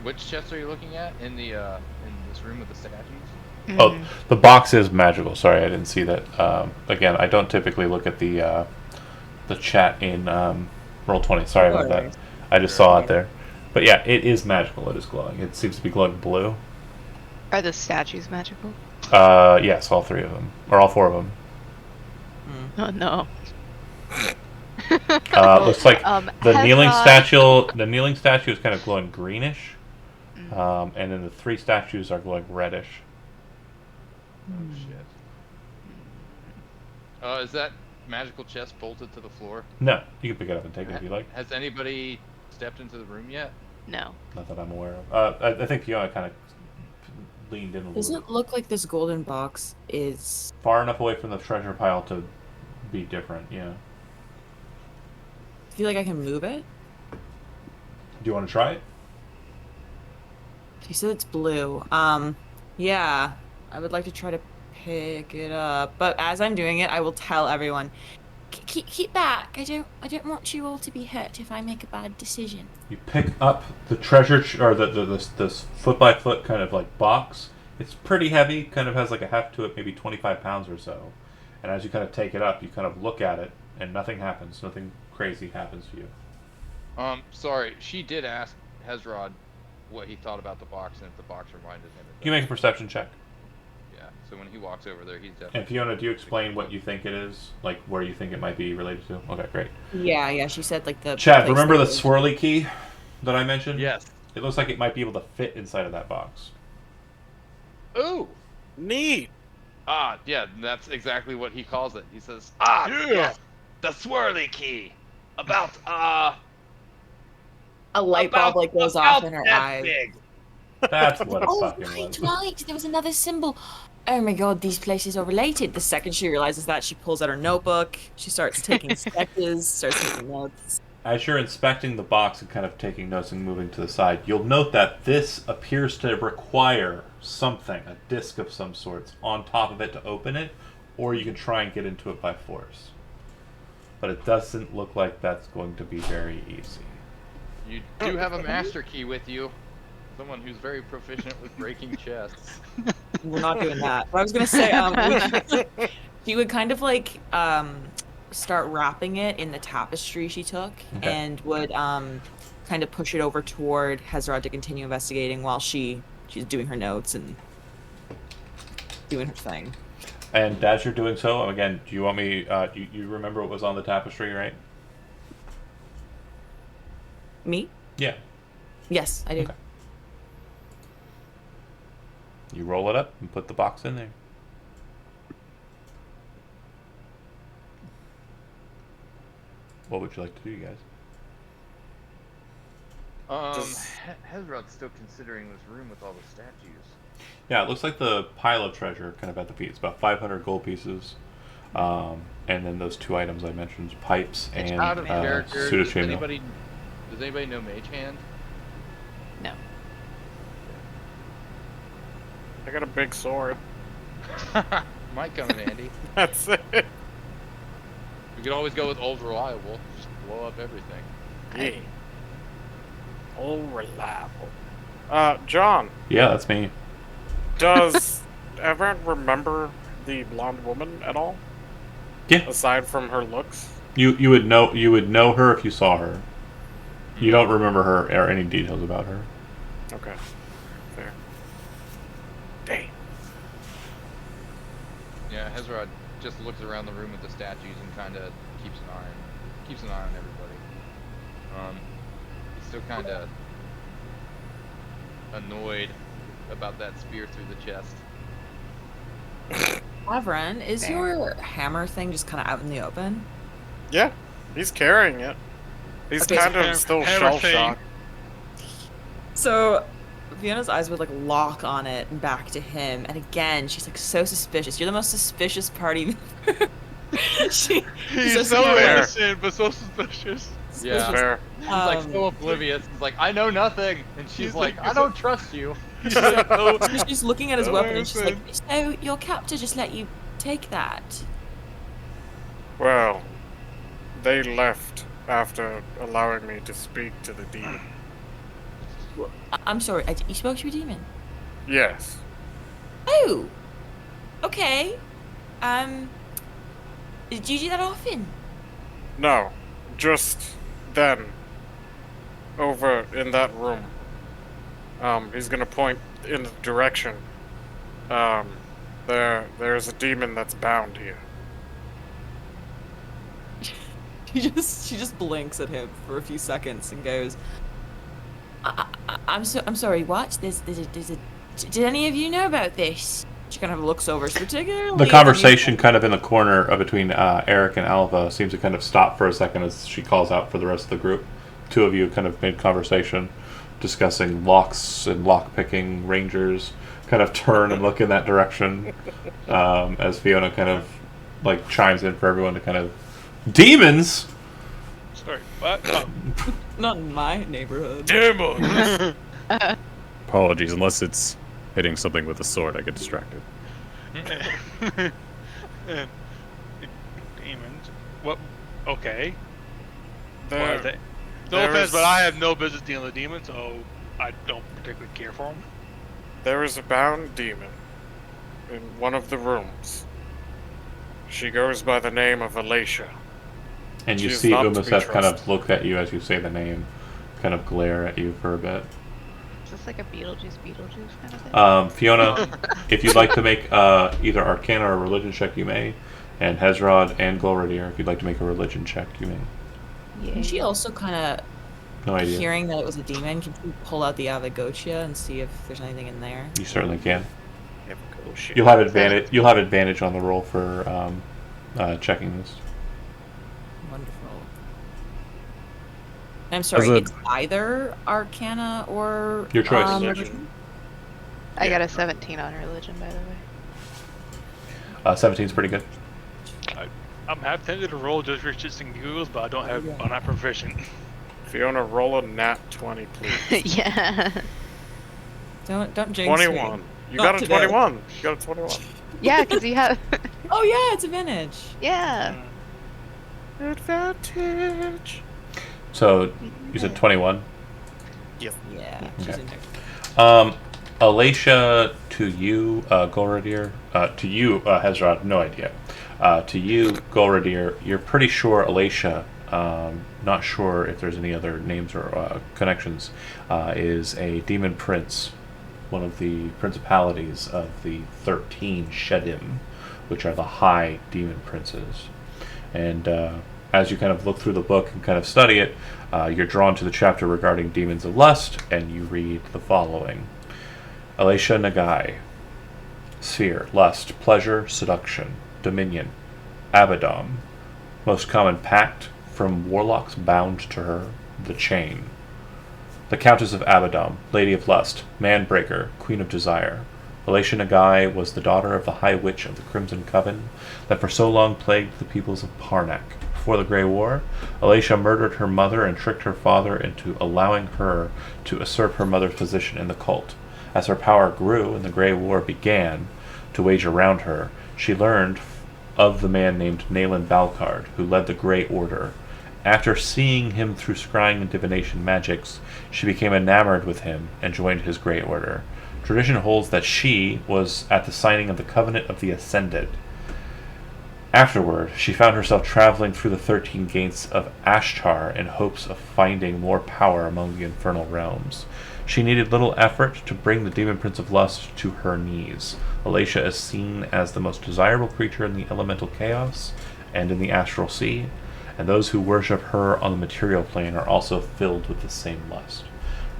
Which chest are you looking at in the in this room with the statues? Oh, the box is magical. Sorry, I didn't see that. Again, I don't typically look at the chat in Roll20. Sorry about that. I just saw it there. But yeah, it is magical. It is glowing. It seems to be glowing blue. Are the statues magical? Yes, all 3 of them. Or all 4 of them. Oh no. Looks like the kneeling Hezrod- the kneeling statue is kind of glowing greenish. And then the 3 statues are glowing reddish. Oh shit. Is that magical chest bolted to the floor? No, you can pick it up and take it if you like. Has anybody stepped into the room yet? No. Not that I'm aware of. I think Fiona kind of leaned in a Does little it bit. look like this golden box is Far enough away from the treasure pile to be different, yeah. I feel like I can move it? Do you want to try it? She said it's blue. Yeah. I would like to try to pick it up, but as I'm doing it, I will tell everyone, keep back. I don't want you all to be hurt if I make a bad decision. You pick up the treasure or this foot by foot kind of like box. It's pretty heavy, kind of has like a heft to it, maybe 25 pounds or so. And as you kind of take it up, you kind of look at it, and nothing happens. Nothing crazy happens to you. Sorry, she did ask Hezrod what he thought about the box and if the box reminded him of You make a perception check. Yeah, so when he walks over there, he's definitely... And Fiona, do you explain what you think it is? Like, where you think it might be related to? Okay, great. Yeah, she said like the... Chad, remember the swirly key that I mentioned? Yes. It looks like it might be able to fit inside of that box. Ooh! Neat. Yeah, that's exactly what he calls it. He says, Yes, the swirly key. About, A light bulb like goes off in her that eyes. big. That's what it Oh, fucking right, was. right. There was another symbol. Oh my god, these places are related. The second she realizes that, she pulls out her notebook, she starts taking sketches, starts taking notes. As you're inspecting the box and kind of taking notes and moving to the side, you'll note that this appears to require something, a disc of some sorts, on top of it to open it, or you can try and get into it by force. But it doesn't look like that's going to be very easy. you do have a master key with you. Someone who's very proficient with breaking chests. We're not doing that. But I was gonna say, she would kind of like start wrapping it in the tapestry she took, Okay. and would kind of push it over toward Hezrod to continue investigating while she's doing her notes and doing her thing. And as you're doing so, again, do you want me? You remember what was on the tapestry, right? Me? Yeah. Yes, I do. Okay. You roll it up and put the box in there. What would you like to do, you guys? Hezrod's still considering this room with all the statues. Yeah, it looks like the pile of treasure kind of at the feet. It's about 500 gold pieces. And then those 2 items I mentioned, pipes It's and out of character. pseudo Does chainmail. anybody know Mage Hand? No. I got a big sword. Might come in handy. That's it. We could always go with old reliable. Just blow up everything. Hey. All reliable. John, Yeah, that's me. does everyone remember the blonde woman at all? Yeah. Aside from her looks? You would know her if you saw her. You don't remember her or any details about her. Okay. Fair. Dang. Yeah, Hezrod just looks around the room with the statues and kind of keeps an eye on everybody. He's still kind of annoyed about that spear through the chest. Avren, is your hammer thing just kind of out in the open? Yeah, he's carrying it. He's Okay, kind of still shell shocked. So Fiona's eyes would like lock on it and back to him, and again she's like so suspicious. You're the most suspicious party member. He's so innocent but so suspicious. Yeah, fair. He's like so oblivious. He's like, I know nothing, and she's like, I don't trust you. So she's looking at his weapon and she's like, so your captor just let you take that? Well, they left after allowing me to speak to the demon. I'm sorry, you spoke to a demon? Yes. Oh! Okay. Do you do that often? No, just then. Over in that room. He's gonna point in the direction. There's a demon that's bound here. She just blinks at him for a few seconds and goes, I'm sorry, what? There's a did any of you know about this? She kind of looks over, particularly the conversation kind of in the corner between Eric and Alva seems to kind of stop for a second as she calls out for the rest of the group. Two of you kind of made conversation, discussing locks and lock picking. Rangers kind of turn and look in that direction as Fiona kind of like chimes in for everyone to kind of demons. Sorry, what? Oh. Not in my neighborhood. Demons. Apologies, unless it's hitting something with a sword, I get distracted. Demons. What? Okay. There- No there offense, is- but I have no business dealing with demons, so I don't particularly care for them. There is a bound demon in one of the rooms. She goes by the name of Alicia. And you She is see not to Umus be kind of trusted. look at you as you say the name, kind of glare at you for a bit. Is this like a Beetlejuice kind of thing? Fiona, if you'd like to make either Arcana or Religion check, you may. And Hezrod and Golradier, if you'd like to make a Religion check, you may. Yeah. Can she also kind of, No idea. hearing that it was a demon, can she pull out the Avagotia and see if there's anything in there? You certainly can. Oh shit. You'll have advantage. You'll have advantage on the roll for checking this. Wonderful. I'm sorry, it's either Arcana or Your choice. Religion. I got a 17 on religion, by the way. 17's pretty good. I'm half tempted to roll just for shits and giggles, but I'm not proficient. Fiona, roll a nat 20, please. Yeah. Don't jinx me. 21. You Not got a today. 21. You got a 21. Yeah, because you have. Oh yeah, it's advantage. Yeah. Advantage. So you said 21. Yeah, she's Okay. in there. Alicia, to you, Golradier. To you, Hezrod, no idea. To you, Golradier, you're pretty sure Alicia, not sure if there's any other names or connections, is a demon prince, one of the principalities of the 13 Shedim, which are the high demon princes. And as you kind of look through the book and kind of study it, you're drawn to the chapter regarding demons of lust, and you read the following. Alicia Nagai. Sphere, lust, pleasure, seduction, dominion, Abaddon. Most common pact from warlocks bound to her, the chain. The Countess of Abaddon, Lady of Lust, Man-Breaker, Queen of Desire. Alicia Nagai was the daughter of the High Witch of the Crimson Coven that for so long plagued the peoples of Parnak. Before the Grey War, Alicia murdered her mother and tricked her father into allowing her to usurp her mother's position in the cult. As her power grew and the Grey War began to wage around her, she learned of the man named Nayland Balcard, who led the Grey Order. After seeing him through scrying and divination magics, she became enamored with him and joined his Grey Order. Tradition holds that she was at the signing of the Covenant of the Ascended. Afterward, she found herself traveling through the 13 gates of Ashtar in hopes of finding more power among the infernal realms. She needed little effort to bring the demon prince of lust to her knees. Alacia is seen as the most desirable creature in the elemental chaos and in the astral sea, and those who worship her on the material plane are also filled with the same lust.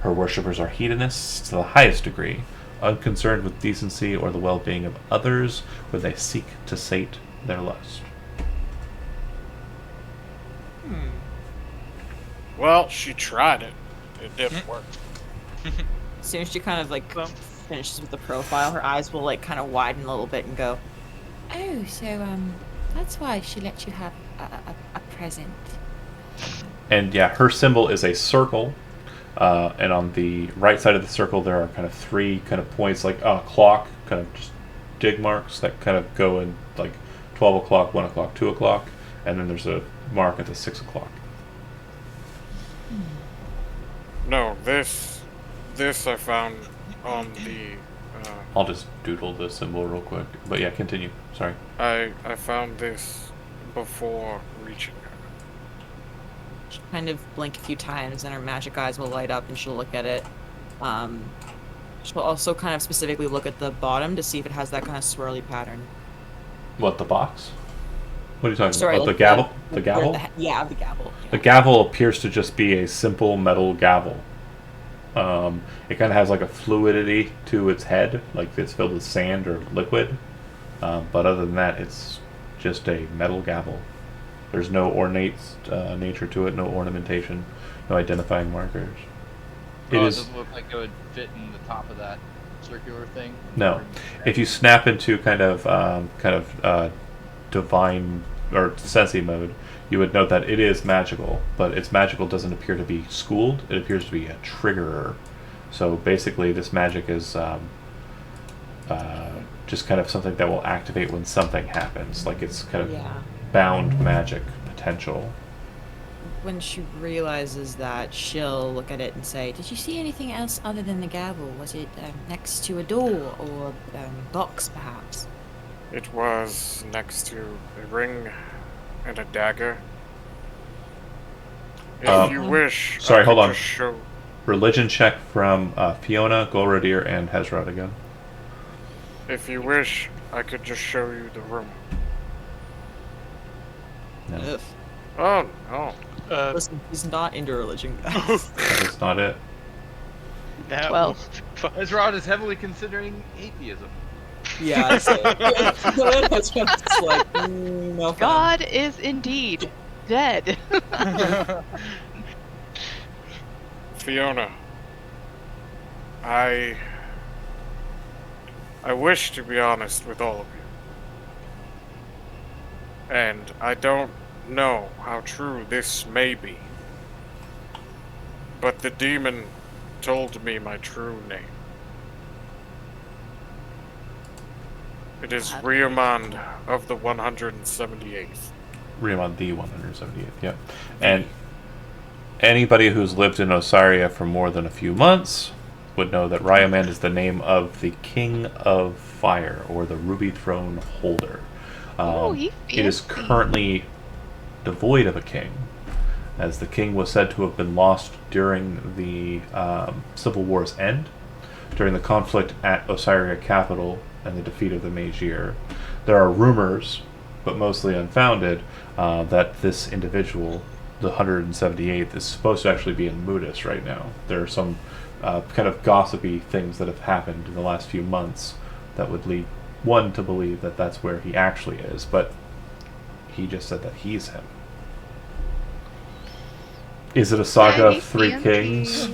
Her worshippers are hedonists to the highest degree, unconcerned with decency or the well-being of others, where they seek to sate their lust. Well, she tried it. It didn't work. As soon as she kind of like finishes with the profile, her eyes will like kind of widen a little bit and go, Oh, so that's why she let you have a present. And yeah, her symbol is a circle, and on the right side of the circle there are kind of three kind of points, like a clock, kind of just dig marks that kind of go in like 12 o'clock, 1 o'clock, 2 o'clock, and then there's a mark at the 6 o'clock. No, this I found on the. I'll just doodle the symbol real quick. But yeah, continue. Sorry. I found this before reaching her. she'll kind of blink a few times and her magic eyes will light up and she'll look at it. She'll also kind of specifically look at the bottom to see if it has that kind of swirly pattern. What, the box? What are you talking Sorry, about? like The gavel? The where gavel? Yeah, the gavel. The gavel appears to just be a simple metal gavel. It kind of has like a fluidity to its head, like it's filled with sand or liquid. But other than that, it's just a metal gavel. There's no ornate nature to it, no ornamentation, no identifying markers. It doesn't look like it would fit in the top of that circular thing. No. If you snap into kind of divine or sensei mode, you would note that it is magical, but its magical doesn't appear to be schooled. It appears to be a triggerer. So basically, this magic is just kind of something that will activate when something happens. Like it's kind of bound magic potential. When she realizes that, she'll look at it and say, Did you see anything else other than the gavel? Was it next to a door or box, perhaps? It was next to a ring and a dagger. If you wish, sorry, I hold could on. just show. Religion check from Fiona, Golradier, and Hezrod again. If you wish, I could just show you the room. No. Ugh. Oh no. Listen, he's not into religion, guys. That's not it. That 12. Hezrod is heavily considering atheism. Yeah, it's just like, no fun. God is indeed dead. Fiona, I wish to be honest with all of you. And I don't know how true this may be. But the demon told me my true name. It is Riamond of the 178th. Riamond the 178th, yeah. And anybody who's lived in Osiria for more than a few months would know that Riamond is the name of the King of Fire, or the Ruby Throne Holder. He It is fancy. currently devoid of a king, as the king was said to have been lost during the Civil War's end, during the conflict at Osiria capital and the defeat of the Magir. There are rumors, but mostly unfounded, that this individual, the 178th, is supposed to actually be in Mudis right now. There are some kind of gossipy things that have happened in the last few months that would lead one to believe that that's where he actually is, but he just said that he's him. Is it a saga of three kings?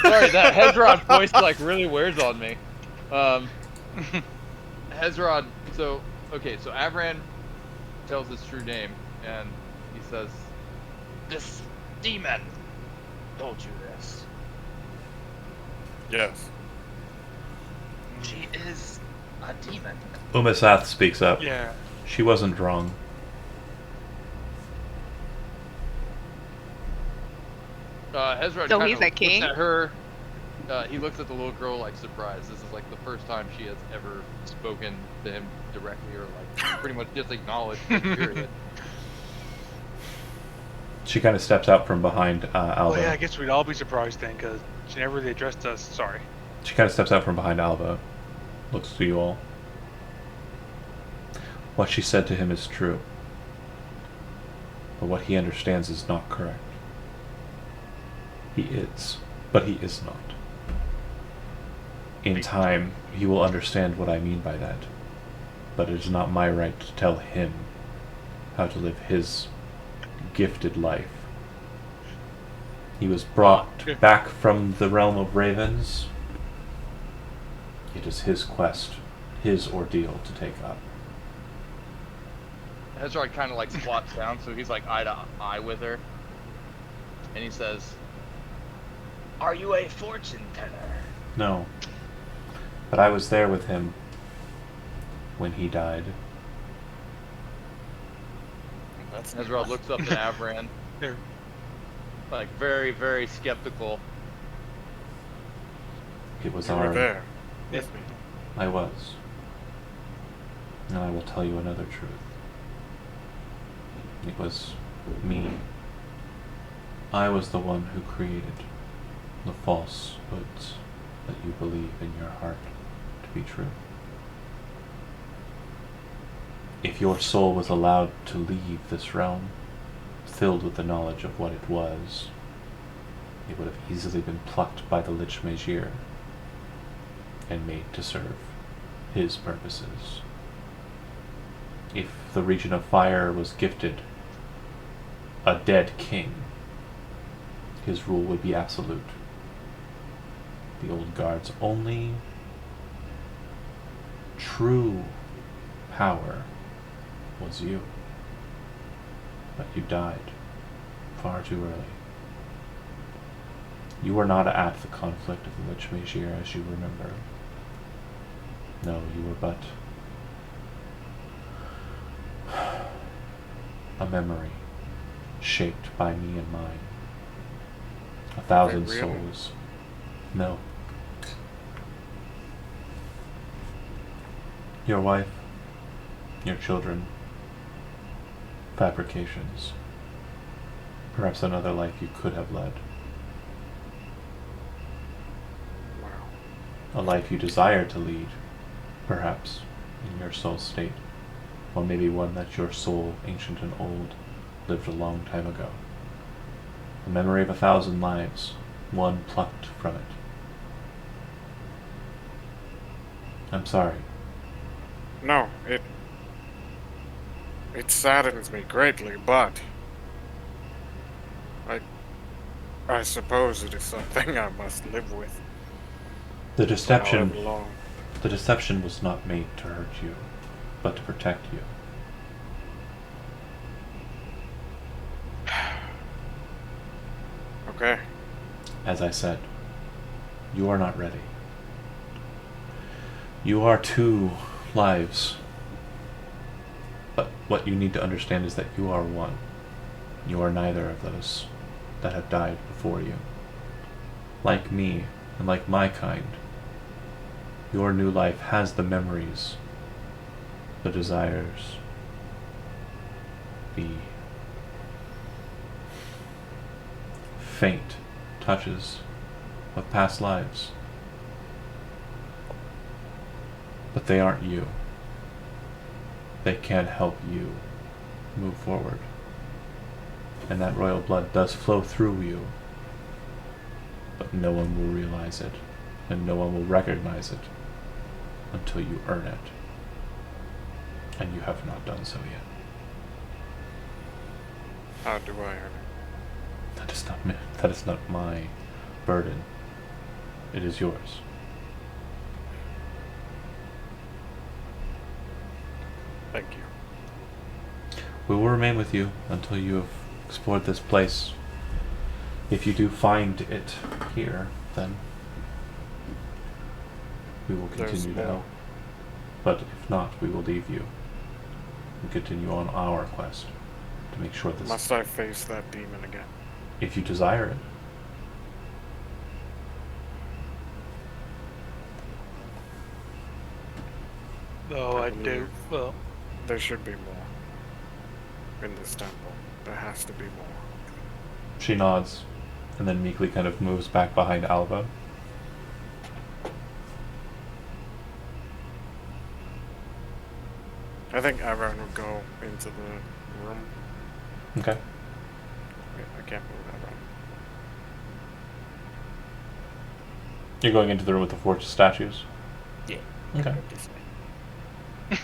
Sorry, that Hezrod voice like really wears on me. Hezrod, so Avran tells his true name, and he says, This demon told you this. Yes. She is a demon. Umasath speaks up. Yeah. She wasn't wrong. Hezrod So kinda he's a looks king? at her. He looks at the little girl like surprised. This is like the first time she has ever spoken to him directly, or like pretty much just acknowledged it, period. She kind of steps out from behind Alba. Oh yeah, I guess we'd all be surprised then, because she never really addressed us. Sorry. She kind of steps out from behind Alba, looks to you all. What she said to him is true, but what he understands is not correct. He is, but he is not. In time, he will understand what I mean by that, but it is not my right to tell him how to live his gifted life. He was brought back from the realm of ravens. It is his quest, his ordeal to take up. Hezrod kind of like squats down, so he's like eye to eye with her, and he says, Are you a fortune teller? No. But I was there with him when he died. Hezrod looks up at Avran, like very, very skeptical. It was You our... were there with me. I was. And I will tell you another truth. It was me. I was the one who created the falsehoods that you believe in your heart to be true. If your soul was allowed to leave this realm, filled with the knowledge of what it was, it would have easily been plucked by the Lich Magier and made to serve his purposes. If the region of fire was gifted a dead king, his rule would be absolute. The old guard's only true power was you. But you died far too early. You were not at the conflict of the Lich Magier as you remember. No, you were but a memory shaped by me and mine. 1,000 Really? souls. No. Your wife, your children, fabrications, perhaps another life you could have led. Wow. A life you desire to lead, perhaps, in your soul state, or maybe one that your soul, ancient and old, lived a long time ago. A memory of 1,000 lives, one plucked from it. I'm sorry. No, it saddens me greatly, but I suppose it is something I must live with. The deception, however long. the deception was not made to hurt you, but to protect you. Okay. As I said, you are not ready. You are 2 lives. But what you need to understand is that you are one. You are neither of those that have died before you. Like me, and like my kind, your new life has the memories, the desires, the faint touches of past lives. But they aren't you. They can't help you move forward. And that royal blood does flow through you. But no one will realize it, and no one will recognize it until you earn it. And you have not done so yet. How do I earn it? That is not my burden. It is yours. Thank you. We will remain with you until you have explored this place. If you do find it here, then we will There's continue to more. help. But if not, we will leave you and continue on our quest to make sure this... Must I face that demon again? If you desire it. Though I do. believe Well, there should be more in this temple. There has to be more. She nods, and then meekly kind of moves back behind Alva. I think everyone would go into the room. Okay. Wait, I can't move everyone. You're going into the room with the forged statues? Yeah. Okay. This way.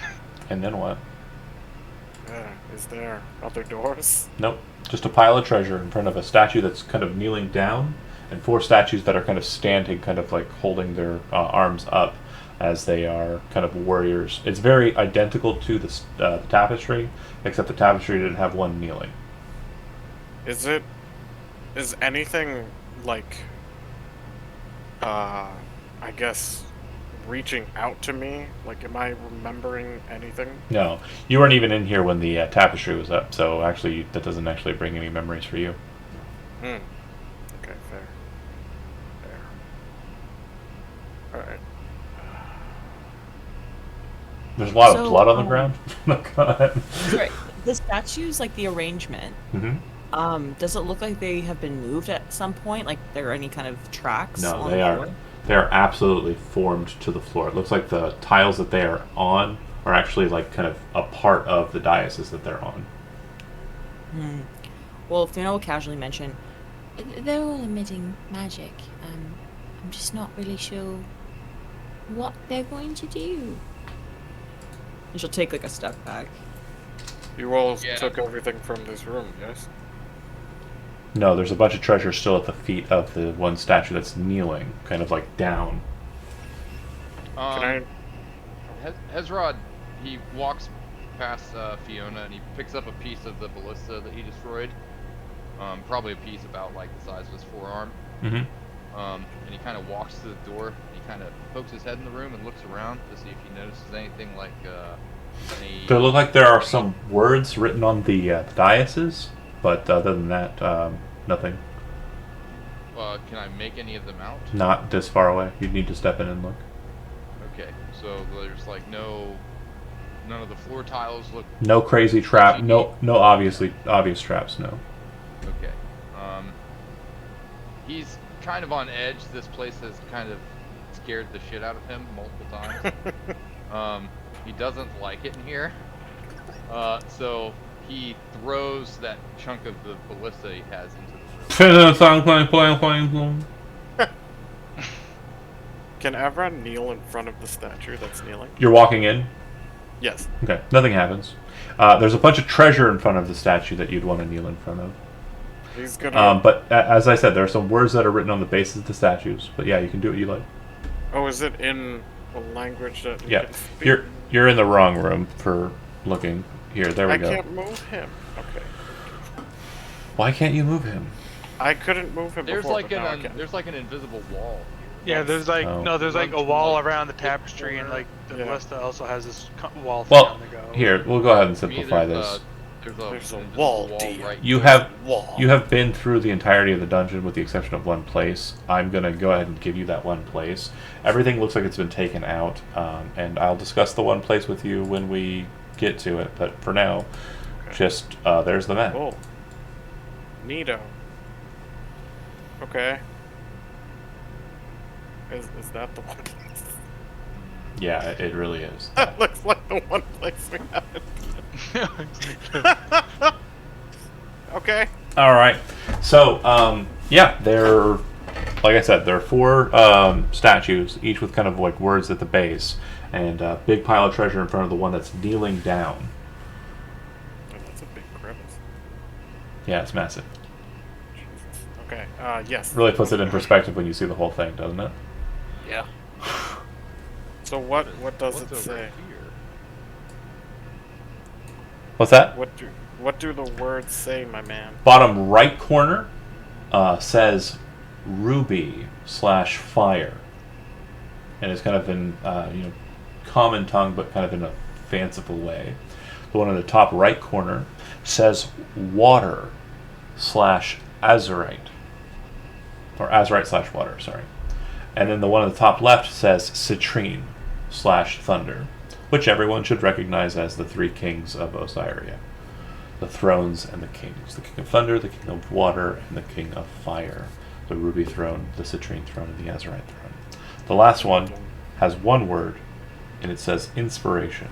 And then what? Is there other doors? Nope. Just a pile of treasure in front of a statue that's kind of kneeling down, and 4 statues that are kind of standing, kind of like holding their arms up as they are kind of warriors. It's very identical to the tapestry, except the tapestry didn't have one kneeling. Is anything like, I guess, reaching out to me? Like, am I remembering anything? No, you weren't even in here when the tapestry was up, so actually that doesn't actually bring any memories for you. Okay, fair. Alright. There's a lot of So, blood on the ground. Go ahead. Sorry, the statues, like the arrangement, does it look like they have been moved at some point? Like there are any kind of tracks? No, on they the are. floor? They are absolutely formed to the floor. It looks like the tiles that they are on are actually like kind of a part of the dioceses that they're on. Well, Fino will casually mention, They're all emitting magic. I'm just not really sure what they're going to do. and she'll take like a step back. You all Yeah. took everything from this room, yes? No, there's a bunch of treasure still at the feet of the one statue that's kneeling, kind of like down. Can I... Hezrod, he walks past Fiona and he picks up a piece of the ballista that he destroyed. Probably a piece about like the size of his forearm. Mm-hmm. And he kind of walks to the door. He kind of pokes his head in the room and looks around to see if he notices anything like any. There look like there are some words written on the diocese, but other than that, nothing. Can I make any of them out? Not this far away. You'd need to step in and look. Okay, so there's like none of the floor tiles look. No crazy trap. No obvious traps. No. Okay. He's kind of on edge. This place has kind of scared the shit out of him multiple times. He doesn't like it in here. So he throws that chunk of the ballista he has into the room. Can everyone kneel in front of the statue that's kneeling? You're walking in. Yes. Okay. Nothing happens. There's a bunch of treasure in front of the statue that you'd want to kneel in front of. He's gonna... But as I said, there are some words that are written on the bases of the statues. But yeah, you can do what you like. Oh, is it in a language that you Yeah, can speak? you're in the wrong room for looking. Here, there we go. I can't move him. Okay. Why can't you move him? I couldn't move him There's before, like but now I an can. there's like an invisible wall. yeah, there's like Oh. there's like a One wall like around the tapestry, and like the Yeah. ballista also has this wall thing Well, on the go. here, we'll go ahead and To me, simplify there's this. There's a an wall, invisible dear. right You here. have Wall. you have been through the entirety of the dungeon with the exception of one place. I'm gonna go ahead and give you that one place. Everything looks like it's been taken out, and I'll discuss the one place with you when we get to it. But for now, just there's the map. Oh. Neato. Okay. Is that the one place? Yeah, it really is. That looks like the one place we haven't. Okay. All right. So, yeah, there. Like I said, there are 4 statues, each with kind of like words at the base, and a big pile of treasure in front of the one that's kneeling down. Oh, that's a big crevice. Yeah, it's massive. Jesus. Okay. Yes. Really puts it in perspective when you see the whole thing, doesn't it? Yeah. So what does What's it over say? here? What's that? What do the words say, my man? Bottom right corner says ruby/fire, and it's kind of in common tongue, but kind of in a fanciful way. The one in the top right corner says water/azurite, or azurite/water. Sorry, and then the one in the top left says citrine/thunder. which everyone should recognize as the three kings of Osiria. The thrones and the kings. The king of thunder, the king of water, and the king of fire. The ruby throne, the citrine throne, and the azurite throne. The last one has one word, and it says inspiration.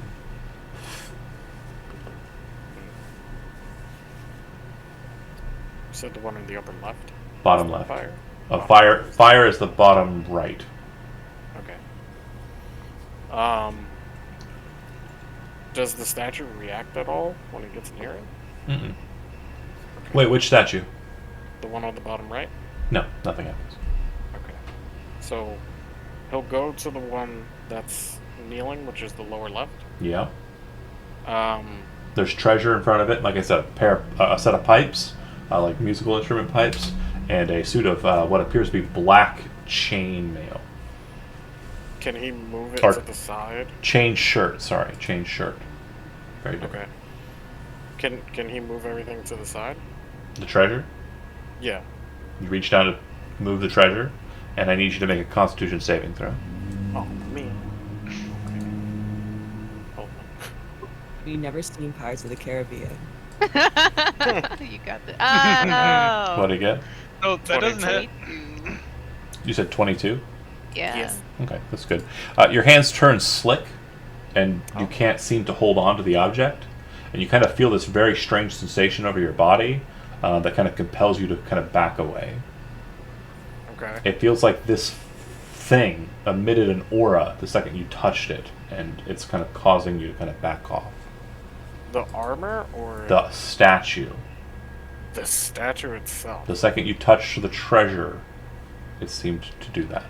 You said the one in the upper left? Bottom left. Fire. Fire is the bottom right. Okay. Does the statue react at all when it gets near it? Mm-mm. Wait, which statue? The one on the bottom right? No, nothing happens. Okay. So he'll go to the one that's kneeling, which is the lower left. Yeah. Um, There's treasure in front of it. Like I said, a set of pipes, like musical instrument pipes, and a suit of what appears to be black chain mail. can he move it Or- to the side? Chain shirt, sorry. Chain shirt. Very different. Okay. Can he move everything to the side? The treasure? Yeah. You reach down to move the treasure, and I need you to make a constitution saving throw. Oh, me. Okay. Hold on. You've never seen Pirates of the Caribbean. You got this. Oh. What do you get? No, that doesn't hit. 22. You said 22? Yeah. Yes. Okay, that's good. Your hands turn slick, and you can't seem to hold on to the object, and you kind of feel this very strange sensation over your body that kind of compels you to kind of back away. Okay. It feels like this thing emitted an aura the second you touched it, and it's kind of causing you to kind of back off. The armor or The statue. the statue itself? The second you touched the treasure, it seemed to do that.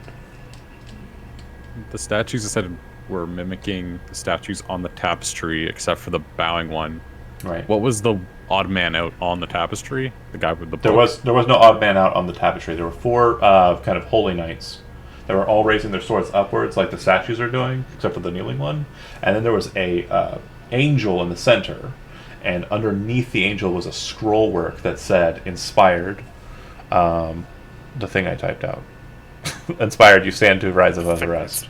The statues, I said, were mimicking the statues on the tapestry, except for the bowing one. Right. What was the odd man out on the tapestry? The guy with the There book? was no odd man out on the tapestry. There were four kind of holy knights. They were all raising their swords upwards like the statues are doing, except for the kneeling one. And then there was a angel in the center, and underneath the angel was a scroll work that said, inspired, the thing I typed out. Inspired, you stand to rise above the rest.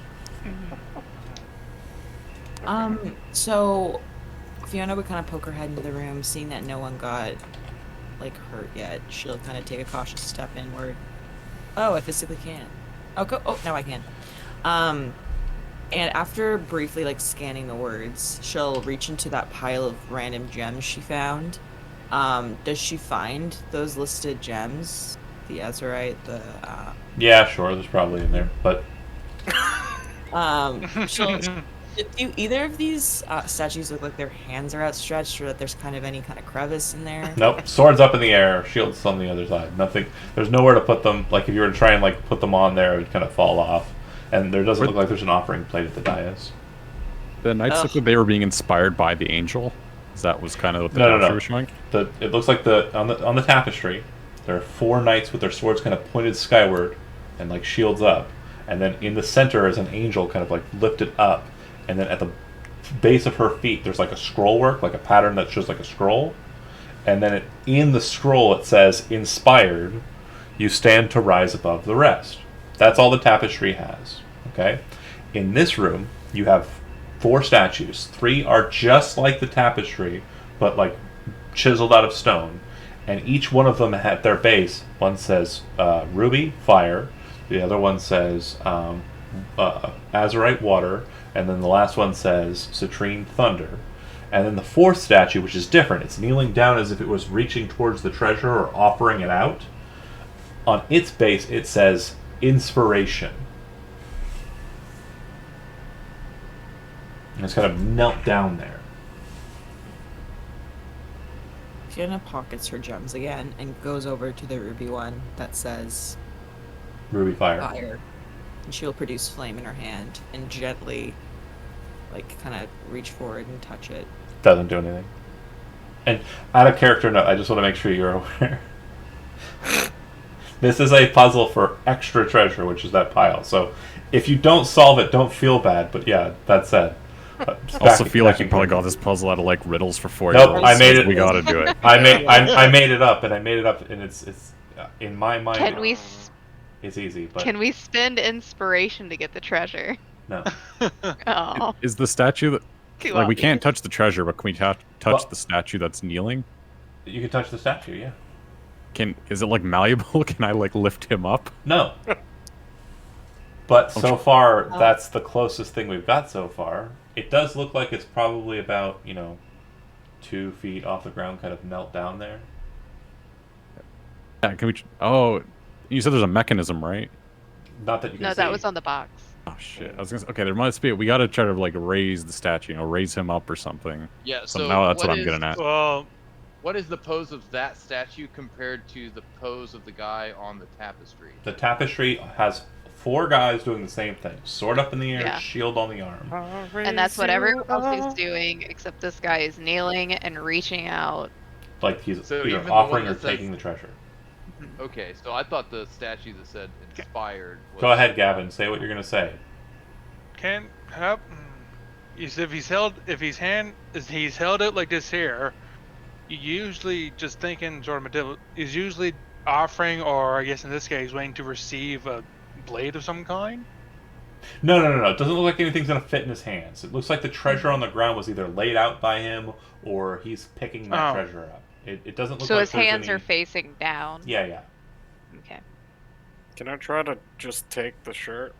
So Fiona would kind of poke her head into the room, seeing that no one got like hurt yet. She'll kind of take a cautious step inward. Oh, I physically can. Oh, go. Oh, now I can. And after briefly like scanning the words, she'll reach into that pile of random gems she found. Does she find those listed gems? The azurite, the Yeah, sure, there's probably in there. But she'll. Do either of these statues look like their hands are outstretched, or that there's kind of any kind of crevice in there? nope, swords up in the air, shields on the other side. Nothing. There's nowhere to put them. Like if you were to try and like put them on there, it would kind of fall off. And there doesn't look like there's an offering plate at the dais. The knights looked like they were being inspired by the angel. That was kind of what the No. tapestry was showing. It looks like on the tapestry, there are four knights with their swords kind of pointed skyward, and like shields up. And then in the center is an angel kind of like lifted up. And then at the base of her feet, there's like a scroll work, like a pattern that shows like a scroll. And then in the scroll, it says, inspired, you stand to rise above the rest. That's all the tapestry has. Okay? In this room, you have four statues. Three are just like the tapestry, but like chiseled out of stone. And each one of them at their base, one says ruby, fire. The other one says azurite, water. And then the last one says citrine, thunder. And then the fourth statue, which is different, it's kneeling down as if it was reaching towards the treasure or offering it out. On its base, it says inspiration. And it's kind of knelt down there. Fiona pockets her gems again and goes over to the ruby one that says Ruby, fire. fire. And she'll produce flame in her hand and gently, like, kind of reach forward and touch it. Doesn't do anything. And out of character note, I just want to make sure you're aware. This is a puzzle for extra treasure, which is that pile. So if you don't solve it, don't feel bad. But yeah, that said. I also feel like you probably got this puzzle out of like riddles for 4 years. Nope, I made it. We gotta do it. I made it up, and it's in my mind. Can we It's easy, but can we spend inspiration to get the treasure? No. Oh, Is the statue that too like we can't obvious. touch the treasure, but can we touch Well- the statue that's kneeling? You can touch the statue, yeah. Is it like malleable? Can I like lift him up? No. But so far, Oh. that's the closest thing we've got so far. It does look like it's probably about, 2 feet off the ground, kind of knelt down there. Yeah, can we? Oh, you said there's a mechanism, right? Not that you can No, see. that was on the box. Oh shit! I was gonna say, okay, there must be. We gotta try to like raise the statue, raise him up or something. Yeah. So So now that's what I'm is- getting at. Well, What is the pose of that statue compared to the pose of the guy on the tapestry? The tapestry has 4 guys doing the same thing. Sword up in the air, Yeah. shield on the arm. And that's what everyone else is doing, except this guy is kneeling and reaching out. Like he's So either even the offering one or that says- taking the treasure. Okay, so I thought the statue that said inspired. Was, Go ahead, Gavin. Say what you're going to say. can help. Is if he's held it like this here, you usually just thinking sort of material is usually offering, or I guess in this case, waiting to receive a blade of some kind. No. It doesn't look like anything's going to fit in his hands. It looks like the treasure on the ground was either laid out by him or he's picking that Oh. treasure up. It doesn't look So like his there's hands any... are facing down. Yeah. Okay. Can I try to just take the shirt?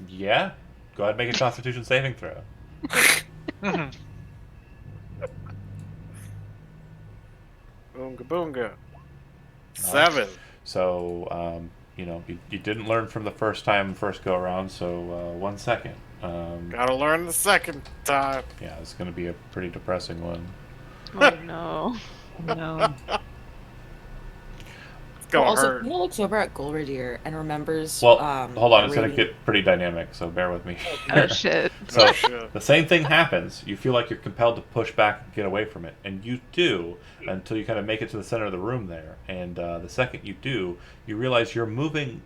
Yeah? Go ahead and make a Constitution saving throw. Mhm. Boonga boonga. 7. So, you didn't learn from the first go around, so 1 second. Gotta learn the second time. Yeah, it's going to be a pretty depressing one. Oh no. No. It's gonna Also, hurt. Pino looks over at Golradier and remembers. Well, hold on, it's going to reading- get pretty dynamic, so bear with me. Oh shit. So, Oh, shit. the same thing happens. You feel like you're compelled to push back and get away from it. And you do until you kind of make it to the center of the room there. And the second you do, you realize you're moving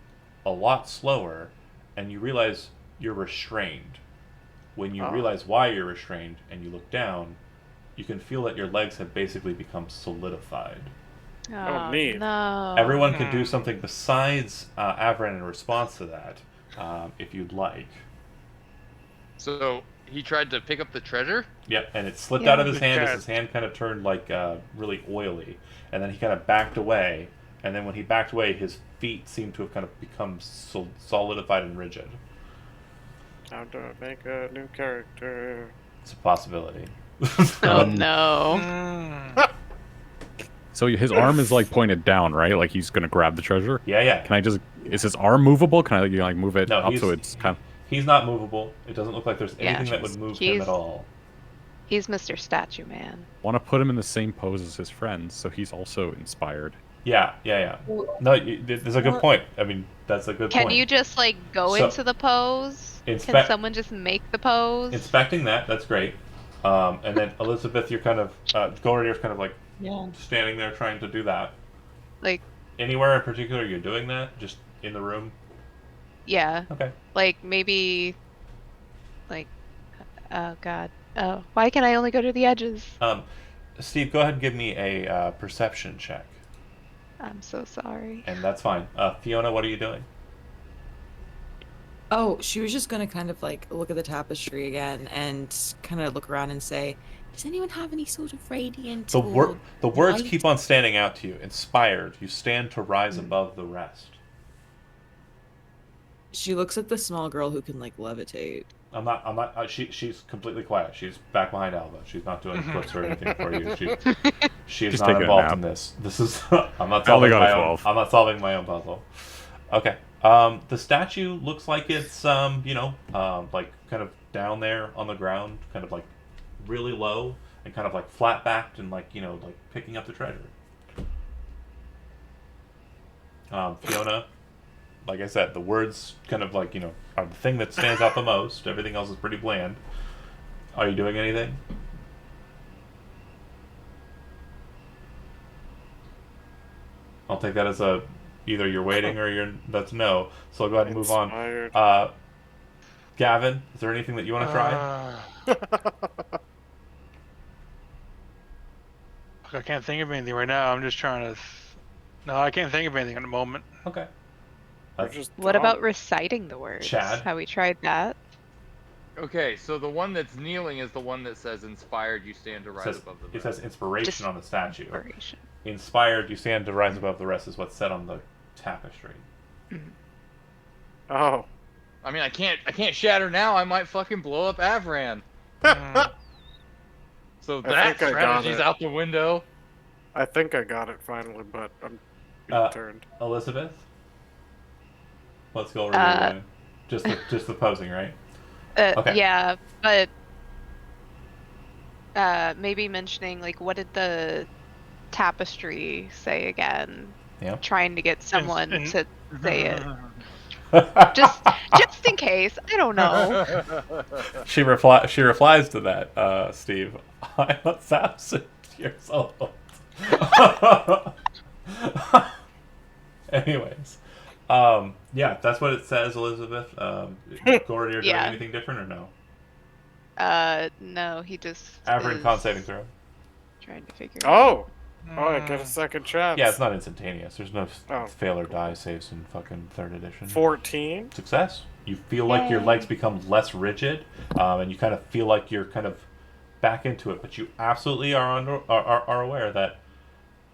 a lot slower and you realize you're restrained. When you Oh. realize why you're restrained and you look down, you can feel that your legs have basically become solidified. Oh, neat. no. Everyone can do something besides Avran in response to that, if you'd like. So he tried to pick up the treasure. Yep, and it slipped Yeah. out of his hand as Okay. his hand kind of turned like really oily, and then he kind of backed away. And then when he backed away, his feet seemed to have kind of become solidified and rigid. Time to make a new character. It's a possibility. Oh no. Mm. So his arm is like pointed down, right? Like he's gonna grab the treasure. Yeah. Can I just? Is his arm movable? Can I like move it No, up he's- so it's kind of? He's not movable. It doesn't look like there's Yeah. anything that would move him He's- at all. He's Mr. Statue Man. Want to put him in the same pose as his friends, so he's also inspired. Yeah. No, there's a good point. I mean, that's a good Can point. you just like go So- into the pose? Can Inspect- someone just make the pose? Inspecting that's great. And then Elizabeth, you're kind of Goldier's kind of like Yeah. standing there trying to do that. Like, Anywhere in particular you're doing that? Just in the room? yeah. Okay. Like maybe like oh god. Oh, why can I only go to the edges? Steve, go ahead and give me a perception check. I'm so sorry. And that's fine. Fiona, what are you doing? Oh, she was just gonna kind of like look at the tapestry again and kind of look around and say, "Does anyone have any sort of radiant?" The or words light?" keep on standing out to you. Inspired. You stand to rise above the rest. She looks at the small girl who can like levitate. I'm not. She's completely quiet. She's back behind Alva. She's not doing flips or anything for you. She is She's not taking a involved nap. in this. This is. I'm not I only solving got a my own. 12. I'm not solving my own puzzle. Okay. The statue looks like it's like kind of down there on the ground, kind of like really low and kind of like flat backed and like like picking up the treasure. Fiona, like I said, the words kind of like are the thing that stands out the most. Everything else is pretty bland. Are you doing anything? I'll take that as either you're waiting or that's no. So I'll go ahead and move on. Inspired. Gavin, is there anything that you want to try? I can't think of anything right now. I'm just trying to. No, I can't think of anything at the moment. Okay. We're just What dumb. about reciting the words? Chad? Have we tried that? Okay, so the one that's kneeling is the one that says, "Inspired, you stand to It rise says, above the it rest." says inspiration Just on the statue. Inspiration. Inspired, you stand to rise above the rest is what's said on the tapestry. Oh. I mean, I can't shatter now. I might fucking blow up Avran. So that think I got strategy's it. out the window. I think I got it finally, but I'm being turned. Elizabeth? Let's go over your way. Just the posing, right? Okay. Yeah, but maybe mentioning like what did the tapestry say again? Yeah. Trying to get someone and- to say it. Just in case. I don't know. She replies to that, Steve. I'm 1,000 years old. Anyways, yeah, that's what it says, Elizabeth. Gordy, are doing Yeah. anything different or no? No, he just Average is con saving throw. trying to figure it out. Oh, I get a second chance. Yeah, it's not instantaneous. There's no Oh, fail or die saves in fucking 3rd edition. 14. Success. You feel like your legs become less rigid, and you kind of feel like you're kind of back into it. But you absolutely are aware that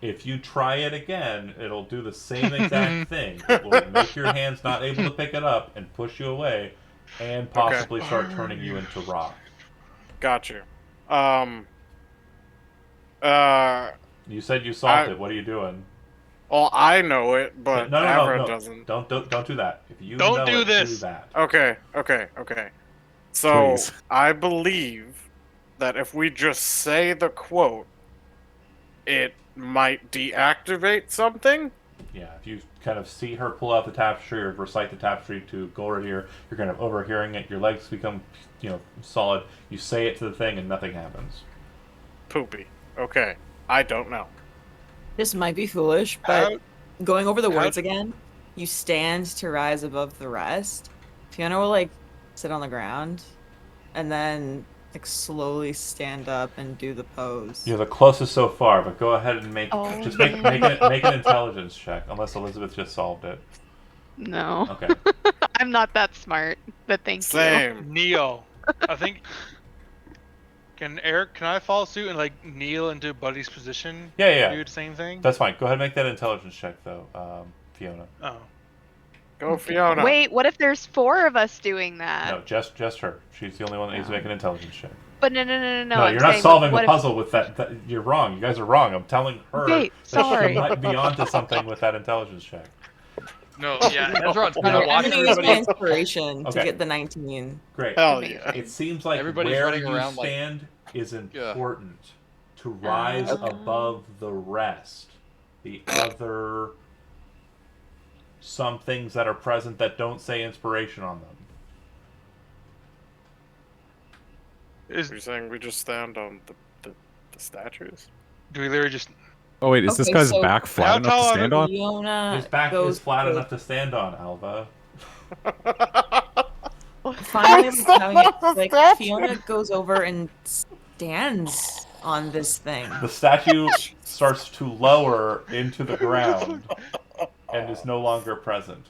if you try it again, it'll do the same exact thing. It will make your hands not able to pick it up and push you away, and possibly start turning you into rock. Got you. You said you solved it. What are you doing? Well, I know it, but No, Avron doesn't. Don't do that. If you Don't know do it, this. do that. Okay. So, Please. I believe that if we just say the quote, it might deactivate something? Yeah, if you kind of see her pull out the tapestry or recite the tapestry to Golridir, you're kind of overhearing it. Your legs become, solid. You say it to the thing, and nothing happens. Poopy. Okay. I don't know. This might be foolish, but going over the words again, you stand to rise above the rest. Fiona will sit on the ground and then slowly stand up and do the pose. You're the closest so far, but go ahead and make Oh. make an intelligence check. Unless Elizabeth just solved it. No. Okay. I'm not that smart, but thank you. Same. Neo. I think. Can I follow suit and kneel into Buddy's position? Yeah. Do the same thing? That's fine. Go ahead and make that intelligence check, though, Fiona. Oh. Go, Fiona. Wait, what if there's 4 of us doing that? No, just her. She's the only one that needs to make an intelligence check. But no. No, I'm you're not saying, solving what the puzzle with that. You're wrong. You guys are wrong. I'm telling her Okay, that sorry. she might be onto something with that intelligence check. No, yeah, Ezra's kind No. of watching I'm gonna use my everybody. inspiration to Okay. get the 19. Great. Hell yeah. It seems like Everybody's where running you around like- stand is important to rise above the rest. The other some things that are present that don't say inspiration on them. You're saying we just stand on the statues? Do we literally just? Oh wait, is this Okay, guy's so back how flat enough tall to are stand the- on? Fiona His back goes is flat to- enough to stand on, Alva. Finally, I'm having it, Fiona goes over and stands on this thing. The statue starts to lower into the ground and is no longer present.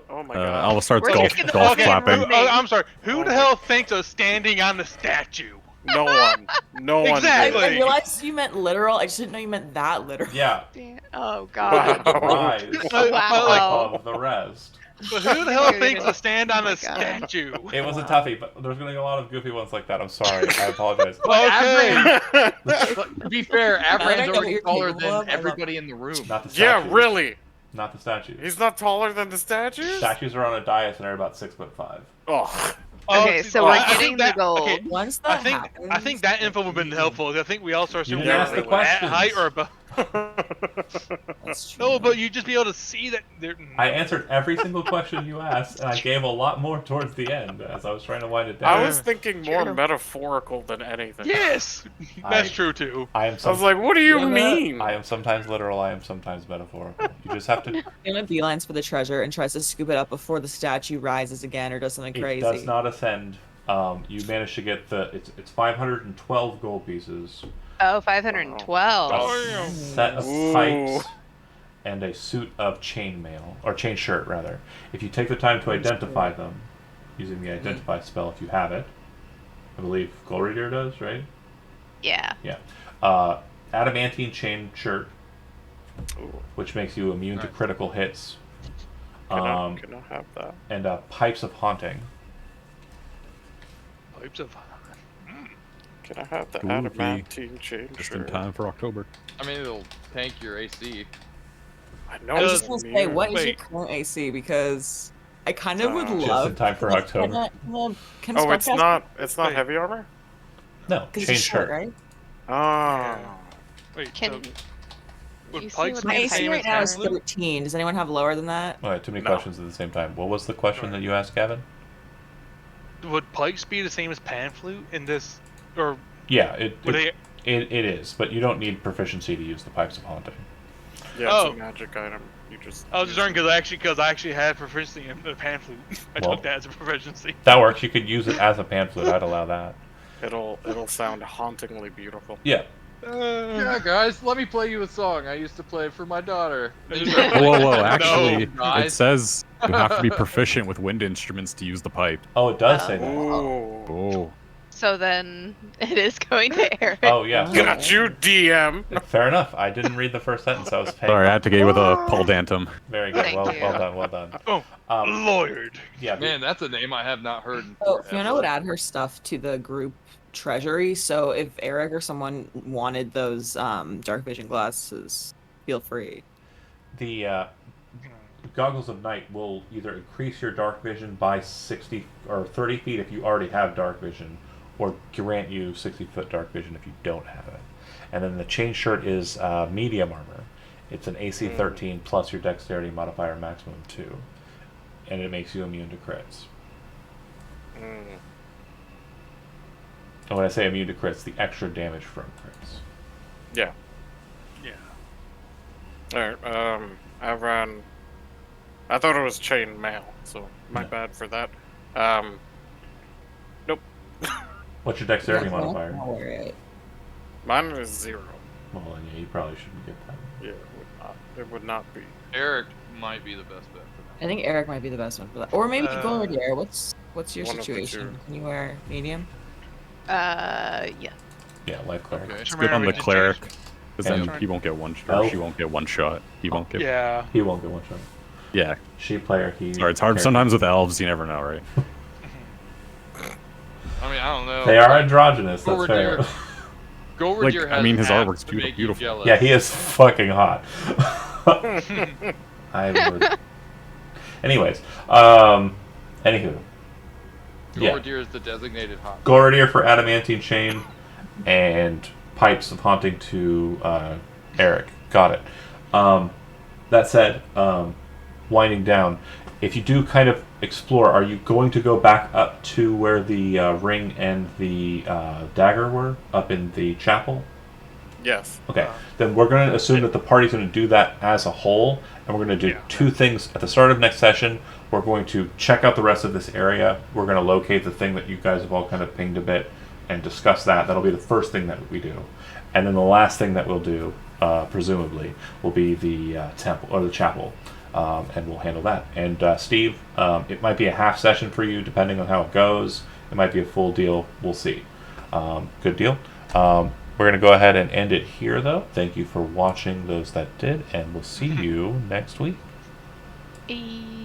Oh my god. Alva starts We're golf, just gonna golf fucking clapping. run- I'm sorry. Who the hell thinks of standing on the statue? No one. No one Exactly. I did. realized you meant literal. I just didn't know you meant that literal. Yeah, Oh god. rise Wow. above the rest. But who the hell Dude. thinks to stand on Oh a my God. statue? It was a toughie, but there's going to be a lot of goofy ones like that. I'm sorry. I apologize. Okay. To be fair, I Avran's know what already you're taller capable of. than everybody in the room. Not the Yeah, statues. really. Not the statues. He's not taller than the statues? Statues are on a dais and they're about 6'5". Oh. Okay, see, so we're I getting think the that, gold. Okay, Once I that think happens, I think that info would have been helpful. I think we all start You assuming didn't they're ask the at questions. height or above. That's true. No, but you just be able to see that they're. I answered every single question you asked, and I gave a lot more towards the end as I was trying to wind it down. I was thinking more True. metaphorical than anything. Yes, that's I- true too. I am I was like, what do you mean? I am sometimes literal, I am sometimes metaphorical. You just have to... Fiona beelines for the treasure and tries to scoop it up before the statue rises again or does something It crazy. does not ascend. You managed to get it's 512 gold pieces. Oh, 512. A Oh. set of Ooh. pipes and a suit of chainmail, or chain shirt rather. If you take the time to identify them using the identify spell, if you have it, I believe Golridir does, right? Yeah. Yeah. Adamantine chain shirt, which makes you immune to critical hits. Can I have that? And pipes of haunting. Pipes of. Can I have the Ooh, adamantine chain Just in shirt? time for October. I mean, it'll tank your AC. I know I was it's just gonna say, immune. what is your Wait. current AC? Because I kind of would Just love. in time for October. Can Oh, it's spellcast- not. It's not Wait. heavy armor. No, 'cause chain it's short, shirt. right? Oh. Wait. Can so you would see pikes what be My the AC same right as now is Hamlet? 13. Does anyone have lower than that? All right, too many No. questions at the same time. What was the question that you asked, Gavin? Would pikes be the same as pan flute in this, or Yeah, it would they? is, but you don't need proficiency to use the pipes of haunting. Yeah, Oh. it's a magic item. You just. I was just use wondering because I actually had proficiency in the pan flute. I Well. took that as a proficiency. That works. You could use it as a pan flute. I'd allow that. It'll sound hauntingly beautiful. Yeah. Yeah, guys, let me play you a song I used to play for my daughter. Whoa, actually, it guys. says you have to be proficient with wind instruments to use the pipe. Oh, it does say that. Ooh. Oh. So then it is going to Eric. Oh, yeah. Got you, DM. Fair enough. I didn't read the first sentence. I was paying. Sorry, I had to get you with a Paul Dantum. Very good. Thank Well, you. well done. Well done. Oh, Lord. Yeah. Man, that's a name I have not heard in So forever. Fiona would add her stuff to the group treasury. So if Eric or someone wanted those dark vision glasses, feel free. The goggles of night will either increase your dark vision by 60 or 30 feet if you already have dark vision, or grant you 60-foot dark vision if you don't have it. And then the chain shirt is medium armor. It's an AC 13 plus your dexterity modifier maximum 2, and it makes you immune to crits. Mm. And when I say immune to crits, the extra damage from crits. Yeah. Yeah. Alright, Avran. I thought it was chain mail, so my No. bad for that. Nope. What's your dexterity Yeah, modifier? I'll wear it. Mine is 0. Well, then, yeah, you probably shouldn't get that. Yeah, it would not. It would not be. Eric might be the best bet for that. I think Eric might be the best one for that. Or maybe Golridir. What's your one of the situation? two. Can you wear medium? Yeah. Yeah, life cleric. Okay. It's good on the cleric, because then And- he won't get one shot. Elf. She won't get one shot. He won't get. Yeah. He won't get one shot. Yeah. Sheep player, he. Sorry, it's hard. Sometimes with elves, you never know, right? I mean, I don't know. They are androgynous, that's Golridir- fair. Golridir Like, I has mean, his abs artwork's to make you beautiful. jealous. Yeah, he is fucking hot. I would. Anyways, anywho. Yeah. Golridir is the designated hot. Golridir for adamantine chain, and pipes of haunting to Eric. Got it. That said, winding down, if you do kind of explore, are you going to go back up to where the ring and the dagger were, up in the chapel? Yes. Okay, then we're going to assume that the party's going to do that as a whole, and we're going to do two things. At the start of next session, we're going to check out the rest of this area. We're going to locate the thing that you guys have all kind of pinged a bit and discuss that. That'll be the first thing that we do. And then the last thing that we'll do, presumably, will be the temple or the chapel, and we'll handle that. And Steve, it might be a half session for you, depending on how it goes. It might be a full deal. We'll see. Good deal. We're going to go ahead and end it here, though. Thank you for watching, those that did, and we'll see you next week. E-